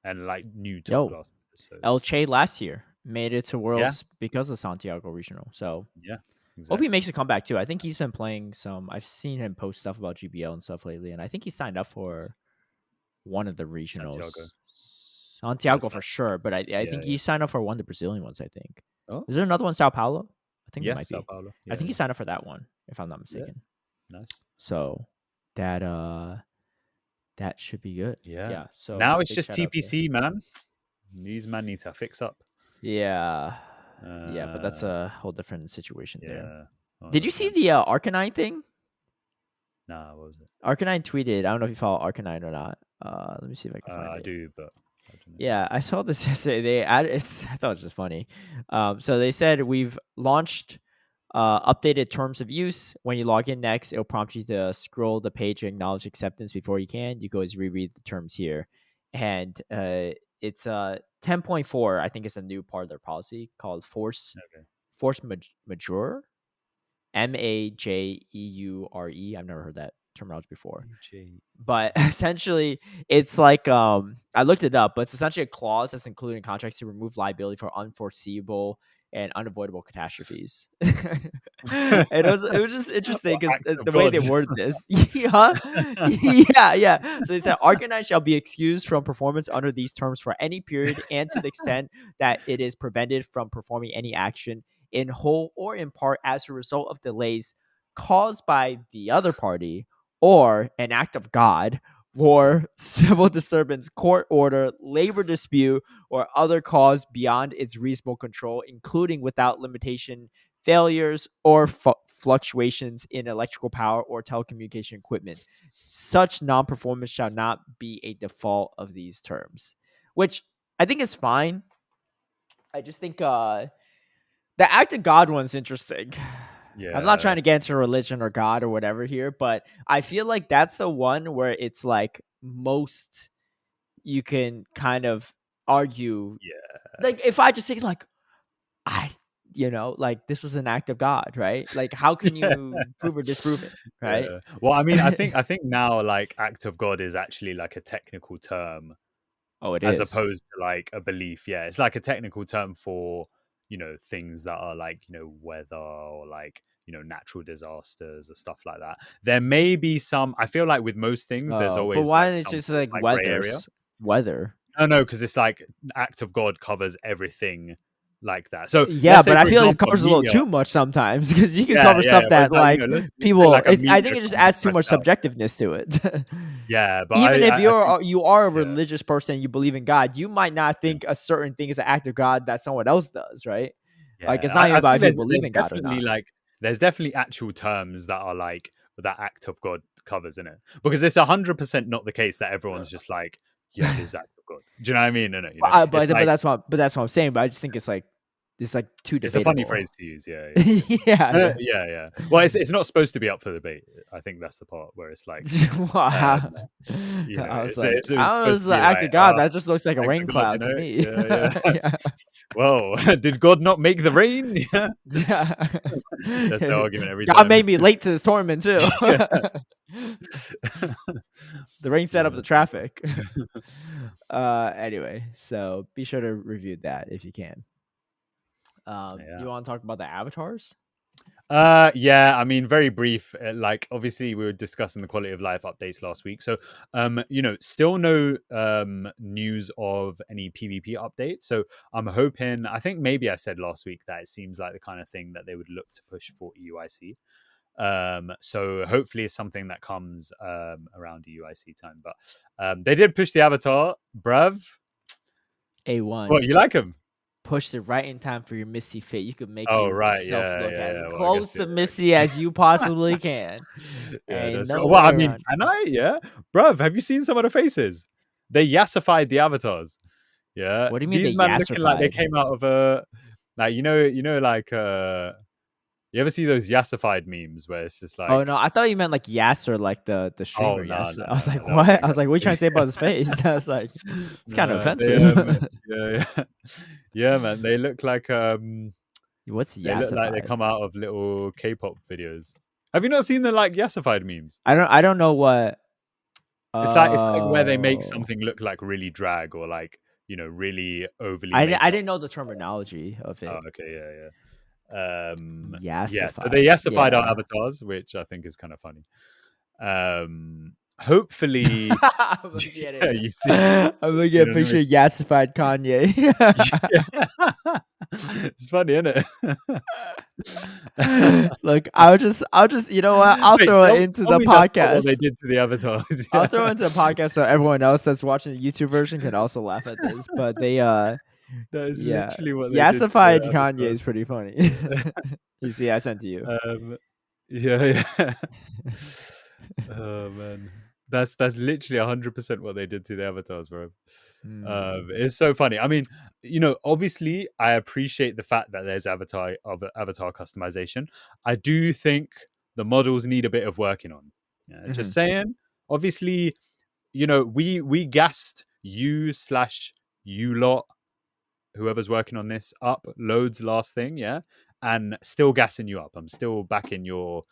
[SPEAKER 2] And like new top
[SPEAKER 1] Yo,
[SPEAKER 2] class. So
[SPEAKER 1] Elche last year made it to
[SPEAKER 2] yeah,
[SPEAKER 1] Worlds because of Santiago Regional. So
[SPEAKER 2] yeah,
[SPEAKER 1] hope he
[SPEAKER 2] exactly.
[SPEAKER 1] makes a comeback too. I think he's been playing some. I've seen him post stuff about GBL and stuff lately, and I think he signed up for one of the
[SPEAKER 2] Santiago.
[SPEAKER 1] regionals.
[SPEAKER 2] Most
[SPEAKER 1] Santiago for
[SPEAKER 2] likely.
[SPEAKER 1] sure, but I
[SPEAKER 2] Yeah,
[SPEAKER 1] think he
[SPEAKER 2] yeah.
[SPEAKER 1] signed up for one of the Brazilian ones. I think.
[SPEAKER 2] Oh,
[SPEAKER 1] Is there another one, Sao Paulo? I think there
[SPEAKER 2] yeah,
[SPEAKER 1] might
[SPEAKER 2] Sao
[SPEAKER 1] be.
[SPEAKER 2] Paulo.
[SPEAKER 1] I
[SPEAKER 2] Yeah,
[SPEAKER 1] think he
[SPEAKER 2] yeah,
[SPEAKER 1] signed up for that one, if I'm not
[SPEAKER 2] yeah.
[SPEAKER 1] mistaken.
[SPEAKER 2] Nice.
[SPEAKER 1] So that should be good.
[SPEAKER 2] Yeah.
[SPEAKER 1] Yeah. So
[SPEAKER 2] Now it's
[SPEAKER 1] big
[SPEAKER 2] just
[SPEAKER 1] shout out to.
[SPEAKER 2] TPC, man. These man need to fix up.
[SPEAKER 1] Yeah. Yeah, but that's
[SPEAKER 2] Uh,
[SPEAKER 1] a whole different situation there.
[SPEAKER 2] yeah. Oh,
[SPEAKER 1] Did you
[SPEAKER 2] that's
[SPEAKER 1] see
[SPEAKER 2] man.
[SPEAKER 1] the Arcanine thing?
[SPEAKER 2] Nah, what was it?
[SPEAKER 1] Arcanine tweeted. I don't know if you follow Arcanine or not. Let me see if I can find
[SPEAKER 2] I
[SPEAKER 1] it.
[SPEAKER 2] do, but I don't know.
[SPEAKER 1] Yeah, I saw this yesterday. They added. It's. I thought it was just funny. So they said we've launched updated terms of use. When you log in next, it'll prompt you to scroll the page to acknowledge acceptance before you can. You can always reread the terms here, and it's 10.4. I think it's a new part of their policy called
[SPEAKER 2] Okay.
[SPEAKER 1] force majeure. Majeure. I've never heard that terminology before.
[SPEAKER 2] AJ.
[SPEAKER 1] But essentially, it's like I looked it up, but it's essentially a clause that's included in contracts to remove liability for unforeseeable and unavoidable catastrophes. It was just interesting
[SPEAKER 2] What
[SPEAKER 1] because
[SPEAKER 2] act of
[SPEAKER 1] the way
[SPEAKER 2] God?
[SPEAKER 1] they worded this. Yeah, yeah. So they said Arcanine shall be excused from performance under these terms for any period and to the extent that it is prevented from performing any action in whole or in part as a result of delays caused by the other party or an act of God, war, civil disturbance, court order, labor dispute, or other cause beyond its reasonable control, including without limitation failures or fluctuations in electrical power or telecommunication equipment. Such non performance shall not be a default of these terms, which I think is fine. I just think the act of God one's interesting. I'm not trying
[SPEAKER 2] Yeah,
[SPEAKER 1] to get into religion or God or whatever here, but I feel like that's the one where it's like most you can kind of argue.
[SPEAKER 2] yeah,
[SPEAKER 1] Like if I just say like I like this was an act of God, right? Like how can
[SPEAKER 2] yeah.
[SPEAKER 1] you prove or disprove it, right?
[SPEAKER 2] Yeah. Well, I mean, I think now like act of God is actually like a technical term
[SPEAKER 1] Oh, it
[SPEAKER 2] as
[SPEAKER 1] is.
[SPEAKER 2] opposed to like a belief. Yeah, it's like a technical term for things that are like weather or like natural disasters or stuff like that. There may be some. I feel like with most things, there's
[SPEAKER 1] Oh, but
[SPEAKER 2] always
[SPEAKER 1] why
[SPEAKER 2] like
[SPEAKER 1] is it
[SPEAKER 2] some
[SPEAKER 1] just
[SPEAKER 2] sort of
[SPEAKER 1] like
[SPEAKER 2] like gray area.
[SPEAKER 1] weather?
[SPEAKER 2] No, because it's like act of God covers everything like that. So
[SPEAKER 1] Yeah,
[SPEAKER 2] let's say,
[SPEAKER 1] but I
[SPEAKER 2] for
[SPEAKER 1] feel like it
[SPEAKER 2] example, a
[SPEAKER 1] covers a little
[SPEAKER 2] meteor.
[SPEAKER 1] too much sometimes because you can
[SPEAKER 2] Yeah,
[SPEAKER 1] cover
[SPEAKER 2] yeah.
[SPEAKER 1] stuff
[SPEAKER 2] But it's
[SPEAKER 1] that
[SPEAKER 2] like
[SPEAKER 1] like
[SPEAKER 2] let's say
[SPEAKER 1] people.
[SPEAKER 2] like a
[SPEAKER 1] I
[SPEAKER 2] meteor
[SPEAKER 1] think it just
[SPEAKER 2] comes
[SPEAKER 1] adds too much
[SPEAKER 2] crashed out.
[SPEAKER 1] subjectiveness to it.
[SPEAKER 2] Yeah, but
[SPEAKER 1] Even if
[SPEAKER 2] I think
[SPEAKER 1] you are a
[SPEAKER 2] yeah.
[SPEAKER 1] religious person, you believe in God, you might not
[SPEAKER 2] Yeah.
[SPEAKER 1] think a certain thing is an act of God that someone else does, right? Like it's
[SPEAKER 2] Yeah,
[SPEAKER 1] not even
[SPEAKER 2] I
[SPEAKER 1] about
[SPEAKER 2] think
[SPEAKER 1] if you
[SPEAKER 2] there's
[SPEAKER 1] believe
[SPEAKER 2] there's
[SPEAKER 1] in God or
[SPEAKER 2] definitely
[SPEAKER 1] not.
[SPEAKER 2] like there's definitely actual terms that are like that act of God covers in it because it's 100% not the case that everyone's just like this is act of God. Do you know what I mean? No,
[SPEAKER 1] But
[SPEAKER 2] it's like
[SPEAKER 1] that's what I'm saying. But I just think it's like too
[SPEAKER 2] it's a funny
[SPEAKER 1] debatable.
[SPEAKER 2] phrase to use. Yeah,
[SPEAKER 1] Yeah,
[SPEAKER 2] yeah, yeah. Well, it's not supposed to be up for debate. I think that's the part where it's like,
[SPEAKER 1] yeah. Wow.
[SPEAKER 2] um,
[SPEAKER 1] I was
[SPEAKER 2] it's
[SPEAKER 1] like, I
[SPEAKER 2] supposed
[SPEAKER 1] was
[SPEAKER 2] to
[SPEAKER 1] the
[SPEAKER 2] be
[SPEAKER 1] act
[SPEAKER 2] like,
[SPEAKER 1] of God. That just looks like a
[SPEAKER 2] thank
[SPEAKER 1] rain
[SPEAKER 2] the God,
[SPEAKER 1] cloud to me.
[SPEAKER 2] yeah, yeah.
[SPEAKER 1] Yeah.
[SPEAKER 2] Well, did God not make the rain? Yeah,
[SPEAKER 1] Yeah.
[SPEAKER 2] that's the argument every
[SPEAKER 1] God
[SPEAKER 2] time.
[SPEAKER 1] made me late to this tournament too.
[SPEAKER 2] Yeah.
[SPEAKER 1] The rain set up
[SPEAKER 2] Yeah,
[SPEAKER 1] the
[SPEAKER 2] that's so funny.
[SPEAKER 1] traffic. Anyway, so be sure to review that if you can.
[SPEAKER 2] Yeah.
[SPEAKER 1] You want to talk about the avatars?
[SPEAKER 2] Yeah, I mean, very brief. Like, obviously, we were discussing the quality of life updates last week. So, still no news of any PvP updates. So, I'm hoping, I think maybe I said last week that it seems like the kind of thing that they would look to push for EUIC. So hopefully it's something that comes around EUIC time. But they did push the avatar, bruv.
[SPEAKER 1] A1.
[SPEAKER 2] What, you like him?
[SPEAKER 1] Pushed it right in time for your Missy fit. You could make
[SPEAKER 2] Oh, right.
[SPEAKER 1] yourself
[SPEAKER 2] Yeah,
[SPEAKER 1] look
[SPEAKER 2] yeah,
[SPEAKER 1] as
[SPEAKER 2] yeah. Well, I guess,
[SPEAKER 1] close to Missy as you possibly can.
[SPEAKER 2] yeah,
[SPEAKER 1] Ain't
[SPEAKER 2] that's right.
[SPEAKER 1] no
[SPEAKER 2] Well,
[SPEAKER 1] way
[SPEAKER 2] I mean,
[SPEAKER 1] around.
[SPEAKER 2] can I? Yeah, bruv. Have you seen some of the faces? They yassified the avatars. Yeah,
[SPEAKER 1] What do you mean
[SPEAKER 2] these
[SPEAKER 1] they
[SPEAKER 2] men looking like they
[SPEAKER 1] yassified?
[SPEAKER 2] came out of a like like you ever see those yassified memes where it's just
[SPEAKER 1] Oh
[SPEAKER 2] like,
[SPEAKER 1] no, I thought you meant like Yasser, like the
[SPEAKER 2] oh
[SPEAKER 1] streamer
[SPEAKER 2] no,
[SPEAKER 1] Yasser.
[SPEAKER 2] no,
[SPEAKER 1] I was
[SPEAKER 2] no,
[SPEAKER 1] like,
[SPEAKER 2] that would
[SPEAKER 1] what?
[SPEAKER 2] be
[SPEAKER 1] I was like, what are you trying to say about his
[SPEAKER 2] yeah.
[SPEAKER 1] face? I was like, it's kind of
[SPEAKER 2] No, they
[SPEAKER 1] offensive.
[SPEAKER 2] yeah, yeah. Yeah, man.
[SPEAKER 1] What's
[SPEAKER 2] They look like they
[SPEAKER 1] yassified?
[SPEAKER 2] come out of little K-pop videos. Have you not seen the like yassified memes?
[SPEAKER 1] I don't know what.
[SPEAKER 2] It's like where they make
[SPEAKER 1] Oh,
[SPEAKER 2] something look like really drag or like, really overly make
[SPEAKER 1] I
[SPEAKER 2] up.
[SPEAKER 1] didn't know the terminology of
[SPEAKER 2] Oh,
[SPEAKER 1] it.
[SPEAKER 2] okay, yeah, yeah. Yeah, so they
[SPEAKER 1] Yassified.
[SPEAKER 2] yassified our
[SPEAKER 1] Yeah.
[SPEAKER 2] avatars, which I think is kind of funny. Hopefully
[SPEAKER 1] I'm looking at
[SPEAKER 2] yeah,
[SPEAKER 1] it. I'm looking
[SPEAKER 2] seen
[SPEAKER 1] at a
[SPEAKER 2] an
[SPEAKER 1] picture
[SPEAKER 2] image.
[SPEAKER 1] of yassified Kanye.
[SPEAKER 2] Yeah. It's funny, isn't it?
[SPEAKER 1] Look, I'll just you know what? I'll
[SPEAKER 2] Wait,
[SPEAKER 1] throw it into
[SPEAKER 2] tell
[SPEAKER 1] the
[SPEAKER 2] me that's not what they
[SPEAKER 1] podcast.
[SPEAKER 2] did to the avatars.
[SPEAKER 1] I'll
[SPEAKER 2] Yeah.
[SPEAKER 1] throw it into the podcast so everyone else that's watching the YouTube version can also laugh at this. But they
[SPEAKER 2] That is
[SPEAKER 1] yeah.
[SPEAKER 2] literally what they did to the
[SPEAKER 1] Yassified Kanye
[SPEAKER 2] avatars.
[SPEAKER 1] is pretty funny. You see, I sent to you.
[SPEAKER 2] Um, yeah, yeah. Oh man, that's literally 100% what they did to the avatars, bro.
[SPEAKER 1] Hmm.
[SPEAKER 2] It's so funny. I mean, obviously, I appreciate the fact that there's avatar customization. I do think the models need a bit of working on. Yeah, just
[SPEAKER 1] Hmm.
[SPEAKER 2] saying. Obviously, we gassed you lot, whoever's working on this, up loads last thing, yeah, and still gassing you up. I'm still backing your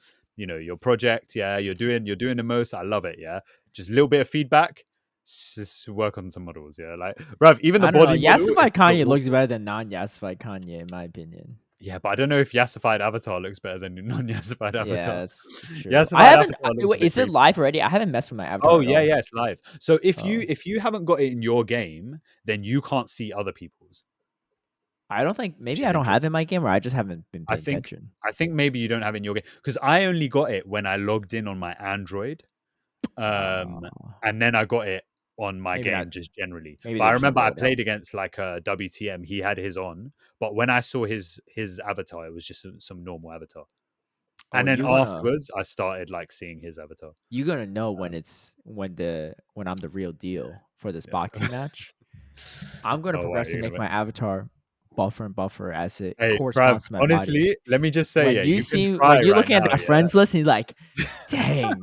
[SPEAKER 2] project. Yeah, you're doing the most. I love it. Yeah, just a little bit of feedback. just work on some models. Yeah, like bruv, even the
[SPEAKER 1] I don't know.
[SPEAKER 2] body model is
[SPEAKER 1] Yassified
[SPEAKER 2] still
[SPEAKER 1] Kanye looks
[SPEAKER 2] awkward.
[SPEAKER 1] better than non-Yassified Kanye, in my opinion.
[SPEAKER 2] Yeah, but I don't know if yassified avatar looks better than non-yassified
[SPEAKER 1] Yeah,
[SPEAKER 2] avatar.
[SPEAKER 1] that's true. I
[SPEAKER 2] Yassified
[SPEAKER 1] haven't.
[SPEAKER 2] avatar looks a
[SPEAKER 1] Wait,
[SPEAKER 2] bit
[SPEAKER 1] is it
[SPEAKER 2] creepy.
[SPEAKER 1] live already? I haven't messed with my
[SPEAKER 2] Oh
[SPEAKER 1] avatar at
[SPEAKER 2] yeah,
[SPEAKER 1] all.
[SPEAKER 2] yeah, it's live. So if
[SPEAKER 1] Oh,
[SPEAKER 2] you haven't got it in your game, then you can't see other people's,
[SPEAKER 1] I don't think.
[SPEAKER 2] which
[SPEAKER 1] Maybe
[SPEAKER 2] is
[SPEAKER 1] I don't have it
[SPEAKER 2] interesting.
[SPEAKER 1] in my game, or I just haven't been
[SPEAKER 2] I
[SPEAKER 1] paying
[SPEAKER 2] think
[SPEAKER 1] attention.
[SPEAKER 2] I think maybe you don't have it in your game because I only got it when I logged in on my Android, and then I got it on my
[SPEAKER 1] Maybe not.
[SPEAKER 2] game just generally.
[SPEAKER 1] Maybe
[SPEAKER 2] But
[SPEAKER 1] they
[SPEAKER 2] I
[SPEAKER 1] just
[SPEAKER 2] remember
[SPEAKER 1] never
[SPEAKER 2] I
[SPEAKER 1] rolled out.
[SPEAKER 2] played against like a WTM. He had his on, but when I saw his avatar, it was just some normal avatar.
[SPEAKER 1] Oh,
[SPEAKER 2] And then afterwards, I started like seeing his avatar.
[SPEAKER 1] you're gonna know when when I'm the real deal for this boxing match. I'm gonna
[SPEAKER 2] Oh, wow,
[SPEAKER 1] progressively
[SPEAKER 2] you're
[SPEAKER 1] make
[SPEAKER 2] gonna.
[SPEAKER 1] my avatar buffer and buffer as it
[SPEAKER 2] Hey, bruv,
[SPEAKER 1] corresponds to my body.
[SPEAKER 2] honestly, let me just say,
[SPEAKER 1] When
[SPEAKER 2] yeah,
[SPEAKER 1] you
[SPEAKER 2] you can
[SPEAKER 1] see
[SPEAKER 2] try
[SPEAKER 1] when you're
[SPEAKER 2] right
[SPEAKER 1] looking at
[SPEAKER 2] now,
[SPEAKER 1] my
[SPEAKER 2] yeah.
[SPEAKER 1] friends list, and you're like, dang,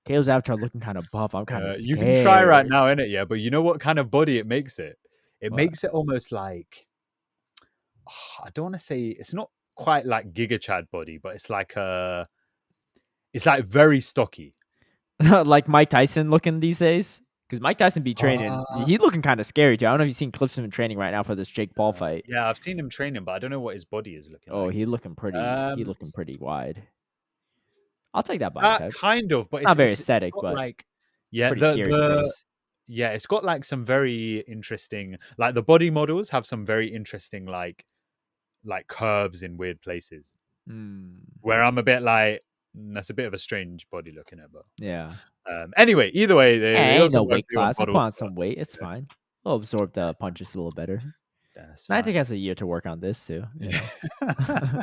[SPEAKER 1] Caleb's avatar looking kind of buff. I'm kind of
[SPEAKER 2] You can try right
[SPEAKER 1] scared.
[SPEAKER 2] now, innit? Yeah, but you know what kind of body it makes it? It
[SPEAKER 1] What?
[SPEAKER 2] makes it almost like I don't want to say it's not quite like Giga Chad body, but it's like very stocky.
[SPEAKER 1] Like Mike Tyson looking these days? Because Mike Tyson be training.
[SPEAKER 2] Uh,
[SPEAKER 1] He looking kind of scary too. I don't know if you've seen clips of him training right now for this Jake Paul fight.
[SPEAKER 2] yeah, I've seen him training, but I don't know what his body is looking
[SPEAKER 1] Oh,
[SPEAKER 2] like.
[SPEAKER 1] he looking pretty. He
[SPEAKER 2] Um,
[SPEAKER 1] looking pretty wide. I'll take that body type.
[SPEAKER 2] kind of, but
[SPEAKER 1] Not very
[SPEAKER 2] it's
[SPEAKER 1] aesthetic,
[SPEAKER 2] got
[SPEAKER 1] but
[SPEAKER 2] like yeah,
[SPEAKER 1] pretty scary to face.
[SPEAKER 2] yeah, it's got like some very interesting like the body models have some very interesting like curves in weird places.
[SPEAKER 1] Mm,
[SPEAKER 2] Where I'm a bit like that's a bit of a strange body looking at, but
[SPEAKER 1] yeah.
[SPEAKER 2] anyway, either way, they got
[SPEAKER 1] Ain't no
[SPEAKER 2] some work
[SPEAKER 1] weight
[SPEAKER 2] to do on
[SPEAKER 1] class. I'll put
[SPEAKER 2] models,
[SPEAKER 1] on
[SPEAKER 2] but
[SPEAKER 1] some weight. It's
[SPEAKER 2] yeah,
[SPEAKER 1] fine. I'll absorb the
[SPEAKER 2] that's
[SPEAKER 1] punches a little better.
[SPEAKER 2] that's
[SPEAKER 1] And I think
[SPEAKER 2] fine.
[SPEAKER 1] that's a year to work on this too. You know.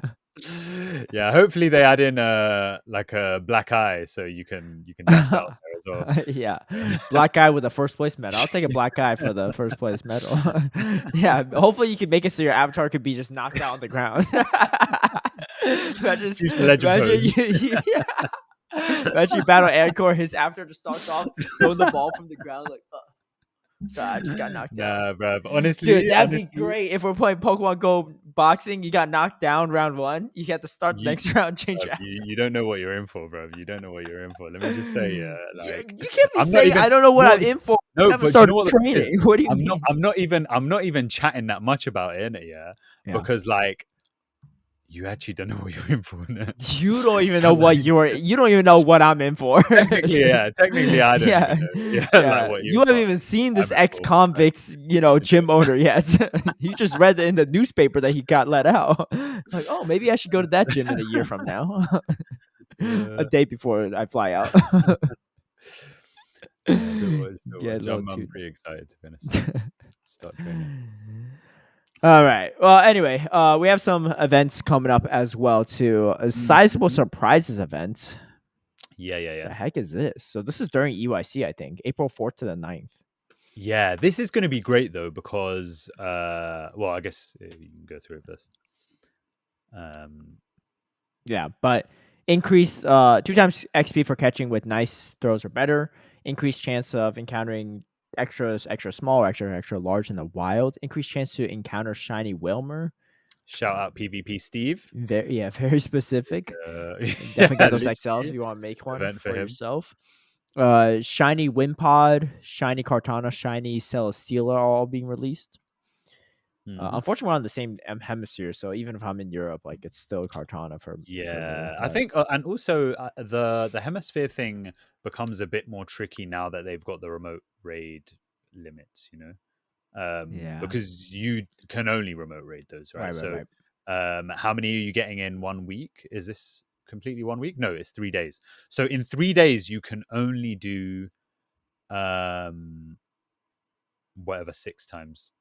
[SPEAKER 2] Yeah, hopefully they add in like a black eye so you can dash that on there as well.
[SPEAKER 1] Yeah, black guy with a first place medal. I'll take a black guy for the first place medal. Yeah, hopefully you can make it so your avatar could be just knocked out on the ground. imagine,
[SPEAKER 2] Future legend
[SPEAKER 1] imagine,
[SPEAKER 2] pose.
[SPEAKER 1] yeah. Imagine you battle Anicor, his avatar just starts off throwing the ball from the ground like, sorry, I just got knocked out.
[SPEAKER 2] Nah, bruv.
[SPEAKER 1] Dude, that'd be
[SPEAKER 2] Honestly,
[SPEAKER 1] great if we're playing Pokemon Go boxing. You got knocked down round one. You have to start the
[SPEAKER 2] you
[SPEAKER 1] next round, change
[SPEAKER 2] bruv,
[SPEAKER 1] your
[SPEAKER 2] you don't know what you're in for, bro. You don't know what you're in for. Let me just say, like
[SPEAKER 1] You can't be
[SPEAKER 2] I'm not
[SPEAKER 1] saying
[SPEAKER 2] even
[SPEAKER 1] I don't know what
[SPEAKER 2] no
[SPEAKER 1] I'm in for. I
[SPEAKER 2] no,
[SPEAKER 1] haven't
[SPEAKER 2] but you know
[SPEAKER 1] started
[SPEAKER 2] what the thing is?
[SPEAKER 1] training. What do you
[SPEAKER 2] I'm not
[SPEAKER 1] mean?
[SPEAKER 2] I'm not even I'm not even chatting that much about it, innit, yeah?
[SPEAKER 1] Yeah.
[SPEAKER 2] Because like you actually don't know what you're in for. Innit?
[SPEAKER 1] You don't even know what
[SPEAKER 2] Like,
[SPEAKER 1] you don't even know what I'm in for.
[SPEAKER 2] technically, yeah. Technically, I don't even
[SPEAKER 1] Yeah.
[SPEAKER 2] know. Yeah, like
[SPEAKER 1] Yeah.
[SPEAKER 2] what
[SPEAKER 1] You
[SPEAKER 2] you
[SPEAKER 1] haven't
[SPEAKER 2] what
[SPEAKER 1] even seen
[SPEAKER 2] I'm
[SPEAKER 1] this
[SPEAKER 2] in for. Like,
[SPEAKER 1] ex-convict, gym owner yet. He just read in the newspaper that he got let out. Like, oh, maybe I should go to that gym in a year from now. A
[SPEAKER 2] uh,
[SPEAKER 1] day before I fly out.
[SPEAKER 2] yeah, don't watch, don't
[SPEAKER 1] Get a
[SPEAKER 2] watch.
[SPEAKER 1] little
[SPEAKER 2] I'm
[SPEAKER 1] too.
[SPEAKER 2] pretty excited to be honest. Start training.
[SPEAKER 1] All right. Well, anyway, we have some events coming up as well too. A sizable
[SPEAKER 2] Mhm.
[SPEAKER 1] surprises event.
[SPEAKER 2] Yeah, yeah, yeah.
[SPEAKER 1] The heck is this? So this is during EYC, I think, April 4th to the 9th.
[SPEAKER 2] Yeah, this is going to be great though because, well, I guess you can go through it first.
[SPEAKER 1] Yeah, but increase 2 times XP for catching with nice throws or better. Increased chance of encountering extra small or extra large in the wild. Increased chance to encounter shiny Wilmer.
[SPEAKER 2] Shout out PvP Steve.
[SPEAKER 1] Very specific.
[SPEAKER 2] Yeah,
[SPEAKER 1] Definitely get those XLs if
[SPEAKER 2] literally
[SPEAKER 1] you want to make one
[SPEAKER 2] event for
[SPEAKER 1] for
[SPEAKER 2] him.
[SPEAKER 1] yourself. Shiny Wimpod, shiny Kartana, shiny Celesteela are all being released. Unfortunately, we're on the same hemisphere, so even if I'm in Europe, like it's still Kartana for me.
[SPEAKER 2] Yeah, I
[SPEAKER 1] But
[SPEAKER 2] think, and also the hemisphere thing becomes a bit more tricky now that they've got the remote raid limits.
[SPEAKER 1] yeah,
[SPEAKER 2] Because you can only remote raid those, right? So,
[SPEAKER 1] right.
[SPEAKER 2] how many are you getting in 1 week? Is this completely 1 week? No, it's 3 days. So in 3 days, you can only do whatever 6 times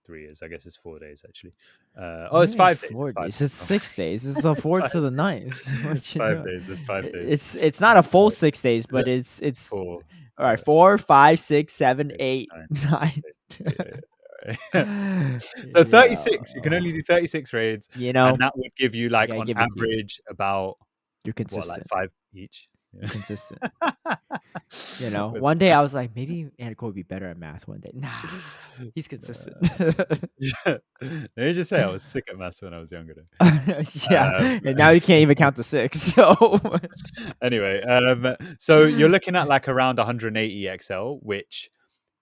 [SPEAKER 2] 3 is. I guess it's 4 days actually. It's 5 days. It's 5
[SPEAKER 1] 40s.
[SPEAKER 2] days.
[SPEAKER 1] It's 6 days. It's the
[SPEAKER 2] It's
[SPEAKER 1] 4th
[SPEAKER 2] five.
[SPEAKER 1] to the 9th.
[SPEAKER 2] It's
[SPEAKER 1] What you
[SPEAKER 2] 5 days.
[SPEAKER 1] doing?
[SPEAKER 2] It's 5 days.
[SPEAKER 1] It's not a full
[SPEAKER 2] Uh,
[SPEAKER 1] 6 days,
[SPEAKER 2] is
[SPEAKER 1] but
[SPEAKER 2] it
[SPEAKER 1] it's
[SPEAKER 2] four?
[SPEAKER 1] all right. 4, 5, 6, 7,
[SPEAKER 2] 8,
[SPEAKER 1] 8,
[SPEAKER 2] 9, 6
[SPEAKER 1] 9.
[SPEAKER 2] days. Yeah, yeah, yeah. So
[SPEAKER 1] Yeah,
[SPEAKER 2] 36. You can only do 36 raids,
[SPEAKER 1] you
[SPEAKER 2] and
[SPEAKER 1] know,
[SPEAKER 2] that would give you
[SPEAKER 1] you
[SPEAKER 2] like
[SPEAKER 1] gotta
[SPEAKER 2] on
[SPEAKER 1] give it to me.
[SPEAKER 2] average about
[SPEAKER 1] You're
[SPEAKER 2] what, like
[SPEAKER 1] consistent.
[SPEAKER 2] 5 each.
[SPEAKER 1] You're consistent.
[SPEAKER 2] With
[SPEAKER 1] One day I was like, maybe Anicor would be better at math one day. Nah, he's consistent.
[SPEAKER 2] yeah. Let me just say, I was sick at maths when I was younger.
[SPEAKER 1] Yeah,
[SPEAKER 2] Um,
[SPEAKER 1] and now you can't even count to 6. So
[SPEAKER 2] anyway, so you're looking at like around 180 XL, which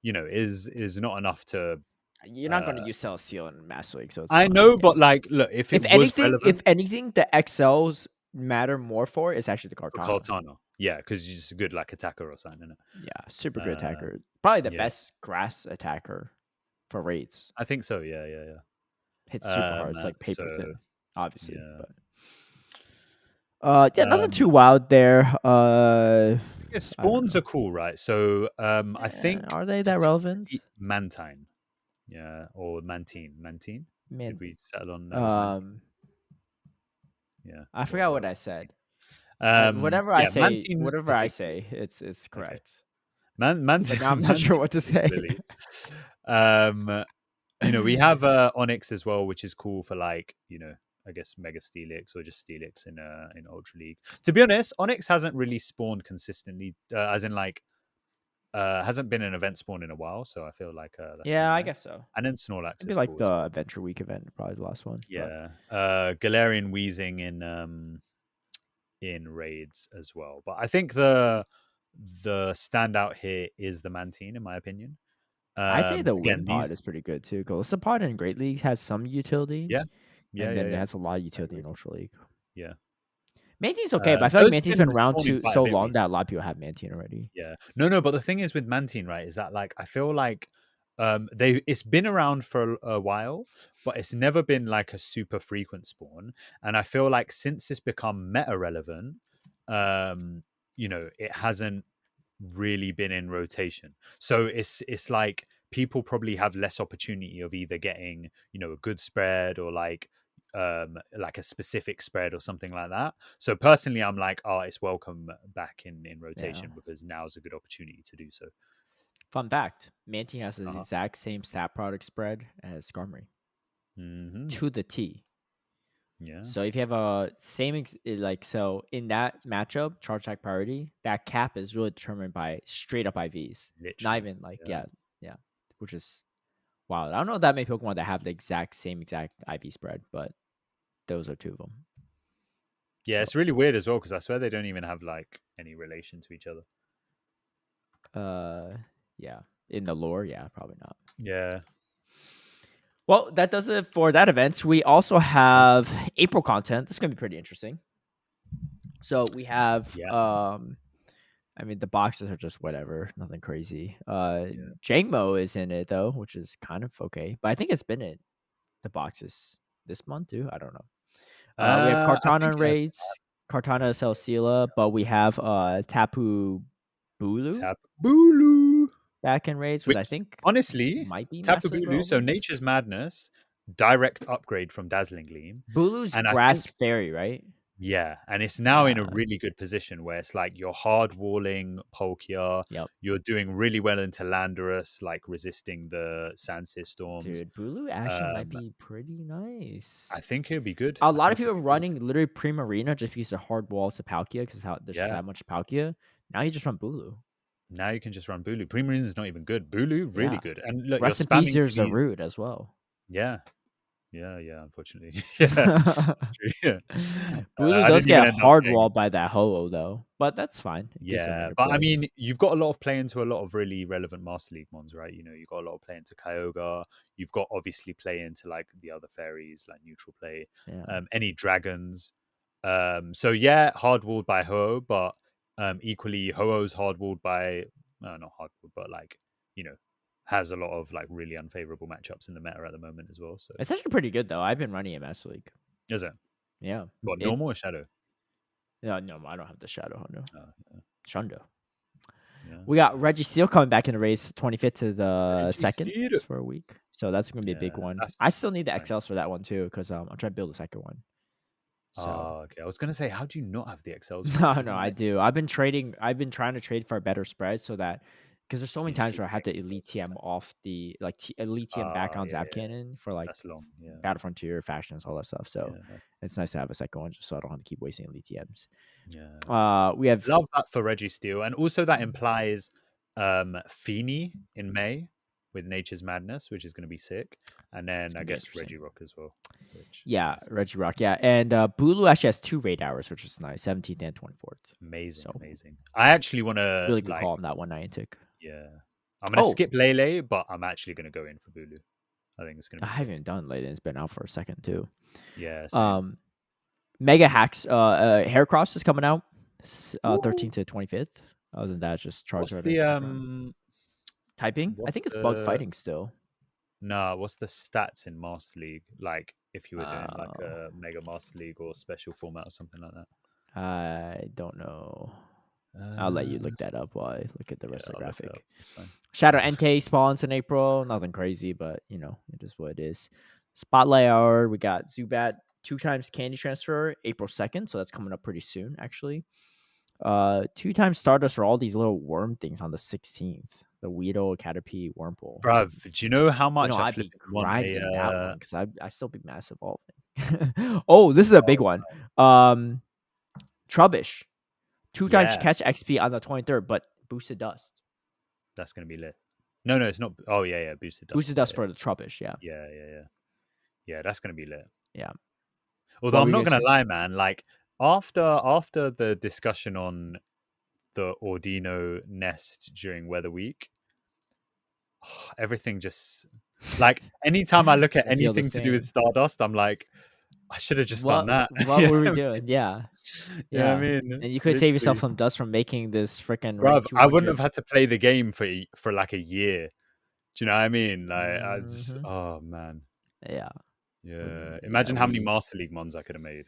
[SPEAKER 2] is not enough to.
[SPEAKER 1] You're not going to use Celestial in Master League, so it's
[SPEAKER 2] I
[SPEAKER 1] fine.
[SPEAKER 2] know,
[SPEAKER 1] Yeah.
[SPEAKER 2] but like, look, if it
[SPEAKER 1] If
[SPEAKER 2] was
[SPEAKER 1] anything,
[SPEAKER 2] relevant
[SPEAKER 1] the XLs matter more for is actually the
[SPEAKER 2] for
[SPEAKER 1] Kartana.
[SPEAKER 2] Cortana, yeah, because he's just a good like attacker or something, innit?
[SPEAKER 1] Yeah, super good
[SPEAKER 2] Uh,
[SPEAKER 1] attacker. Probably the
[SPEAKER 2] yeah,
[SPEAKER 1] best grass attacker for raids.
[SPEAKER 2] I think so. Yeah, yeah,
[SPEAKER 1] Hits super
[SPEAKER 2] yeah.
[SPEAKER 1] hard. It's like
[SPEAKER 2] So
[SPEAKER 1] paper thin, obviously,
[SPEAKER 2] yeah,
[SPEAKER 1] but yeah, nothing
[SPEAKER 2] um,
[SPEAKER 1] too wild there. I don't
[SPEAKER 2] spawns
[SPEAKER 1] know.
[SPEAKER 2] are cool, right? So I think
[SPEAKER 1] Are they that relevant?
[SPEAKER 2] particularly Mantine, yeah, or Mantine. Did
[SPEAKER 1] Man,
[SPEAKER 2] we settle on that was Mantine? Yeah,
[SPEAKER 1] I
[SPEAKER 2] we'll
[SPEAKER 1] forgot
[SPEAKER 2] go
[SPEAKER 1] what I
[SPEAKER 2] with Mantine.
[SPEAKER 1] said. Yeah,
[SPEAKER 2] Mantine
[SPEAKER 1] whatever I
[SPEAKER 2] particularly.
[SPEAKER 1] say, it's
[SPEAKER 2] Okay,
[SPEAKER 1] correct. But now I'm not sure
[SPEAKER 2] Mantine
[SPEAKER 1] what to say.
[SPEAKER 2] particularly. Um, we have Onyx as well, which is cool for like I guess Mega Steelix or just Steelix in Ultra League. To be honest, Onyx hasn't really spawned consistently, as in like hasn't been an event spawn in a while, so I feel like that's kind
[SPEAKER 1] Yeah,
[SPEAKER 2] of
[SPEAKER 1] I
[SPEAKER 2] nice.
[SPEAKER 1] guess so.
[SPEAKER 2] And then Snorlax
[SPEAKER 1] Maybe
[SPEAKER 2] is
[SPEAKER 1] like
[SPEAKER 2] cool as
[SPEAKER 1] the
[SPEAKER 2] well.
[SPEAKER 1] Adventure Week event, probably the last one. But
[SPEAKER 2] Yeah, Galarian Wheezing in raids as well. But I think the standout here is the Mantine, in my opinion.
[SPEAKER 1] I'd say the
[SPEAKER 2] Again,
[SPEAKER 1] Wind Pod
[SPEAKER 2] these,
[SPEAKER 1] is pretty good too. Pod in Great League has some utility,
[SPEAKER 2] yeah, yeah,
[SPEAKER 1] and
[SPEAKER 2] yeah,
[SPEAKER 1] then it
[SPEAKER 2] yeah.
[SPEAKER 1] has a lot of
[SPEAKER 2] I
[SPEAKER 1] utility
[SPEAKER 2] agree.
[SPEAKER 1] in Ultra League.
[SPEAKER 2] Yeah,
[SPEAKER 1] Mantine's okay, but I feel like
[SPEAKER 2] those
[SPEAKER 1] Mantine's
[SPEAKER 2] been
[SPEAKER 1] been around
[SPEAKER 2] spawning
[SPEAKER 1] too
[SPEAKER 2] quite a
[SPEAKER 1] so
[SPEAKER 2] bit
[SPEAKER 1] long that a
[SPEAKER 2] recently.
[SPEAKER 1] lot of people have Mantine already.
[SPEAKER 2] Yeah. No, no, but the thing is with Mantine, right, is that like I feel like it's been around for a while, but it's never been like a super frequent spawn. And I feel like since it's become meta relevant, um, it hasn't really been in rotation. So it's like people probably have less opportunity of either getting, a good spread or like a specific spread or something like that. So personally I'm like, oh, it's welcome back in
[SPEAKER 1] Yeah.
[SPEAKER 2] rotation because now's a good opportunity to do so.
[SPEAKER 1] Fun fact: Mantine has the
[SPEAKER 2] Uh-huh.
[SPEAKER 1] exact same stat product spread as Skarmory
[SPEAKER 2] Mm-hmm.
[SPEAKER 1] to the T.
[SPEAKER 2] Yeah.
[SPEAKER 1] So if you have a like so in that matchup, charge attack priority, that cap is really determined by straight up IVs. Not
[SPEAKER 2] Literally.
[SPEAKER 1] even like
[SPEAKER 2] Yeah.
[SPEAKER 1] yeah, which is wild. I don't know that many Pokemon that have the exact IV spread, but those are two of them.
[SPEAKER 2] Yeah,
[SPEAKER 1] So
[SPEAKER 2] it's really weird as well because I swear they don't even have like any relation to each other.
[SPEAKER 1] yeah, in the lore, yeah, probably not.
[SPEAKER 2] Yeah.
[SPEAKER 1] Well, that does it for that event. We also have April content. This is gonna be pretty interesting. So we have
[SPEAKER 2] Yeah.
[SPEAKER 1] I mean the boxes are just whatever, nothing crazy.
[SPEAKER 2] Yeah.
[SPEAKER 1] Jangmo is in it though, which is kind of okay. But I think it's been in the boxes this month too. I don't know. We have
[SPEAKER 2] I think
[SPEAKER 1] Cartana
[SPEAKER 2] it has
[SPEAKER 1] raids, Cartana Celesteela, but we have Tapu Bulu
[SPEAKER 2] Tapu Bulu.
[SPEAKER 1] back in raids, which I
[SPEAKER 2] Which,
[SPEAKER 1] think
[SPEAKER 2] honestly,
[SPEAKER 1] might be
[SPEAKER 2] Tapu
[SPEAKER 1] Master League
[SPEAKER 2] Bulu, so
[SPEAKER 1] relevant.
[SPEAKER 2] Nature's Madness, direct upgrade from Dazzling Gleam.
[SPEAKER 1] Bulu's
[SPEAKER 2] And I
[SPEAKER 1] grass
[SPEAKER 2] think,
[SPEAKER 1] fairy, right?
[SPEAKER 2] yeah, and it's now in a
[SPEAKER 1] Yeah.
[SPEAKER 2] really good position where it's like you're hard walling Palkia,
[SPEAKER 1] Yep.
[SPEAKER 2] you're doing really well into Landorus, like resisting the Sandsear storms.
[SPEAKER 1] Dude, Bulu actually might
[SPEAKER 2] Um,
[SPEAKER 1] be pretty
[SPEAKER 2] I
[SPEAKER 1] nice.
[SPEAKER 2] think it'd be good.
[SPEAKER 1] A
[SPEAKER 2] I
[SPEAKER 1] lot of
[SPEAKER 2] think
[SPEAKER 1] people
[SPEAKER 2] it'd
[SPEAKER 1] are
[SPEAKER 2] be good.
[SPEAKER 1] running literally Primarina just because of hard walls to Palkia because how there's just
[SPEAKER 2] Yeah.
[SPEAKER 1] that much Palkia. Now you just run Bulu.
[SPEAKER 2] Now you can just run Bulu. Primarina's not even good. Bulu, really
[SPEAKER 1] Yeah.
[SPEAKER 2] good. And look, you're
[SPEAKER 1] Rest in peace,
[SPEAKER 2] spamming for
[SPEAKER 1] there's a
[SPEAKER 2] these.
[SPEAKER 1] root as well.
[SPEAKER 2] Yeah. Yeah, yeah, unfortunately. Yeah, it's true. Yeah.
[SPEAKER 1] Bulu
[SPEAKER 2] I
[SPEAKER 1] does
[SPEAKER 2] didn't even
[SPEAKER 1] get
[SPEAKER 2] end up
[SPEAKER 1] hard
[SPEAKER 2] getting
[SPEAKER 1] walled
[SPEAKER 2] him.
[SPEAKER 1] by that Ho-Oh though, but that's fine. It gives him
[SPEAKER 2] Yeah, but I
[SPEAKER 1] interplay.
[SPEAKER 2] mean, you've got a lot of play into a lot of really relevant Master League mons, right? You've got a lot of play into Kyogre. You've got obviously play into like the other fairies, like neutral play,
[SPEAKER 1] Yeah.
[SPEAKER 2] any dragons. So yeah, hard walled by Ho, but equally Ho-Oh's hard walled by not hard walled, but like you know has a lot of like really unfavorable matchups in the meta at the moment as well. So
[SPEAKER 1] It's actually pretty good though. I've been running it Master League.
[SPEAKER 2] is it
[SPEAKER 1] Yeah.
[SPEAKER 2] what
[SPEAKER 1] It
[SPEAKER 2] normal or shadow?
[SPEAKER 1] no, I don't have the Shadow Hunter.
[SPEAKER 2] Yeah,
[SPEAKER 1] Shundo.
[SPEAKER 2] yeah.
[SPEAKER 1] We got Reggie Steele coming back in the race 25th to the
[SPEAKER 2] Reggie
[SPEAKER 1] 2nd
[SPEAKER 2] Steed.
[SPEAKER 1] for a week. So that's gonna be a big
[SPEAKER 2] Yeah,
[SPEAKER 1] one. I
[SPEAKER 2] that's
[SPEAKER 1] still need the
[SPEAKER 2] exciting.
[SPEAKER 1] XLs for that one too, because I'm trying to build a second one. So
[SPEAKER 2] Oh, okay. I was gonna say, how do you not have the Excels for
[SPEAKER 1] no,
[SPEAKER 2] that?
[SPEAKER 1] no,
[SPEAKER 2] I'm
[SPEAKER 1] I
[SPEAKER 2] like,
[SPEAKER 1] do. I've been trading. I've been trying to trade for a better spread so that because there's so many
[SPEAKER 2] you just
[SPEAKER 1] times
[SPEAKER 2] keep
[SPEAKER 1] where I have
[SPEAKER 2] paying
[SPEAKER 1] to
[SPEAKER 2] Excels
[SPEAKER 1] Elite
[SPEAKER 2] every
[SPEAKER 1] TM
[SPEAKER 2] time.
[SPEAKER 1] off the like Elite TM back on
[SPEAKER 2] Yeah,
[SPEAKER 1] Zap
[SPEAKER 2] yeah.
[SPEAKER 1] Cannon for like
[SPEAKER 2] That's long. Yeah,
[SPEAKER 1] Battle Frontier factions, all that stuff. So
[SPEAKER 2] yeah,
[SPEAKER 1] it's nice to have a second one just so I don't have to keep wasting Elite TMs.
[SPEAKER 2] yeah.
[SPEAKER 1] We have
[SPEAKER 2] Love that for Reggie Steele, and also that implies Feeny in May with Nature's Madness, which is going to be sick, and
[SPEAKER 1] it's
[SPEAKER 2] then I
[SPEAKER 1] gonna be
[SPEAKER 2] guess
[SPEAKER 1] interesting.
[SPEAKER 2] Reggie Rock as well, which is
[SPEAKER 1] Yeah,
[SPEAKER 2] nice.
[SPEAKER 1] Reggie Rock. Yeah, and Bulu actually has 2 raid hours, which is nice, 17th and 24th.
[SPEAKER 2] Amazing,
[SPEAKER 1] So
[SPEAKER 2] amazing. I actually want to
[SPEAKER 1] really good
[SPEAKER 2] like,
[SPEAKER 1] call on that one, Niantic.
[SPEAKER 2] yeah. I'm gonna skip Lele, but I'm actually gonna go in for Bulu. I think it's gonna
[SPEAKER 1] I
[SPEAKER 2] be.
[SPEAKER 1] haven't done Lele. It's been out for a second too.
[SPEAKER 2] Yeah. Same.
[SPEAKER 1] Mega Hacks. Heracross is coming out 13th to 25th. Other than that, it's just Charizard.
[SPEAKER 2] What's the
[SPEAKER 1] typing? I think it's bug fighting still.
[SPEAKER 2] No, what's the stats in Master League? Like if you were doing like a Mega Master League or special format or something like that.
[SPEAKER 1] I don't know. I'll let you look that up while I look at the rest of the graphic. Shadow Entei spawns in April. Nothing crazy, but you know, it is what it is. Spotlight Hour, we got Zubat 2x Candy Transfer, April 2nd, so that's coming up pretty soon, actually. 2x Stardust for all these little worm things on the 16th. The Weedle, Caterpie, Wurmple.
[SPEAKER 2] Bruv, do you know how much
[SPEAKER 1] I'd be grinding that one because I still be massive evolving. Oh, this is a big one. Trubbish. 2x catch XP on the 23rd, but boosted dust.
[SPEAKER 2] That's gonna be lit. No, it's not. Oh yeah, boosted dust.
[SPEAKER 1] Boosted dust for the Trubbish, yeah.
[SPEAKER 2] Yeah, that's gonna be lit.
[SPEAKER 1] Yeah.
[SPEAKER 2] Although I'm not gonna lie, man. Like after the discussion on the Ordino nest during Weather Week, everything just like anytime I look at anything to do with Stardust, I'm like, I should have just done that.
[SPEAKER 1] What were we doing? Yeah.
[SPEAKER 2] You know what I mean?
[SPEAKER 1] And you could save yourself from dust from making this freaking.
[SPEAKER 2] Bruv, I wouldn't have had to play the game for like a year. Do you know what I mean? Like, I just, oh man.
[SPEAKER 1] Yeah.
[SPEAKER 2] Yeah. Imagine how many Master League mons I could have made.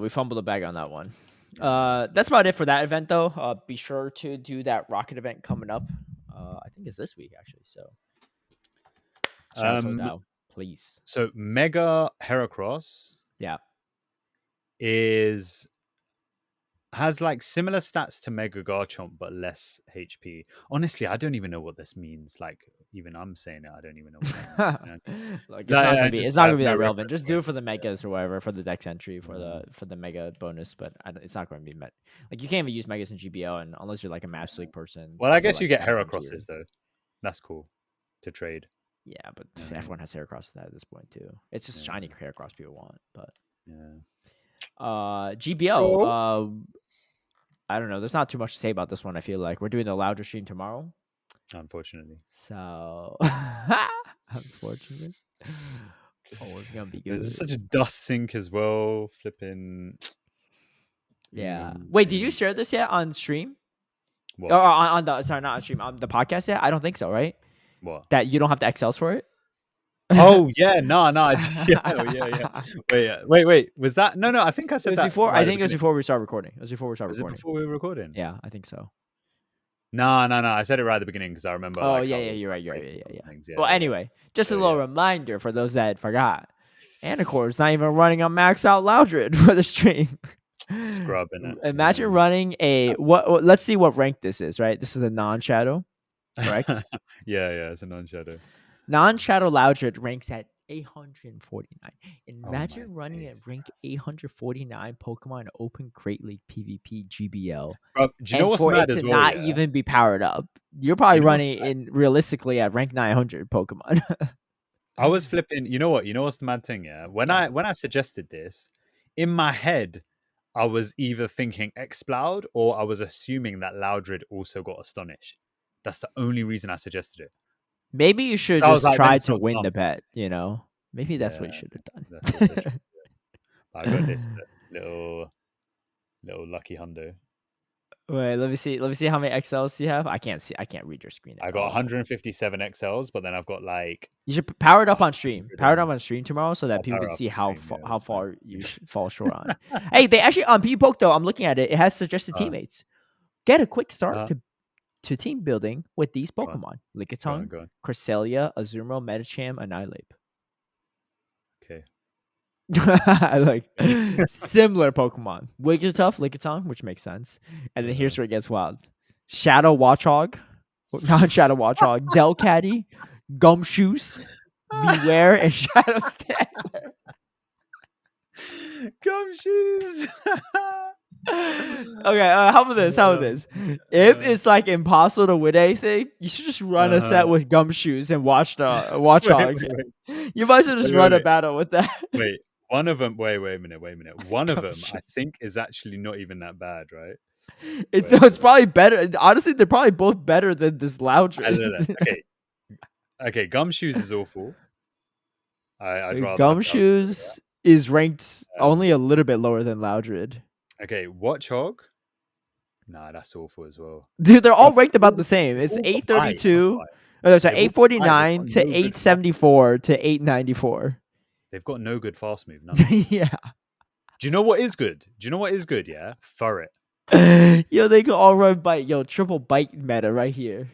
[SPEAKER 1] We fumbled the bag on that one. That's about it for that event, though. Be sure to do that Rocket event coming up. I think it's this week, actually. So, shout out to please.
[SPEAKER 2] So, Mega Heracross, has like similar stats to Mega Garchomp, but less HP. Honestly, I don't even know what this means. Like, even I'm saying it, I don't even know what it means.
[SPEAKER 1] Like, it's not gonna be that relevant. Just do it for the megas or whatever, for the dex entry, for the mega bonus. But it's not going to be met. Like, you can't even use megas in GBL, and unless you're like a Master League person.
[SPEAKER 2] Well, I guess you get Heracrosses though. That's cool to trade.
[SPEAKER 1] Yeah, but everyone has Heracross at this point too. It's just shiny Heracross people want, but GBL. I don't know. There's not too much to say about this one. I feel like we're doing the Loudred stream tomorrow.
[SPEAKER 2] Unfortunately.
[SPEAKER 1] So, unfortunately. Oh, it's gonna be good.
[SPEAKER 2] This is such a dust sink as well. Flipping.
[SPEAKER 1] Yeah. Wait, did you share this yet on stream?
[SPEAKER 2] What?
[SPEAKER 1] Or on the not on stream, on the podcast yet? I don't think so, right?
[SPEAKER 2] What?
[SPEAKER 1] That you don't have the XLs for it?
[SPEAKER 2] Oh yeah, no. Yeah. Wait. Was that? No. I think I said that
[SPEAKER 1] before. I think it was before we started recording. It was before we started recording.
[SPEAKER 2] Was it before we were recording?
[SPEAKER 1] Yeah, I think so.
[SPEAKER 2] No. I said it right at the beginning because I remember.
[SPEAKER 1] Oh yeah, you're right. Yeah. Well, anyway, just a little reminder for those that forgot. Anicor is not even running on max out Loudred for the stream.
[SPEAKER 2] Scrubbing it.
[SPEAKER 1] Imagine running a what? Let's see what rank this is. Right, this is a non-shadow, correct?
[SPEAKER 2] Yeah, it's a non-shadow.
[SPEAKER 1] Non-shadow Loudred ranks at 849. Imagine running at rank 849 Pokemon Open Crate League PvP GBL.
[SPEAKER 2] Bro, do you know what's mad as well?
[SPEAKER 1] Not even be powered up. You're probably running in realistically at rank 900 Pokemon.
[SPEAKER 2] I was flipping. You know what? You know what's the mad thing? Yeah, when I suggested this, in my head, I was either thinking Exploud or I was assuming that Loudred also got Astonish. That's the only reason I suggested it.
[SPEAKER 1] Maybe you should just try to win the bet, you know? Maybe that's what you should have done.
[SPEAKER 2] I got this little lucky hundo.
[SPEAKER 1] Wait, let me see how many XLs you have. I can't read your screen.
[SPEAKER 2] I got 157 XLs, but then I've got like.
[SPEAKER 1] You should power it up on stream. Power it up on stream tomorrow so that people can see how far you fall short on. Hey, they actually on P-Poke though. I'm looking at it. It has suggested teammates. Get a quick start to team building with these Pokemon: Lickitung, Cresselia, Azumarill, Medicham, Annihilate.
[SPEAKER 2] Okay.
[SPEAKER 1] Like similar Pokemon: Wigglytuff, Lickitung, which makes sense. And then here's where it gets wild: Shadow Watchog, not Shadow Watchog, Delcatty, Gumshoes, Beware, and Shadow Stantler.
[SPEAKER 2] Gumshoes.
[SPEAKER 1] Okay, how about this? If it's like impossible to win anything, you should just run a set with Gumshoes and Watchog. You might as well just run a battle with that.
[SPEAKER 2] Wait, one of them. Wait a minute. One of them, I think, is actually not even that bad, right?
[SPEAKER 1] It's probably better. Honestly, they're probably both better than this Loudred.
[SPEAKER 2] Okay. Gumshoes is awful. I'd rather have Loudred over
[SPEAKER 1] Gumshoes is ranked
[SPEAKER 2] that.
[SPEAKER 1] only a little bit lower than Loudred.
[SPEAKER 2] Okay, Watchog. Nah, that's awful as well.
[SPEAKER 1] Dude, they're all
[SPEAKER 2] Bruv,
[SPEAKER 1] ranked about the same.
[SPEAKER 2] they've
[SPEAKER 1] It's
[SPEAKER 2] all got bite. That's
[SPEAKER 1] 832.
[SPEAKER 2] why.
[SPEAKER 1] Oh, sorry,
[SPEAKER 2] They've all got bite. They've
[SPEAKER 1] 849
[SPEAKER 2] got
[SPEAKER 1] to
[SPEAKER 2] no good fast.
[SPEAKER 1] 874 to 894.
[SPEAKER 2] They've got no good fast move. None of them.
[SPEAKER 1] Yeah.
[SPEAKER 2] Do you know what is good? Yeah, Furret.
[SPEAKER 1] Yo, they can all run bite. Yo, triple bite meta right here.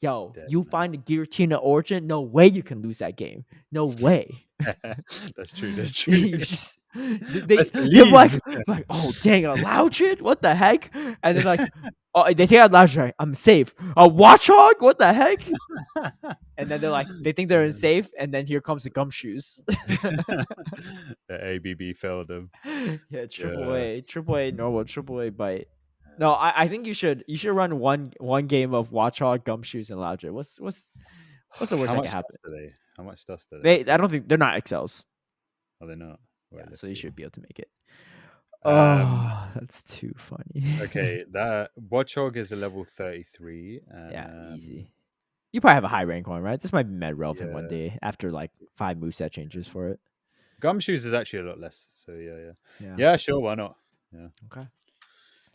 [SPEAKER 1] Yo,
[SPEAKER 2] Dead,
[SPEAKER 1] you find a Giratina Origin? No way you can lose that game. No way.
[SPEAKER 2] That's true. That's true.
[SPEAKER 1] You just, they're
[SPEAKER 2] Best believe.
[SPEAKER 1] like, oh dang, a Loudred? What the heck? And then like, oh, they take out Loudred. I'm safe. A Watchog? What the heck? And then they're like, they think they're in safe, and then here comes the Gumshoes.
[SPEAKER 2] The ABB failed them.
[SPEAKER 1] Yeah, triple A, normal, triple A bite. No, I think you should run one game of Watchog, Gumshoes, and Loudred. What's the worst that can happen?
[SPEAKER 2] How much dust do they?
[SPEAKER 1] I don't think they're not XLs.
[SPEAKER 2] Are they not? Wait,
[SPEAKER 1] Yeah, so you should be able to make it.
[SPEAKER 2] Um,
[SPEAKER 1] Oh, that's too funny.
[SPEAKER 2] okay, that Watchog is a level 33.
[SPEAKER 1] Yeah, easy. You probably have a high rank one, right? This might be med relevant one day after like 5 moveset changes for it.
[SPEAKER 2] Gumshoes is actually a lot less. So yeah, sure, why not? Yeah.
[SPEAKER 1] Okay.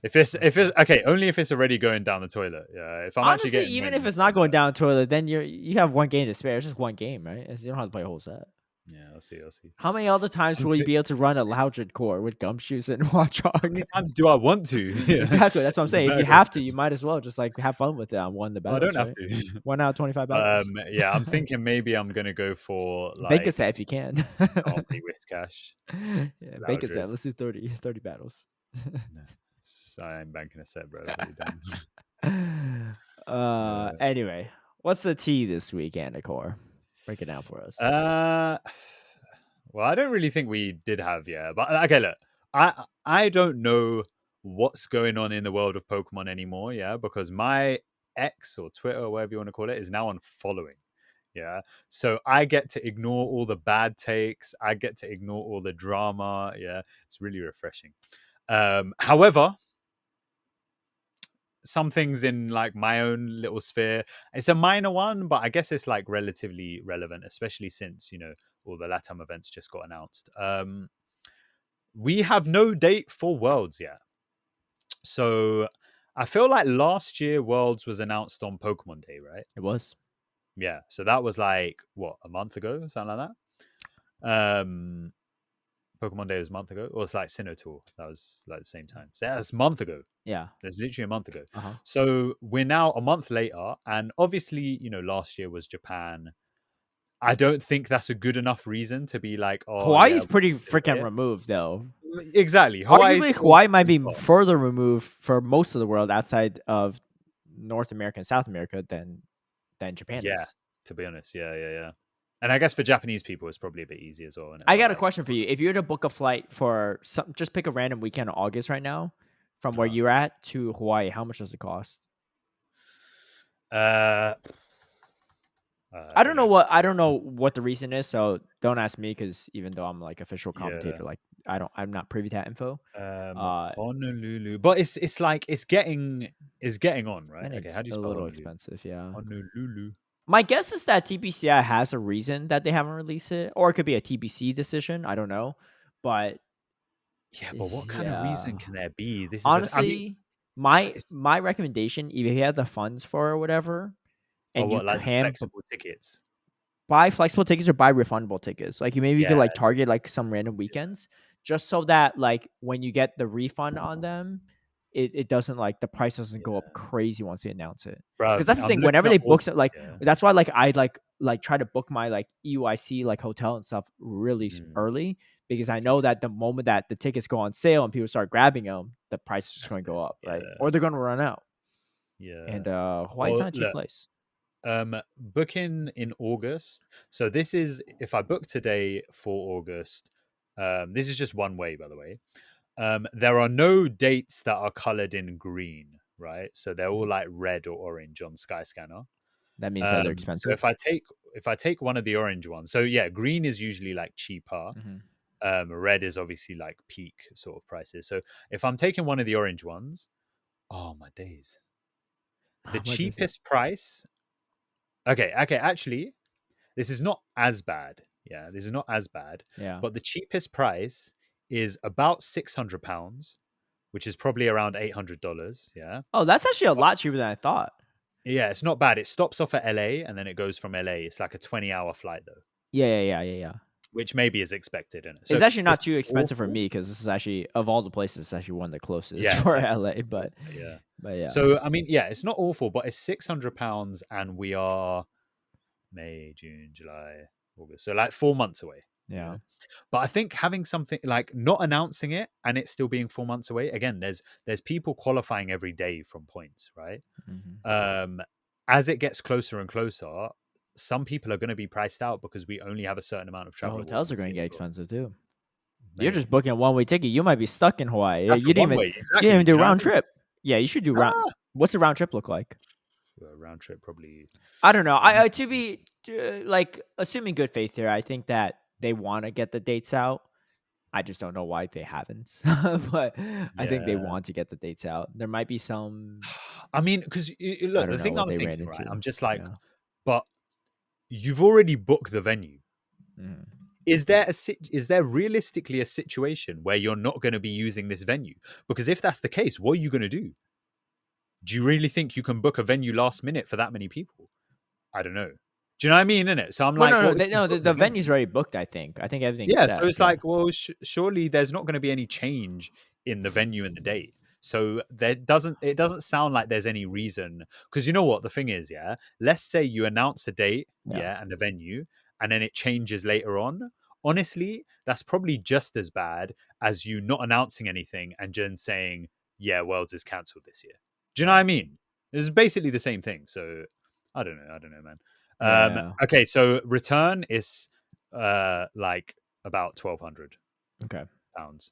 [SPEAKER 2] If it's okay, only if it's already going down the toilet. Yeah. If I'm
[SPEAKER 1] Honestly,
[SPEAKER 2] actually getting
[SPEAKER 1] even
[SPEAKER 2] wins,
[SPEAKER 1] if it's not going down the toilet, then you have one game to spare. It's just one game, right? You don't have to play a whole set.
[SPEAKER 2] Yeah, I'll see.
[SPEAKER 1] How many other times will you be able to run a Loudred core with Gumshoes and Watchog?
[SPEAKER 2] How many times do I want to? Yeah.
[SPEAKER 1] Exactly, that's what I'm saying. If you have to, you might as well just like have fun with it on one of the battles.
[SPEAKER 2] I don't have
[SPEAKER 1] right?
[SPEAKER 2] to.
[SPEAKER 1] 1 out of 25 battles.
[SPEAKER 2] Yeah, I'm thinking maybe I'm gonna go for like
[SPEAKER 1] Bank a set if you can.
[SPEAKER 2] Omni Cash.
[SPEAKER 1] Yeah, bank a set. Let's do 30 battles.
[SPEAKER 2] No, I am banking a set, bro. What are you doing?
[SPEAKER 1] Anyway, what's the tea this week, Anicor? Break it down for us.
[SPEAKER 2] Well, I don't really think we did have, but okay, look, I don't know what's going on in the world of Pokemon anymore, because my X or Twitter or whatever you want to call it is now on following. Yeah. So I get to ignore all the bad takes. I get to ignore all the drama. Yeah. It's really refreshing. However, some things in like my own little sphere, it's a minor one, but I guess it's like relatively relevant, especially since, all the LATAM events just got announced. We have no date for Worlds yet. So I feel like last year Worlds was announced on Pokemon Day, right?
[SPEAKER 1] It was.
[SPEAKER 2] Yeah. So that was like, what, a month ago? Something like that? Pokemon Day was a month ago. Or it's like Sinnoh Tour. That was like the same time. So that's a month ago.
[SPEAKER 1] Yeah.
[SPEAKER 2] That's literally a month ago.
[SPEAKER 1] Uh-huh.
[SPEAKER 2] So we're now a month later. And obviously, last year was Japan. I don't think that's a good enough reason to be like, oh,
[SPEAKER 1] Hawaii's pretty freaking removed, though.
[SPEAKER 2] Exactly.
[SPEAKER 1] Hawaii might be further removed for most of the world outside of North America and South America than Japan is.
[SPEAKER 2] To be honest. Yeah. And I guess for Japanese people, it's probably a bit easier as well.
[SPEAKER 1] I got a question for you. If you were to book a flight for just pick a random weekend in August right now, from where you're at to Hawaii, how much does it cost? I don't know what the reason is, so don't ask me because even though I'm like official commentator, like I'm not privy to that info.
[SPEAKER 2] Honolulu, but it's like it's getting on, right?
[SPEAKER 1] And
[SPEAKER 2] okay,
[SPEAKER 1] it's
[SPEAKER 2] how do you
[SPEAKER 1] a
[SPEAKER 2] spell
[SPEAKER 1] little
[SPEAKER 2] Honolulu?
[SPEAKER 1] expensive, yeah.
[SPEAKER 2] Honolulu.
[SPEAKER 1] My guess is that TBCI has a reason that they haven't released it, or it could be a TBC decision. I don't know, but
[SPEAKER 2] but what kind of reason can there be? This is
[SPEAKER 1] honestly, my recommendation, if you have the funds for it or whatever, and you
[SPEAKER 2] like
[SPEAKER 1] can
[SPEAKER 2] flexible tickets,
[SPEAKER 1] buy flexible tickets or buy refundable tickets. Like you could like target like some random weekends, just so that like when you get the refund on them, it doesn't like the price doesn't go up crazy once they announce it. Because that's the thing. Whenever they book it, like that's why like I like try to book my like EUIC like hotel and stuff really early, because I know that the moment that the tickets go on sale and people start grabbing them, the price is just going to go up, right? Or they're going to run out.
[SPEAKER 2] Yeah.
[SPEAKER 1] And Hawaii's not a cheap place.
[SPEAKER 2] Booking in August. So this is if I book today for August. This is just one way, by the way. There are no dates that are colored in green, right? So they're all like red or orange on Skyscanner.
[SPEAKER 1] That means that they're expensive.
[SPEAKER 2] So if I take one of the orange ones, so yeah, green is usually like cheaper. Red is obviously like peak sort of prices. So if I'm taking one of the orange ones, Oh my days. The
[SPEAKER 1] How much is it?
[SPEAKER 2] cheapest price. Okay. Actually, this is not as bad. Yeah, this is not as bad.
[SPEAKER 1] Yeah.
[SPEAKER 2] But the cheapest price is about £600, which is probably around $800. Yeah.
[SPEAKER 1] Oh, that's actually a lot cheaper than I thought.
[SPEAKER 2] Yeah, it's not bad. It stops off at LA and then it goes from LA. It's like a 20-hour flight though,
[SPEAKER 1] Yeah.
[SPEAKER 2] which maybe is expected in it.
[SPEAKER 1] It's
[SPEAKER 2] So
[SPEAKER 1] actually not
[SPEAKER 2] it's
[SPEAKER 1] too
[SPEAKER 2] not
[SPEAKER 1] expensive for
[SPEAKER 2] awful.
[SPEAKER 1] me because this is actually of all the places, it's actually one of the closest
[SPEAKER 2] Yeah,
[SPEAKER 1] for
[SPEAKER 2] exactly.
[SPEAKER 1] LA. But
[SPEAKER 2] Yeah.
[SPEAKER 1] yeah,
[SPEAKER 2] So I mean, yeah, it's not awful, but it's £600 and we are May, June, July, August. So like 4 months away, you
[SPEAKER 1] yeah.
[SPEAKER 2] know. But I think having something like not announcing it and it still being 4 months away, again, there's people qualifying every day from points, right?
[SPEAKER 1] Mm-hmm.
[SPEAKER 2] As it gets closer and closer, some people are going to be priced out because we only have a certain amount of
[SPEAKER 1] The
[SPEAKER 2] travel
[SPEAKER 1] hotels are
[SPEAKER 2] awards
[SPEAKER 1] going to
[SPEAKER 2] here
[SPEAKER 1] get
[SPEAKER 2] for
[SPEAKER 1] expensive too. You're
[SPEAKER 2] May.
[SPEAKER 1] just booking a one way ticket. You might be stuck in Hawaii.
[SPEAKER 2] That's a one way,
[SPEAKER 1] You didn't
[SPEAKER 2] exactly.
[SPEAKER 1] even
[SPEAKER 2] Do
[SPEAKER 1] do
[SPEAKER 2] you know what
[SPEAKER 1] round
[SPEAKER 2] I mean?
[SPEAKER 1] trip. Yeah, you should do round.
[SPEAKER 2] Ah,
[SPEAKER 1] What's the round trip look like?
[SPEAKER 2] round trip probably.
[SPEAKER 1] I don't know.
[SPEAKER 2] Let me.
[SPEAKER 1] I to be like assuming good faith here. I think that they want to get the dates out. I just don't know why they haven't. But I think they
[SPEAKER 2] Yeah,
[SPEAKER 1] want to get the dates out. There might be some.
[SPEAKER 2] I mean, because
[SPEAKER 1] I
[SPEAKER 2] look,
[SPEAKER 1] don't
[SPEAKER 2] the
[SPEAKER 1] know
[SPEAKER 2] thing
[SPEAKER 1] what
[SPEAKER 2] I'm
[SPEAKER 1] they ran
[SPEAKER 2] thinking, right?
[SPEAKER 1] into.
[SPEAKER 2] I'm just like,
[SPEAKER 1] Yeah.
[SPEAKER 2] but you've already booked the venue.
[SPEAKER 1] Mhm.
[SPEAKER 2] Is there realistically a situation where you're not going to be using this venue? Because if that's the case, what are you going to do? Do you really think you can book a venue last minute for that many people? I don't know. Do you know what I mean? In it, so I'm
[SPEAKER 1] Well,
[SPEAKER 2] like, well, if you
[SPEAKER 1] no.
[SPEAKER 2] book
[SPEAKER 1] The
[SPEAKER 2] the
[SPEAKER 1] venue's
[SPEAKER 2] venue,
[SPEAKER 1] already booked. I think everything's
[SPEAKER 2] yeah. So
[SPEAKER 1] set.
[SPEAKER 2] it's
[SPEAKER 1] Yeah.
[SPEAKER 2] like, well, surely there's not going to be any change in the venue and the date. So it doesn't sound like there's any reason, because you know what the thing is, yeah. Let's say you announce a date,
[SPEAKER 1] Yeah.
[SPEAKER 2] yeah, and the venue, and then it changes later on. Honestly, that's probably just as bad as you not announcing anything and then saying, yeah, Worlds is cancelled this year. Do you know what
[SPEAKER 1] Yeah.
[SPEAKER 2] I mean? It's basically the same thing. So I don't know. I don't know, man.
[SPEAKER 1] Yeah.
[SPEAKER 2] Okay, so return is like about
[SPEAKER 1] Okay.
[SPEAKER 2] £1,200.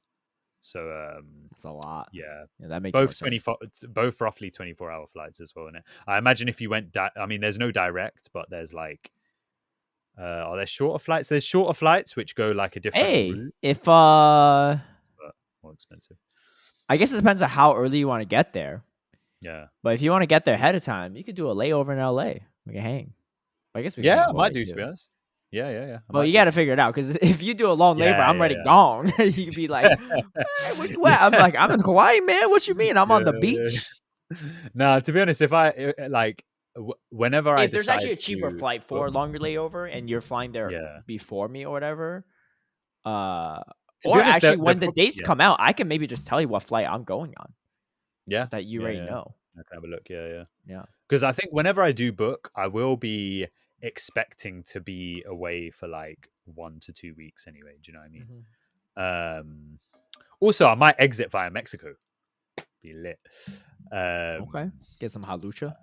[SPEAKER 2] So
[SPEAKER 1] That's a lot.
[SPEAKER 2] yeah,
[SPEAKER 1] Yeah, that makes more
[SPEAKER 2] both
[SPEAKER 1] sense.
[SPEAKER 2] both roughly 24-hour flights as well. Innit? I imagine if you went, I mean, there's no direct, but there's like, are there shorter flights? There's shorter flights which go like a different
[SPEAKER 1] Hey,
[SPEAKER 2] route,
[SPEAKER 1] if
[SPEAKER 2] but more expensive.
[SPEAKER 1] I guess it depends on how early you want to get there.
[SPEAKER 2] Yeah,
[SPEAKER 1] But if you want to get there ahead of time, you could do a layover in LA. We can hang. I guess we can hang
[SPEAKER 2] yeah,
[SPEAKER 1] in
[SPEAKER 2] I might
[SPEAKER 1] Hawaii
[SPEAKER 2] do, to be
[SPEAKER 1] too.
[SPEAKER 2] honest. Yeah, I
[SPEAKER 1] Well,
[SPEAKER 2] might
[SPEAKER 1] you
[SPEAKER 2] do.
[SPEAKER 1] got to figure it out because if you do a long layover, I'm already
[SPEAKER 2] Yeah,
[SPEAKER 1] gone. You could be like, "Hey, where you
[SPEAKER 2] yeah,
[SPEAKER 1] at?" I'm like, "I'm in Hawaii, man. What you mean? I'm on the
[SPEAKER 2] yeah.
[SPEAKER 1] beach."
[SPEAKER 2] No, to be honest, if I like, whenever I
[SPEAKER 1] If there's actually
[SPEAKER 2] decide
[SPEAKER 1] a cheaper
[SPEAKER 2] to
[SPEAKER 1] flight for
[SPEAKER 2] book,
[SPEAKER 1] a longer layover and you're flying there
[SPEAKER 2] yeah.
[SPEAKER 1] before me or whatever, uh,
[SPEAKER 2] To be
[SPEAKER 1] or
[SPEAKER 2] honest,
[SPEAKER 1] actually
[SPEAKER 2] they're
[SPEAKER 1] when the
[SPEAKER 2] probably,
[SPEAKER 1] dates
[SPEAKER 2] yeah,
[SPEAKER 1] come out, I can maybe just tell you what flight I'm going on so
[SPEAKER 2] yeah,
[SPEAKER 1] that you
[SPEAKER 2] yeah,
[SPEAKER 1] already
[SPEAKER 2] yeah.
[SPEAKER 1] know.
[SPEAKER 2] I can have a look. Yeah.
[SPEAKER 1] Yeah.
[SPEAKER 2] Because I think whenever I do book, I will be expecting to be away for like 1 to 2 weeks anyway. Do you know what
[SPEAKER 1] Mhm.
[SPEAKER 2] I mean? Also, I might exit via Mexico. Be lit.
[SPEAKER 1] Okay.
[SPEAKER 2] Um,
[SPEAKER 1] Get some halucha.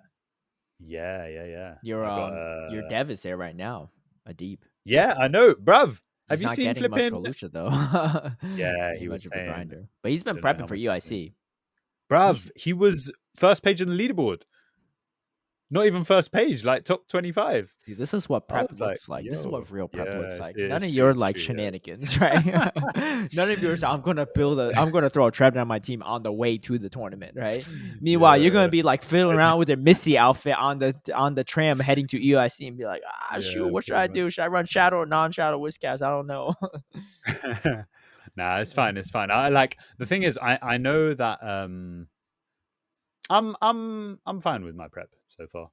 [SPEAKER 2] yeah. I got
[SPEAKER 1] Your dev is there right now. A deep.
[SPEAKER 2] yeah, I know, bruv. Have
[SPEAKER 1] He's
[SPEAKER 2] you
[SPEAKER 1] not
[SPEAKER 2] seen
[SPEAKER 1] getting much
[SPEAKER 2] flipping?
[SPEAKER 1] halucha though.
[SPEAKER 2] Yeah,
[SPEAKER 1] He
[SPEAKER 2] he
[SPEAKER 1] ain't
[SPEAKER 2] was
[SPEAKER 1] much of a
[SPEAKER 2] saying,
[SPEAKER 1] grinder, but he's been
[SPEAKER 2] don't know how
[SPEAKER 1] prepping for
[SPEAKER 2] much
[SPEAKER 1] you. I
[SPEAKER 2] he's doing.
[SPEAKER 1] see.
[SPEAKER 2] Bruv,
[SPEAKER 1] He's
[SPEAKER 2] he was first page on the leaderboard. Not even first page, like top 25.
[SPEAKER 1] See, this is what
[SPEAKER 2] I
[SPEAKER 1] prep
[SPEAKER 2] was like,
[SPEAKER 1] looks like. This is
[SPEAKER 2] yo,
[SPEAKER 1] what real prep
[SPEAKER 2] yeah,
[SPEAKER 1] looks like. None
[SPEAKER 2] it's
[SPEAKER 1] of
[SPEAKER 2] true,
[SPEAKER 1] your
[SPEAKER 2] it's
[SPEAKER 1] like
[SPEAKER 2] true.
[SPEAKER 1] shenanigans, right?
[SPEAKER 2] Yeah.
[SPEAKER 1] None of yours. I'm gonna throw a trap down my team on the way to the tournament, right? Meanwhile, you're gonna
[SPEAKER 2] Yeah.
[SPEAKER 1] be like fiddling around with your Missy outfit on the tram heading to EIC and be like, shoot,
[SPEAKER 2] Yeah,
[SPEAKER 1] what should
[SPEAKER 2] pretty
[SPEAKER 1] I
[SPEAKER 2] much.
[SPEAKER 1] do? Should I run shadow or non-shadow Whiscast? I don't know.
[SPEAKER 2] Nah, it's fine. It's fine. I like the thing is, I know that I'm fine with my prep so far.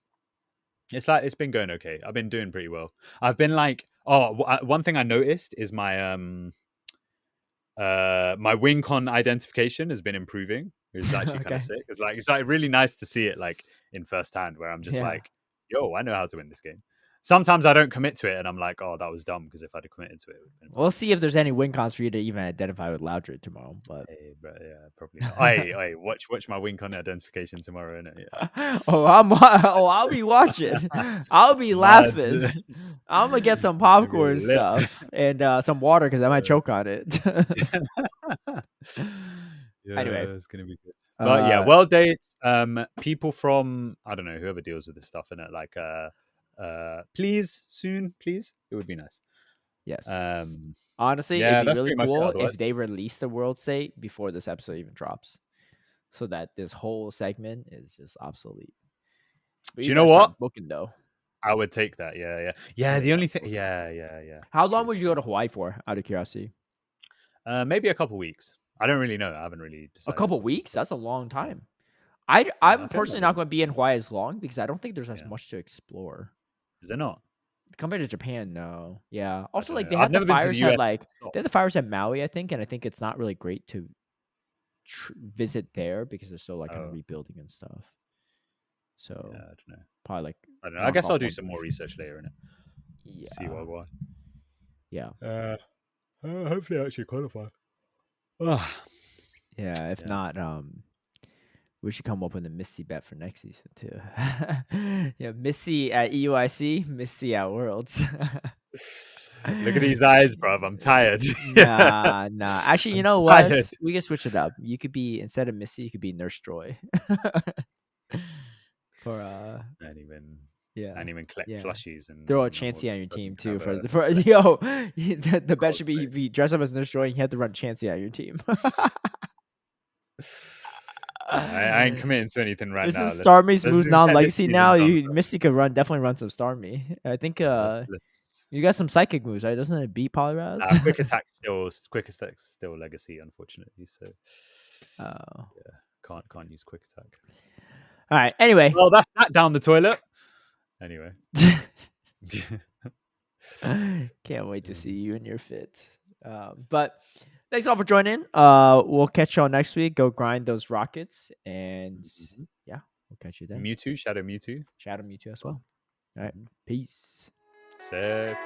[SPEAKER 2] It's like it's been going okay. I've been doing pretty well. I've been like, one thing I noticed is my wing con identification has been improving, which is actually kind of
[SPEAKER 1] Okay.
[SPEAKER 2] sick. It's like really nice to see it like in first hand, where I'm just
[SPEAKER 1] Yeah.
[SPEAKER 2] like, yo, I know how to win this game. Sometimes I don't commit to it, and I'm like, oh, that was dumb, because if I'd have committed to it, it would have been
[SPEAKER 1] We'll
[SPEAKER 2] fine.
[SPEAKER 1] see if there's any win cons for you to even identify with Loudred tomorrow. But
[SPEAKER 2] Hey, but yeah, probably not. Hey, watch my wing con identification tomorrow, innit?
[SPEAKER 1] I'll be watching. I'll be
[SPEAKER 2] Mad.
[SPEAKER 1] laughing. I'm gonna get some
[SPEAKER 2] It's gonna be
[SPEAKER 1] popcorn and
[SPEAKER 2] lit.
[SPEAKER 1] stuff and some water because I might choke on it. Anyway,
[SPEAKER 2] Yeah, it's gonna be good. But yeah,
[SPEAKER 1] uh,
[SPEAKER 2] world dates. People from, I don't know, whoever deals with this stuff in it, like please soon, please. It would be nice.
[SPEAKER 1] yes.
[SPEAKER 2] Um,
[SPEAKER 1] Honestly, it'd
[SPEAKER 2] yeah,
[SPEAKER 1] be
[SPEAKER 2] that's
[SPEAKER 1] really
[SPEAKER 2] pretty much it.
[SPEAKER 1] cool if
[SPEAKER 2] Otherwise,
[SPEAKER 1] they release the world state before this episode even drops, so that this whole segment is just obsolete. But
[SPEAKER 2] Do
[SPEAKER 1] you
[SPEAKER 2] you know
[SPEAKER 1] gotta
[SPEAKER 2] what?
[SPEAKER 1] start booking though.
[SPEAKER 2] I would take that. Yeah. The only thing, yeah.
[SPEAKER 1] How long would you go to Hawaii for? Out of curiosity,
[SPEAKER 2] Maybe a couple weeks. I don't really know. I haven't really
[SPEAKER 1] a
[SPEAKER 2] decided.
[SPEAKER 1] couple weeks. That's a long
[SPEAKER 2] Yeah,
[SPEAKER 1] time.
[SPEAKER 2] yeah. I
[SPEAKER 1] I'm
[SPEAKER 2] feel like
[SPEAKER 1] personally not
[SPEAKER 2] there's,
[SPEAKER 1] going to be in Hawaii as long because I don't think there's as
[SPEAKER 2] yeah.
[SPEAKER 1] much to explore
[SPEAKER 2] Is there not?
[SPEAKER 1] compared to Japan. No, yeah.
[SPEAKER 2] I
[SPEAKER 1] Also,
[SPEAKER 2] don't
[SPEAKER 1] like
[SPEAKER 2] know.
[SPEAKER 1] they
[SPEAKER 2] I've
[SPEAKER 1] had the
[SPEAKER 2] never been to the
[SPEAKER 1] fires at
[SPEAKER 2] US.
[SPEAKER 1] like
[SPEAKER 2] Stop.
[SPEAKER 1] they had the fires at Maui, I think, and I think it's not really great to visit there because they're still like kind of
[SPEAKER 2] Oh,
[SPEAKER 1] rebuilding and stuff.
[SPEAKER 2] yeah.
[SPEAKER 1] So
[SPEAKER 2] I don't know.
[SPEAKER 1] probably like
[SPEAKER 2] I don't know. I
[SPEAKER 1] knock
[SPEAKER 2] guess I'll
[SPEAKER 1] off
[SPEAKER 2] do
[SPEAKER 1] one
[SPEAKER 2] some more
[SPEAKER 1] push.
[SPEAKER 2] research later in it. See
[SPEAKER 1] Yeah,
[SPEAKER 2] what I want.
[SPEAKER 1] yeah,
[SPEAKER 2] Hopefully, I actually qualify. Ah,
[SPEAKER 1] yeah. If
[SPEAKER 2] yeah.
[SPEAKER 1] not, we should come up with a Missy bet for next season too. Yeah, Missy at EUIC, Missy at Worlds.
[SPEAKER 2] Look at these eyes, bruv. I'm tired.
[SPEAKER 1] Nah, nah. Actually, you
[SPEAKER 2] I'm
[SPEAKER 1] know
[SPEAKER 2] tired.
[SPEAKER 1] what? We can switch it up. You could be instead of Missy, you could be Nurse Joy. For yeah,
[SPEAKER 2] And even collect
[SPEAKER 1] yeah.
[SPEAKER 2] plushies
[SPEAKER 1] Throw a
[SPEAKER 2] and all of
[SPEAKER 1] Chansey on
[SPEAKER 2] a
[SPEAKER 1] your
[SPEAKER 2] sudden
[SPEAKER 1] team too
[SPEAKER 2] have
[SPEAKER 1] for
[SPEAKER 2] a
[SPEAKER 1] the for
[SPEAKER 2] collection
[SPEAKER 1] yo. The bet should
[SPEAKER 2] cosplay.
[SPEAKER 1] be dress up as Nurse Joy. And you have to run Chansey on your team.
[SPEAKER 2] I ain't committing to anything right
[SPEAKER 1] This
[SPEAKER 2] now.
[SPEAKER 1] is Starmie's
[SPEAKER 2] Let's
[SPEAKER 1] moves
[SPEAKER 2] just
[SPEAKER 1] non
[SPEAKER 2] get this
[SPEAKER 1] legacy
[SPEAKER 2] season
[SPEAKER 1] now.
[SPEAKER 2] done
[SPEAKER 1] You
[SPEAKER 2] first.
[SPEAKER 1] Misty could definitely run some Starmie. I think
[SPEAKER 2] Yeah, let's
[SPEAKER 1] you got some psychic moves, right? Doesn't it beat Poliwrath?
[SPEAKER 2] quick attack still legacy, unfortunately. So
[SPEAKER 1] Oh.
[SPEAKER 2] yeah,
[SPEAKER 1] It's
[SPEAKER 2] can't use quick attack.
[SPEAKER 1] All right. Anyway.
[SPEAKER 2] Well, that's that down the toilet. Anyway.
[SPEAKER 1] Can't wait to see you in your fit. But thanks all for joining. We'll catch y'all next week. Go grind those rockets, and yeah, we'll catch you then.
[SPEAKER 2] Mewtwo, Shadow Mewtwo.
[SPEAKER 1] Shadow Mewtwo as well. All right, peace.
[SPEAKER 2] Safe.